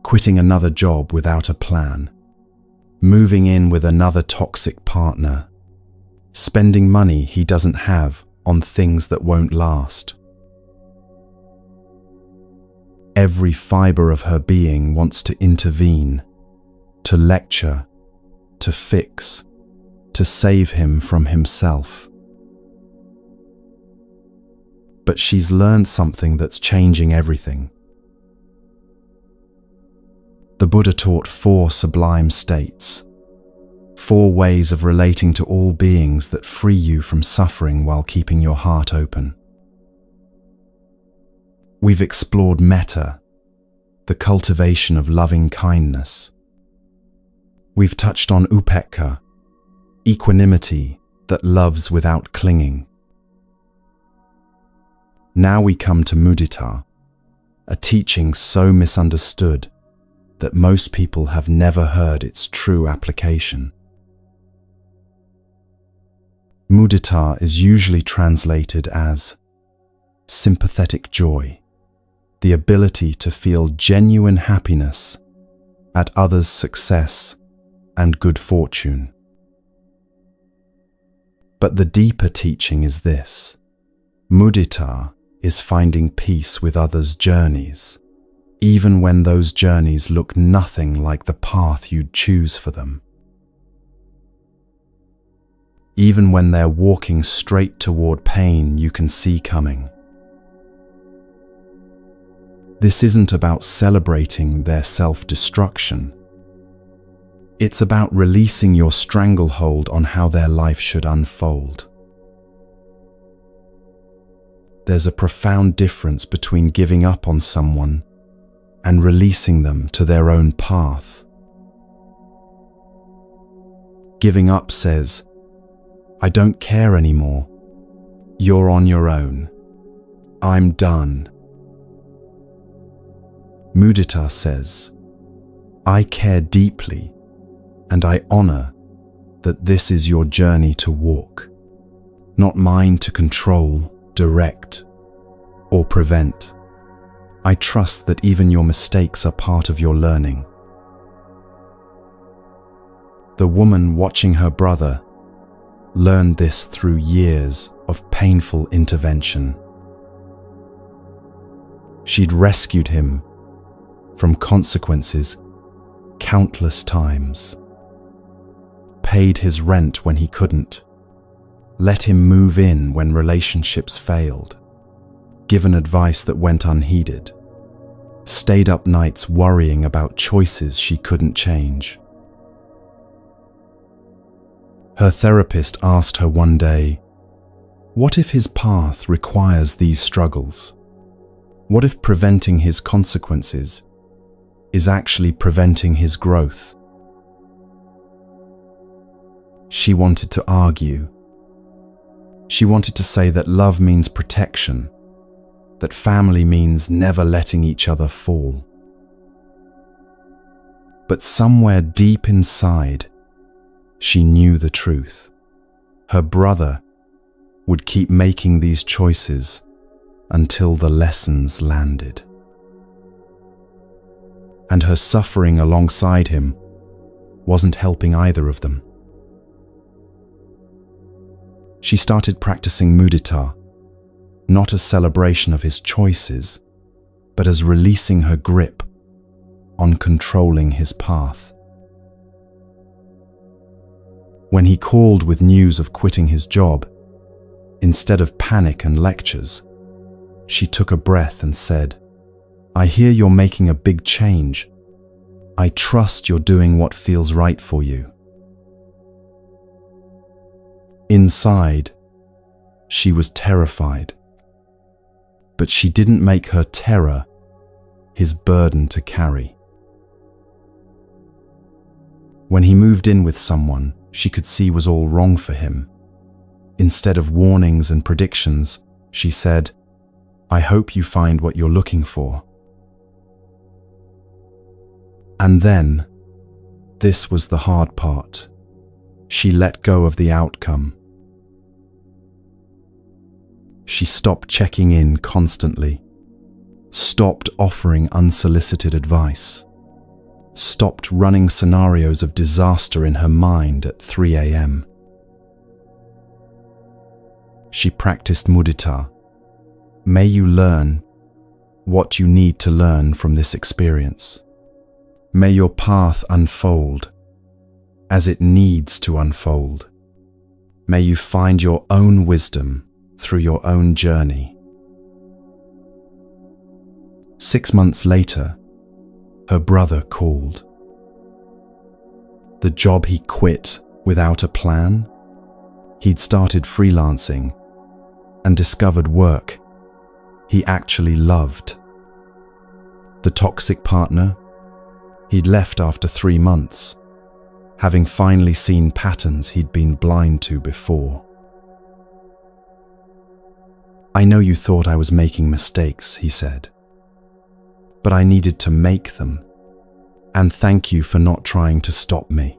Speaker 1: Quitting another job without a plan, moving in with another toxic partner, spending money he doesn't have on things that won't last. Every fiber of her being wants to intervene, to lecture, to fix, to save him from himself. But she's learned something that's changing everything. The Buddha taught 4 sublime states, 4 ways of relating to all beings that free you from suffering while keeping your heart open. We've explored metta, the cultivation of loving kindness. We've touched on upekkha, equanimity that loves without clinging. Now we come to mudita, a teaching so misunderstood that most people have never heard its true application. Mudita is usually translated as sympathetic joy, the ability to feel genuine happiness at others' success and good fortune. But the deeper teaching is this: mudita is finding peace with others' journeys, even when those journeys look nothing like the path you'd choose for them. Even when they're walking straight toward pain you can see coming. This isn't about celebrating their self-destruction. It's about releasing your stranglehold on how their life should unfold. There's a profound difference between giving up on someone and releasing them to their own path. Giving up says, I don't care anymore. You're on your own. I'm done. Mudita says, I care deeply and I honor that this is your journey to walk, not mine to control, direct, or prevent. I trust that even your mistakes are part of your learning. The woman watching her brother learned this through years of painful intervention. She'd rescued him from consequences countless times, paid his rent when he couldn't, let him move in when relationships failed, given advice that went unheeded, stayed up nights worrying about choices she couldn't change. Her therapist asked her one day, what if his path requires these struggles? What if preventing his consequences is actually preventing his growth? She wanted to argue. She wanted to say that love means protection, that family means never letting each other fall. But somewhere deep inside, she knew the truth. Her brother would keep making these choices until the lessons landed. And her suffering alongside him wasn't helping either of them. She started practicing mudita, not as celebration of his choices, but as releasing her grip on controlling his path. When he called with news of quitting his job, instead of panic and lectures, she took a breath and said, I hear you're making a big change. I trust you're doing what feels right for you. Inside, she was terrified, but she didn't make her terror his burden to carry. When he moved in with someone she could see was all wrong for him, Instead of warnings and predictions, she said, "I hope you find what you're looking for." And then, this was the hard part. She let go of the outcome. She stopped checking in constantly, stopped offering unsolicited advice, stopped running scenarios of disaster in her mind at 3 a.m. She practiced mudita. May you learn what you need to learn from this experience. May your path unfold as it needs to unfold. May you find your own wisdom through your own journey. 6 months later, her brother called. The job he quit without a plan, he'd started freelancing and discovered work he actually loved. The toxic partner, he'd left after 3 months, having finally seen patterns he'd been blind to before. "I know you thought I was making mistakes," he said, "but I needed to make them, and thank you for not trying to stop me."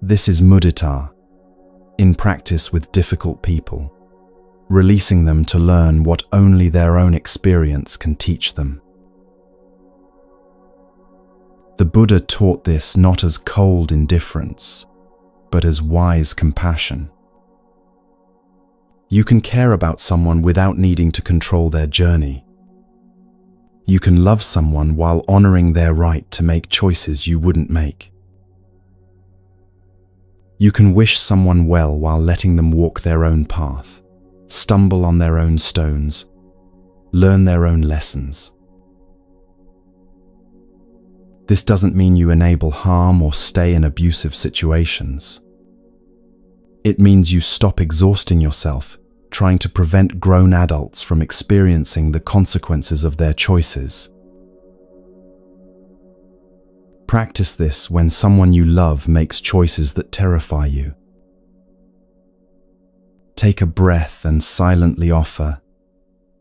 Speaker 1: This is mudita, in practice with difficult people, releasing them to learn what only their own experience can teach them. The Buddha taught this not as cold indifference, but as wise compassion. You can care about someone without needing to control their journey. You can love someone while honoring their right to make choices you wouldn't make. You can wish someone well while letting them walk their own path, stumble on their own stones, learn their own lessons. This doesn't mean you enable harm or stay in abusive situations. It means you stop exhausting yourself trying to prevent grown adults from experiencing the consequences of their choices. Practice this when someone you love makes choices that terrify you. Take a breath and silently offer,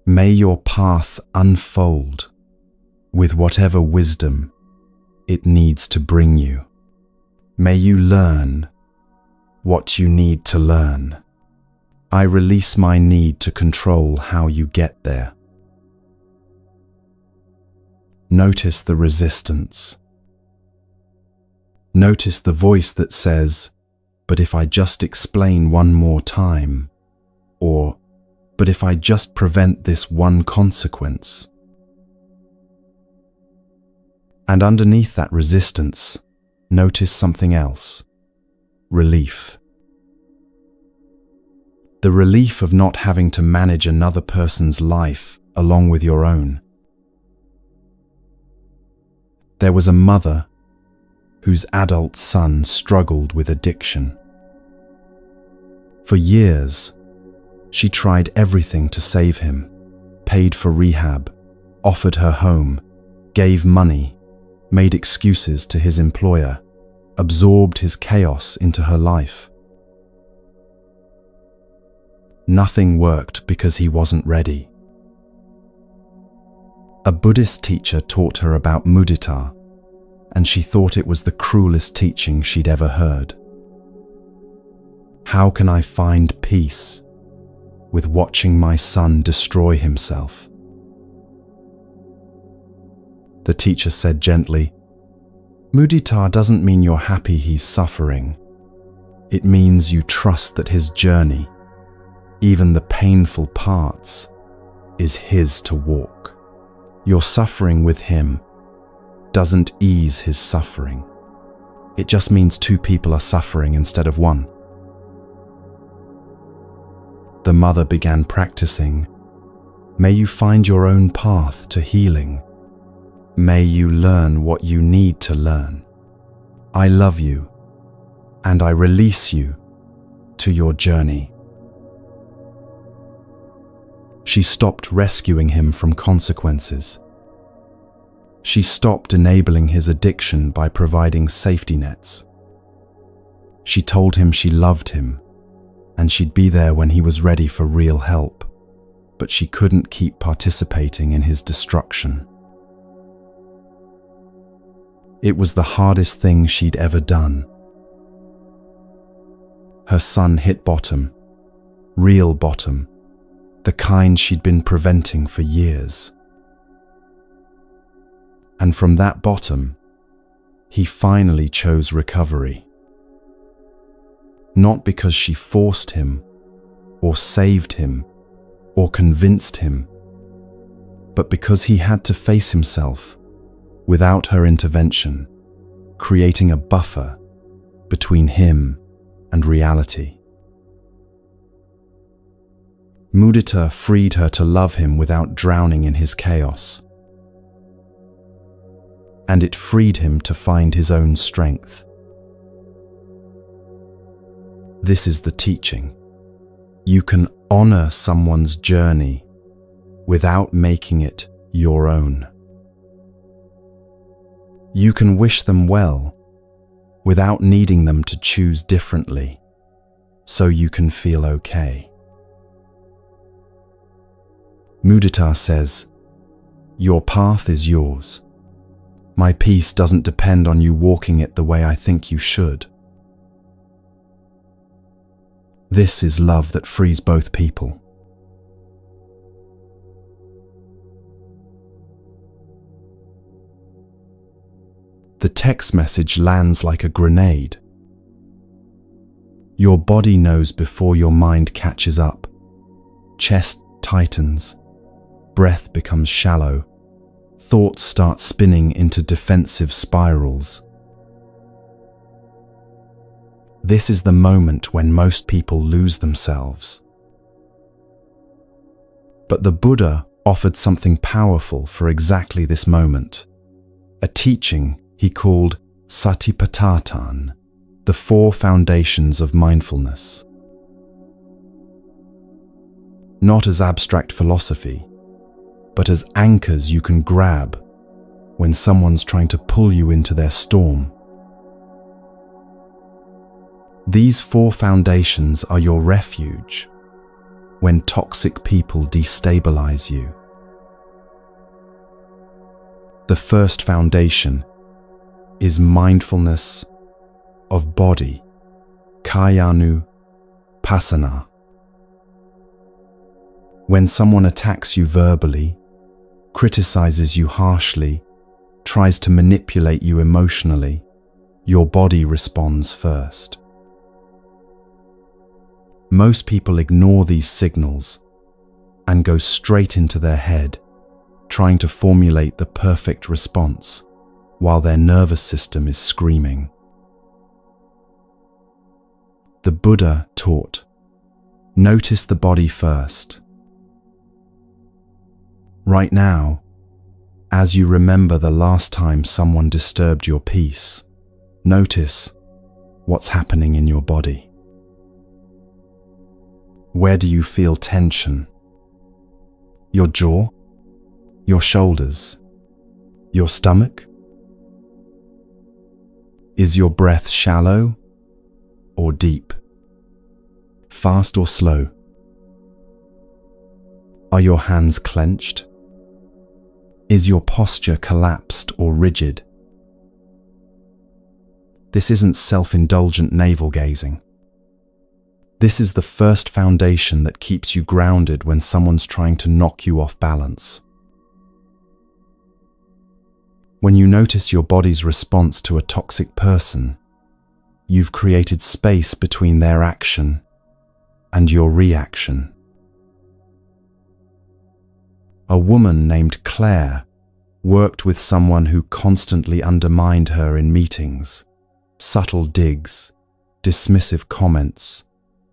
Speaker 1: "May your path unfold with whatever wisdom it needs to bring you. May you learn what you need to learn. I release my need to control how you get there." Notice the resistance. Notice the voice that says, "But if I just explain one more time," or "But if I just prevent this one consequence." And underneath that resistance, notice something else: relief. The relief of not having to manage another person's life along with your own. There was a mother whose adult son struggled with addiction. For years, she tried everything to save him, paid for rehab, offered her home, gave money, made excuses to his employer, absorbed his chaos into her life. Nothing worked because he wasn't ready. A Buddhist teacher taught her about mudita, and she thought it was the cruelest teaching she'd ever heard. How can I find peace with watching my son destroy himself? The teacher said gently, "Mudita doesn't mean you're happy he's suffering. It means you trust that his journey, even the painful parts, is his to walk. Your suffering with him doesn't ease his suffering. It just means 2 people are suffering instead of 1. The mother began practicing, "May you find your own path to healing. May you learn what you need to learn. I love you, and I release you to your journey." She stopped rescuing him from consequences. She stopped enabling his addiction by providing safety nets. She told him she loved him, and she'd be there when he was ready for real help, but she couldn't keep participating in his destruction. It was the hardest thing she'd ever done. Her son hit bottom, real bottom, the kind she'd been preventing for years. And from that bottom, he finally chose recovery. Not because she forced him, or saved him, or convinced him, but because he had to face himself without her intervention, creating a buffer between him and reality. Mudita freed her to love him without drowning in his chaos. And it freed him to find his own strength. This is the teaching. You can honor someone's journey without making it your own. You can wish them well without needing them to choose differently, so you can feel okay. Mudita says, "Your path is yours. My peace doesn't depend on you walking it the way I think you should." This is love that frees both people. The text message lands like a grenade. Your body knows before your mind catches up. Chest tightens. Breath becomes shallow. Thoughts start spinning into defensive spirals. This is the moment when most people lose themselves. But the Buddha offered something powerful for exactly this moment. A teaching he called Satipatthana, the 4 foundations of mindfulness. Not as abstract philosophy, but as anchors you can grab when someone's trying to pull you into their storm. These 4 foundations are your refuge when toxic people destabilize you. The first foundation is mindfulness of body, Kayanupassana. When someone attacks you verbally, criticizes you harshly, tries to manipulate you emotionally, your body responds first. Most people ignore these signals and go straight into their head, trying to formulate the perfect response while their nervous system is screaming. The Buddha taught, notice the body first. Right now, as you remember the last time someone disturbed your peace, notice what's happening in your body. Where do you feel tension? Your jaw? Your shoulders? Your stomach? Is your breath shallow or deep? Fast or slow? Are your hands clenched? Is your posture collapsed or rigid? This isn't self-indulgent navel-gazing. This is the first foundation that keeps you grounded when someone's trying to knock you off balance. When you notice your body's response to a toxic person, you've created space between their action and your reaction. A woman named Claire worked with someone who constantly undermined her in meetings. Subtle digs, dismissive comments,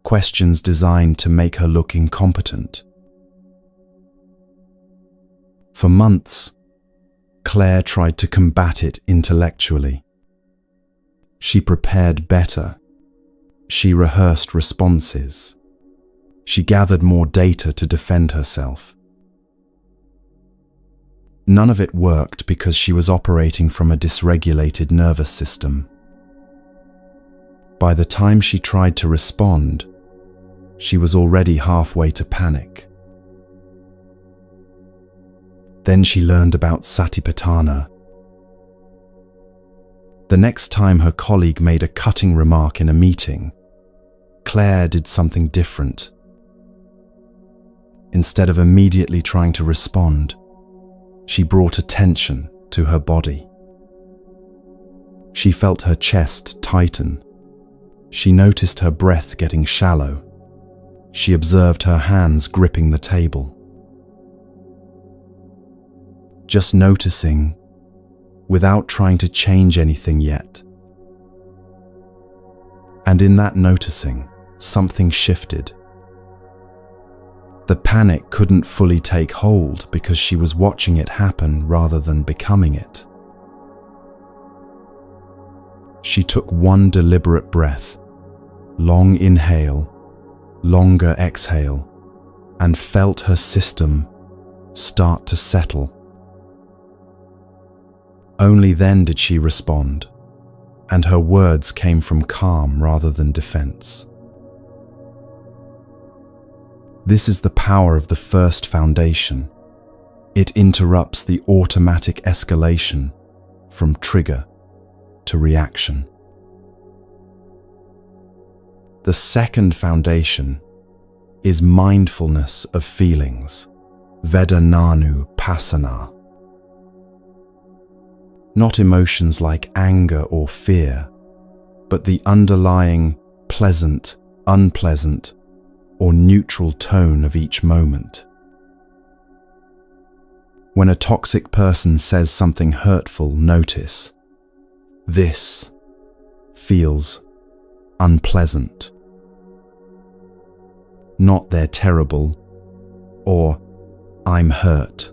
Speaker 1: questions designed to make her look incompetent. For months, Claire tried to combat it intellectually. She prepared better. She rehearsed responses. She gathered more data to defend herself. None of it worked because she was operating from a dysregulated nervous system. By the time she tried to respond, she was already halfway to panic. Then she learned about Satipatthana. The next time her colleague made a cutting remark in a meeting, Claire did something different. Instead of immediately trying to respond, she brought attention to her body. She felt her chest tighten. She noticed her breath getting shallow. She observed her hands gripping the table. Just noticing, without trying to change anything yet. And in that noticing, something shifted. The panic couldn't fully take hold because she was watching it happen rather than becoming it. She took one deliberate breath, long inhale, longer exhale, and felt her system start to settle. Only then did she respond, and her words came from calm rather than defense. This is the power of the first foundation. It interrupts the automatic escalation from trigger to reaction. The second foundation is mindfulness of feelings, Vedananu-passana. Not emotions like anger or fear, but the underlying pleasant, unpleasant, or neutral tone of each moment. When a toxic person says something hurtful, notice, this feels unpleasant. Not they're terrible, or I'm hurt,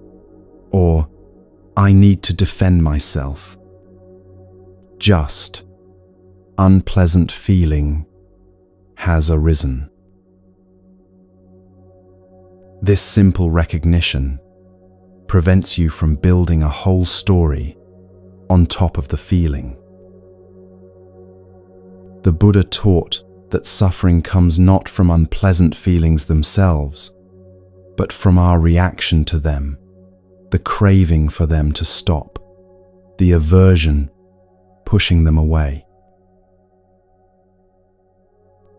Speaker 1: or I need to defend myself. Just unpleasant feeling has arisen. This simple recognition prevents you from building a whole story on top of the feeling. The Buddha taught that suffering comes not from unpleasant feelings themselves, but from our reaction to them, the craving for them to stop, the aversion pushing them away.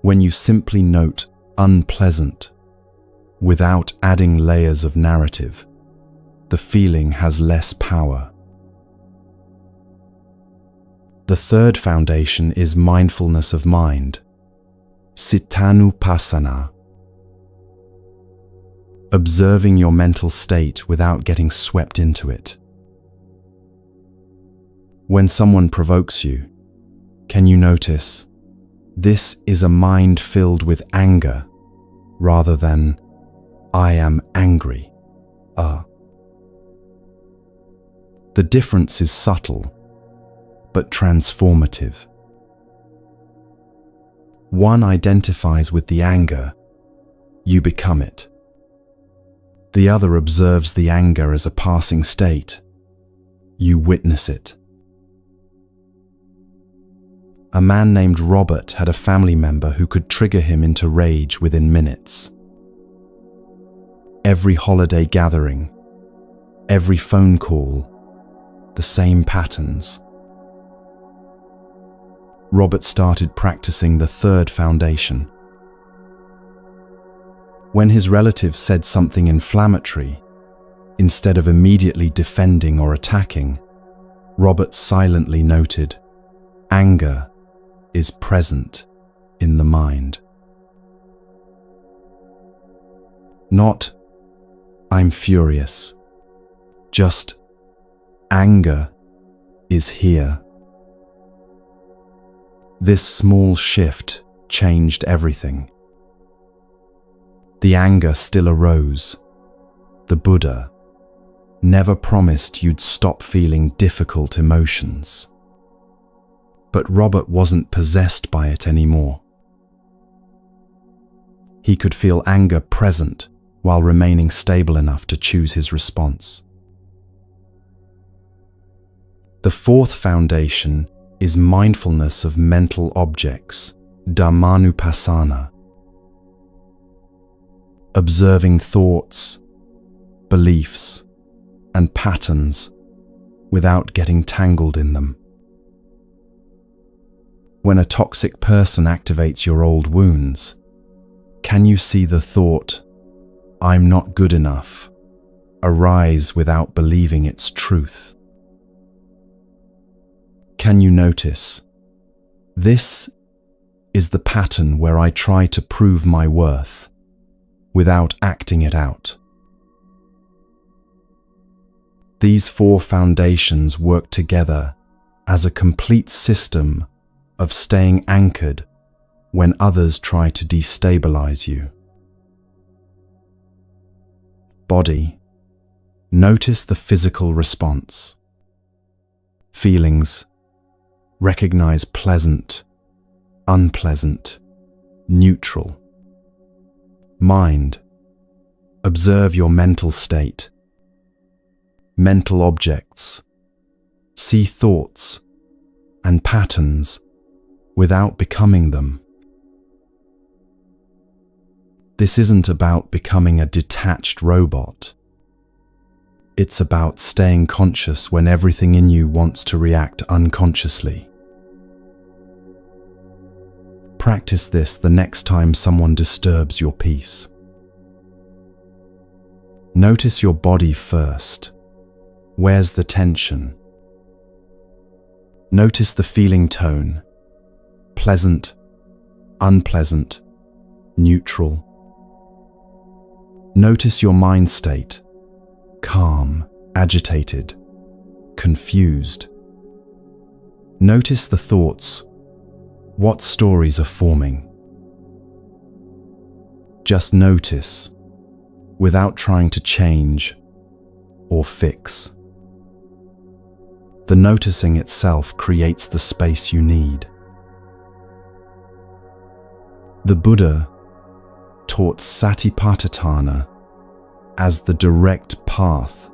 Speaker 1: When you simply note unpleasant without adding layers of narrative, the feeling has less power. The third foundation is mindfulness of mind, Cittanupassana. Observing your mental state without getting swept into it. When someone provokes you, can you notice, this is a mind filled with anger rather than, I am angry. The difference is subtle, but transformative. One identifies with the anger, you become it. The other observes the anger as a passing state. You witness it. A man named Robert had a family member who could trigger him into rage within minutes. Every holiday gathering, every phone call, the same patterns. Robert started practicing the third foundation. When his relative said something inflammatory, instead of immediately defending or attacking, Robert silently noted, anger is present in the mind. Not, I'm furious, just anger is here. This small shift changed everything. The anger still arose. The Buddha never promised you'd stop feeling difficult emotions. But Robert wasn't possessed by it anymore. He could feel anger present while remaining stable enough to choose his response. The fourth foundation is mindfulness of mental objects, Dhammanupassana. Observing thoughts, beliefs, and patterns without getting tangled in them. When a toxic person activates your old wounds, can you see the thought, "I'm not good enough," arise without believing its truth? Can you notice, "This is the pattern where I try to prove my worth without acting it out"? These four foundations work together as a complete system of staying anchored when others try to destabilize you. Body. Notice the physical response. Feelings. Recognize pleasant, unpleasant, neutral. Mind. Observe your mental state. Mental objects. See thoughts and patterns without becoming them. This isn't about becoming a detached robot. It's about staying conscious when everything in you wants to react unconsciously. Practice this the next time someone disturbs your peace. Notice your body first. Where's the tension? Notice the feeling tone. Pleasant, unpleasant, neutral. Notice your mind state. Calm, agitated, confused. Notice the thoughts. What stories are forming? Just notice, without trying to change or fix. The noticing itself creates the space you need. The Buddha taught Satipatthana as the direct path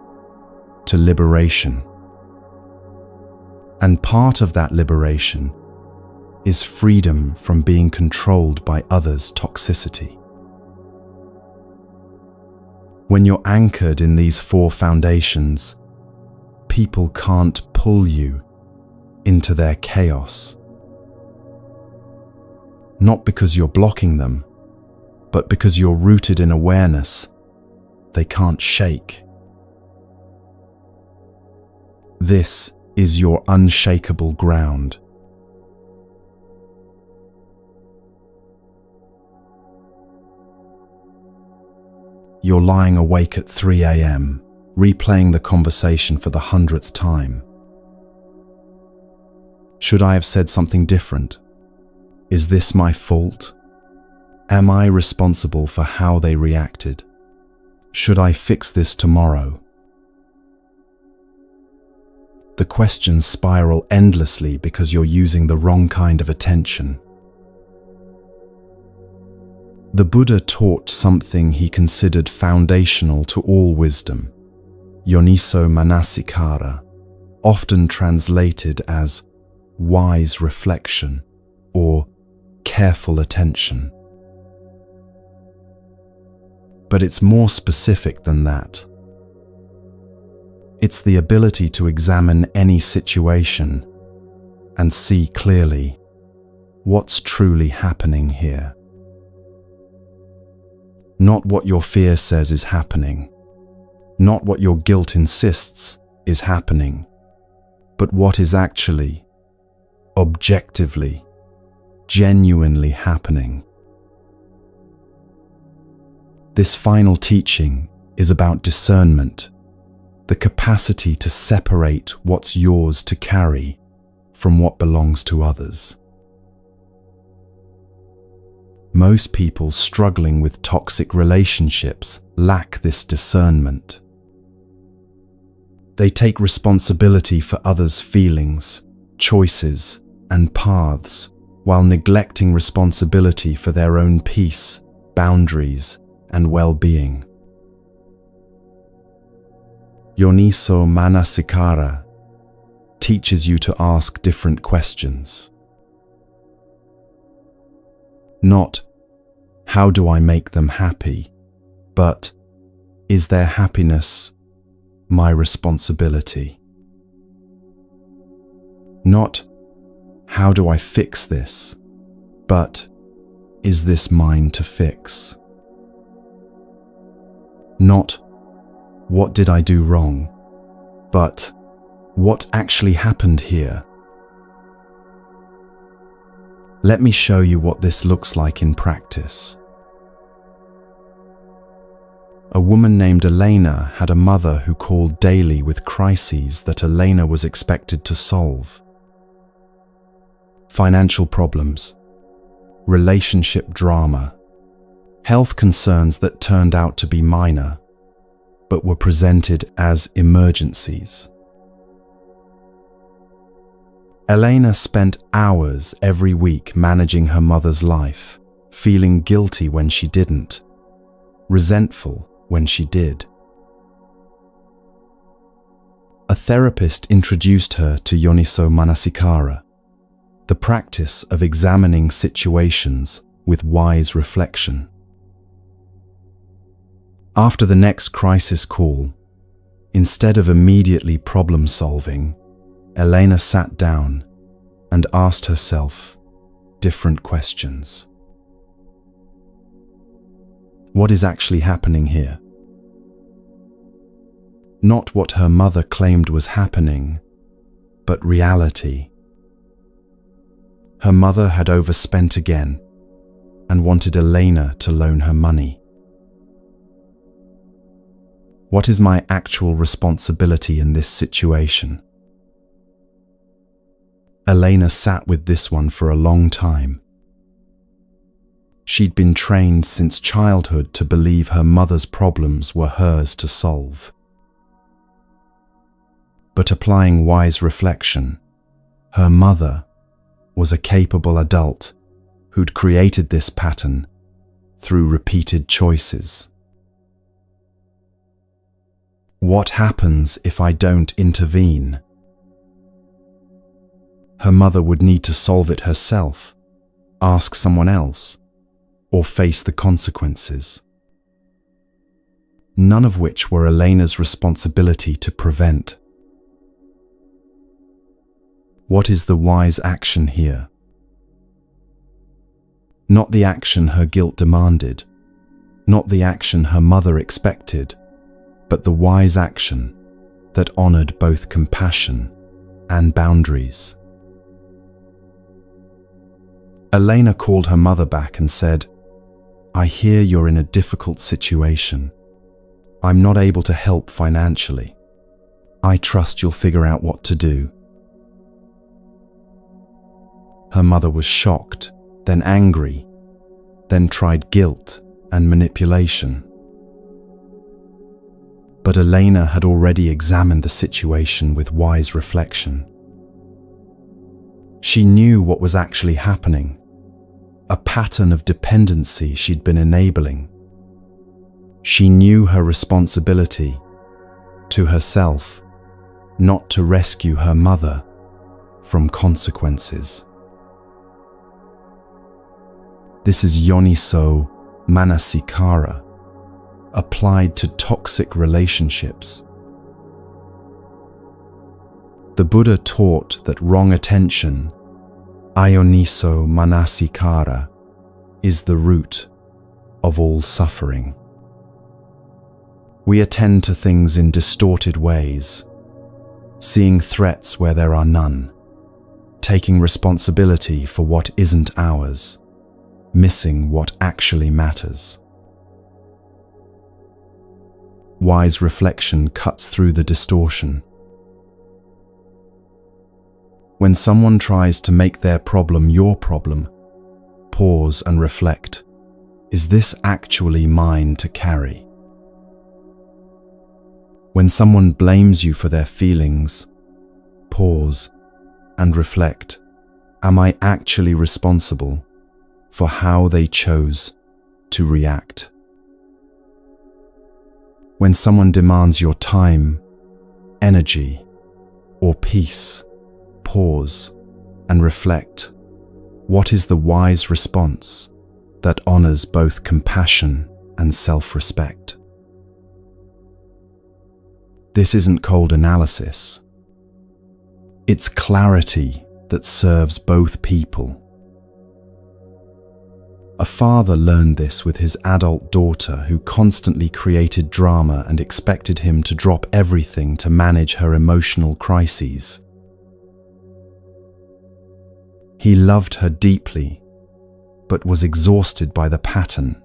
Speaker 1: to liberation. And part of that liberation is freedom from being controlled by others' toxicity. When you're anchored in these four foundations, people can't pull you into their chaos. Not because you're blocking them, but because you're rooted in awareness they can't shake. This is your unshakable ground. You're lying awake at 3 a.m., replaying the conversation for the 100th time. Should I have said something different? Is this my fault? Am I responsible for how they reacted? Should I fix this tomorrow? The questions spiral endlessly because you're using the wrong kind of attention. The Buddha taught something he considered foundational to all wisdom, yoniso manasikara, often translated as wise reflection or careful attention. But it's more specific than that. It's the ability to examine any situation and see clearly what's truly happening here. Not what your fear says is happening, not what your guilt insists is happening, but what is actually, objectively, genuinely happening. This final teaching is about discernment, the capacity to separate what's yours to carry from what belongs to others. Most people struggling with toxic relationships lack this discernment. They take responsibility for others' feelings, choices, and paths, while neglecting responsibility for their own peace, boundaries, and well-being. Yoniso manasikara teaches you to ask different questions. Not, how do I make them happy, but, is their happiness my responsibility? Not, how do I fix this, but, is this mine to fix? Not, what did I do wrong, but, what actually happened here? Let me show you what this looks like in practice. A woman named Elena had a mother who called daily with crises that Elena was expected to solve. Financial problems, relationship drama, health concerns that turned out to be minor, but were presented as emergencies. Elena spent hours every week managing her mother's life, feeling guilty when she didn't, resentful when she did. A therapist introduced her to Yoniso Manasikara, the practice of examining situations with wise reflection. After the next crisis call, instead of immediately problem-solving, Elena sat down and asked herself different questions. What is actually happening here? Not what her mother claimed was happening, but reality. Her mother had overspent again and wanted Elena to loan her money. What is my actual responsibility in this situation? Elena sat with this one for a long time. She'd been trained since childhood to believe her mother's problems were hers to solve. But applying wise reflection, her mother was a capable adult who'd created this pattern through repeated choices. What happens if I don't intervene? Her mother would need to solve it herself, ask someone else, or face the consequences. None of which were Elena's responsibility to prevent. What is the wise action here? Not the action her guilt demanded, not the action her mother expected, but the wise action that honored both compassion and boundaries. Elena called her mother back and said, "I hear you're in a difficult situation. I'm not able to help financially. I trust you'll figure out what to do." Her mother was shocked, then angry, then tried guilt and manipulation. But Elena had already examined the situation with wise reflection. She knew what was actually happening, a pattern of dependency she'd been enabling. She knew her responsibility to herself, not to rescue her mother from consequences. This is Yoniso Manasikara, applied to toxic relationships. The Buddha taught that wrong attention, ayoniso manasikara, is the root of all suffering. We attend to things in distorted ways, seeing threats where there are none, taking responsibility for what isn't ours, missing what actually matters. Wise reflection cuts through the distortion. When someone tries to make their problem your problem, pause and reflect. Is this actually mine to carry? When someone blames you for their feelings, pause and reflect. Am I actually responsible for how they chose to react? When someone demands your time, energy, or peace, pause and reflect. What is the wise response that honors both compassion and self-respect. This isn't cold analysis. It's clarity that serves both people. A father learned this with his adult daughter who constantly created drama and expected him to drop everything to manage her emotional crises. He loved her deeply, but was exhausted by the pattern.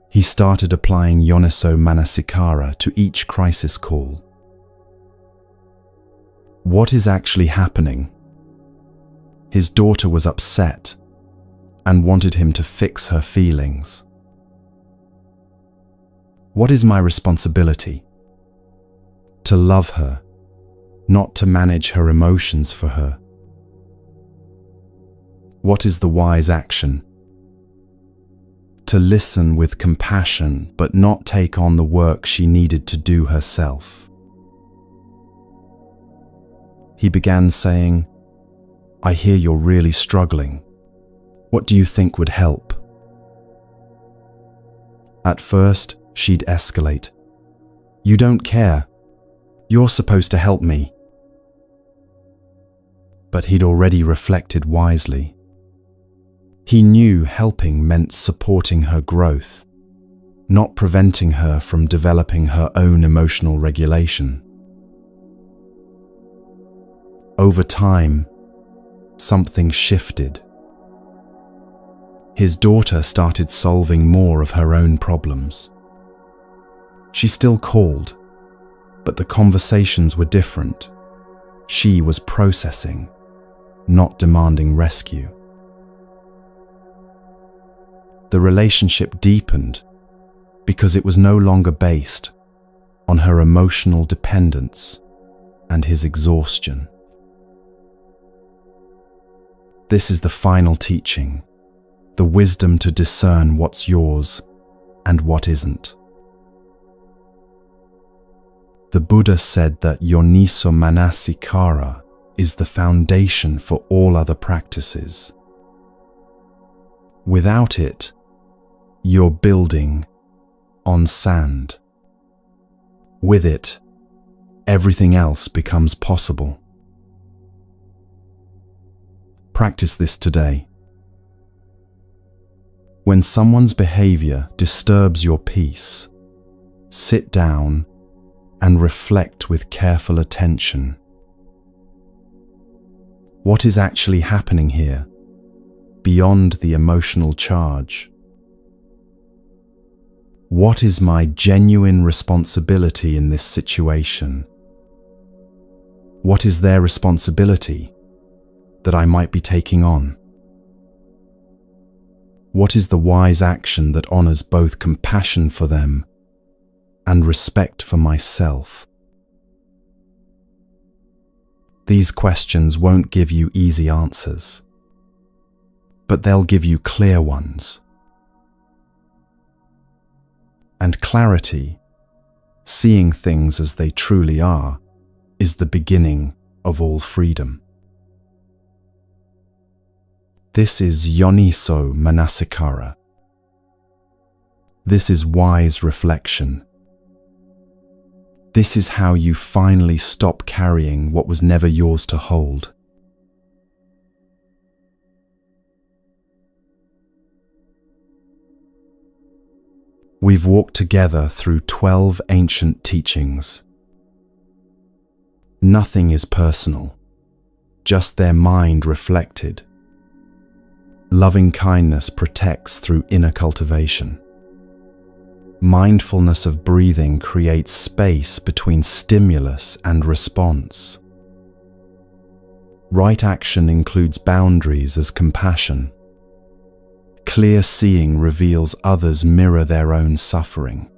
Speaker 1: He started applying Yoniso Manasikara to each crisis call. What is actually happening? His daughter was upset and wanted him to fix her feelings. What is my responsibility? To love her, not to manage her emotions for her. What is the wise action? To listen with compassion, but not take on the work she needed to do herself. He began saying, "I hear you're really struggling. What do you think would help?" At first, she'd escalate. "You don't care. You're supposed to help me." But he'd already reflected wisely. He knew helping meant supporting her growth, not preventing her from developing her own emotional regulation. Over time, something shifted. His daughter started solving more of her own problems. She still called, but the conversations were different. She was processing, not demanding rescue. The relationship deepened because it was no longer based on her emotional dependence and his exhaustion. This is the final teaching, the wisdom to discern what's yours and what isn't. The Buddha said that Yoniso Manasikara is the foundation for all other practices. Without it, you're building on sand. With it, everything else becomes possible. Practice this today. When someone's behavior disturbs your peace, sit down and reflect with careful attention. What is actually happening here, beyond the emotional charge? What is my genuine responsibility in this situation? What is their responsibility that I might be taking on? What is the wise action that honors both compassion for them and respect for myself? These questions won't give you easy answers, but they'll give you clear ones. And clarity, seeing things as they truly are, is the beginning of all freedom. This is Yoniso Manasikara. This is wise reflection. This is how you finally stop carrying what was never yours to hold. We've walked together through 12 ancient teachings. Nothing is personal, just their mind reflected. Loving kindness protects through inner cultivation. Mindfulness of breathing creates space between stimulus and response. Right action includes boundaries as compassion. Clear seeing reveals others mirror their own suffering.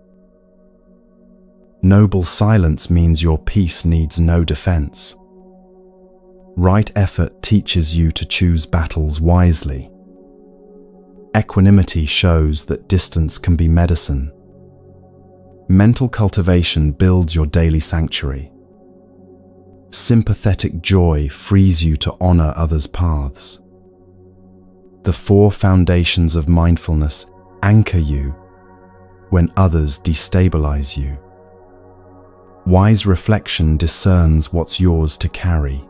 Speaker 1: Noble silence means your peace needs no defense. Right effort teaches you to choose battles wisely. Equanimity shows that distance can be medicine. Mental cultivation builds your daily sanctuary. Sympathetic joy frees you to honor others' paths. The 4 foundations of mindfulness anchor you when others destabilize you. Wise reflection discerns what's yours to carry.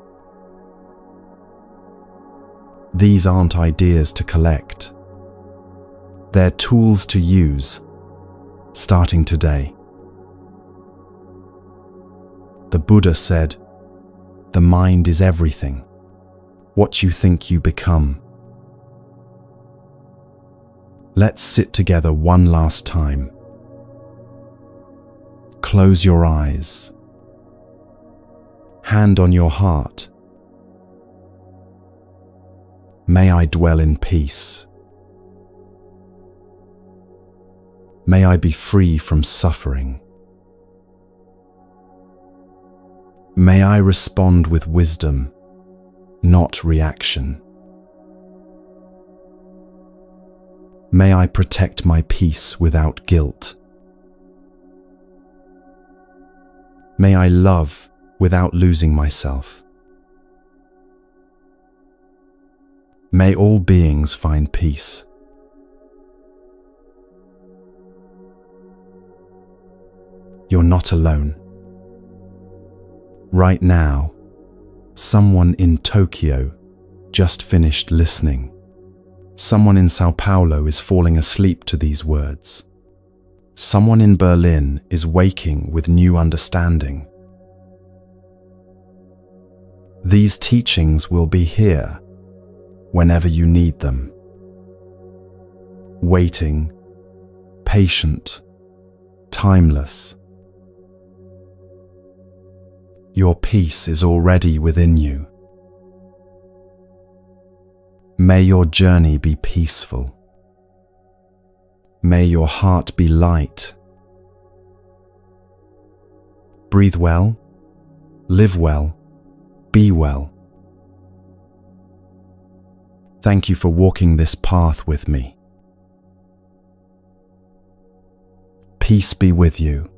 Speaker 1: These aren't ideas to collect. They're tools to use, starting today. The Buddha said, "The mind is everything. What you think you become." Let's sit together one last time. Close your eyes. Hand on your heart. May I dwell in peace. May I be free from suffering. May I respond with wisdom, not reaction. May I protect my peace without guilt. May I love without losing myself. May all beings find peace. You're not alone. Right now, someone in Tokyo just finished listening. Someone in Sao Paulo is falling asleep to these words. Someone in Berlin is waking with new understanding. These teachings will be here whenever you need them. Waiting, patient, timeless. Your peace is already within you. May your journey be peaceful. May your heart be light. Breathe well, live well, be well. Thank you for walking this path with me. Peace be with you.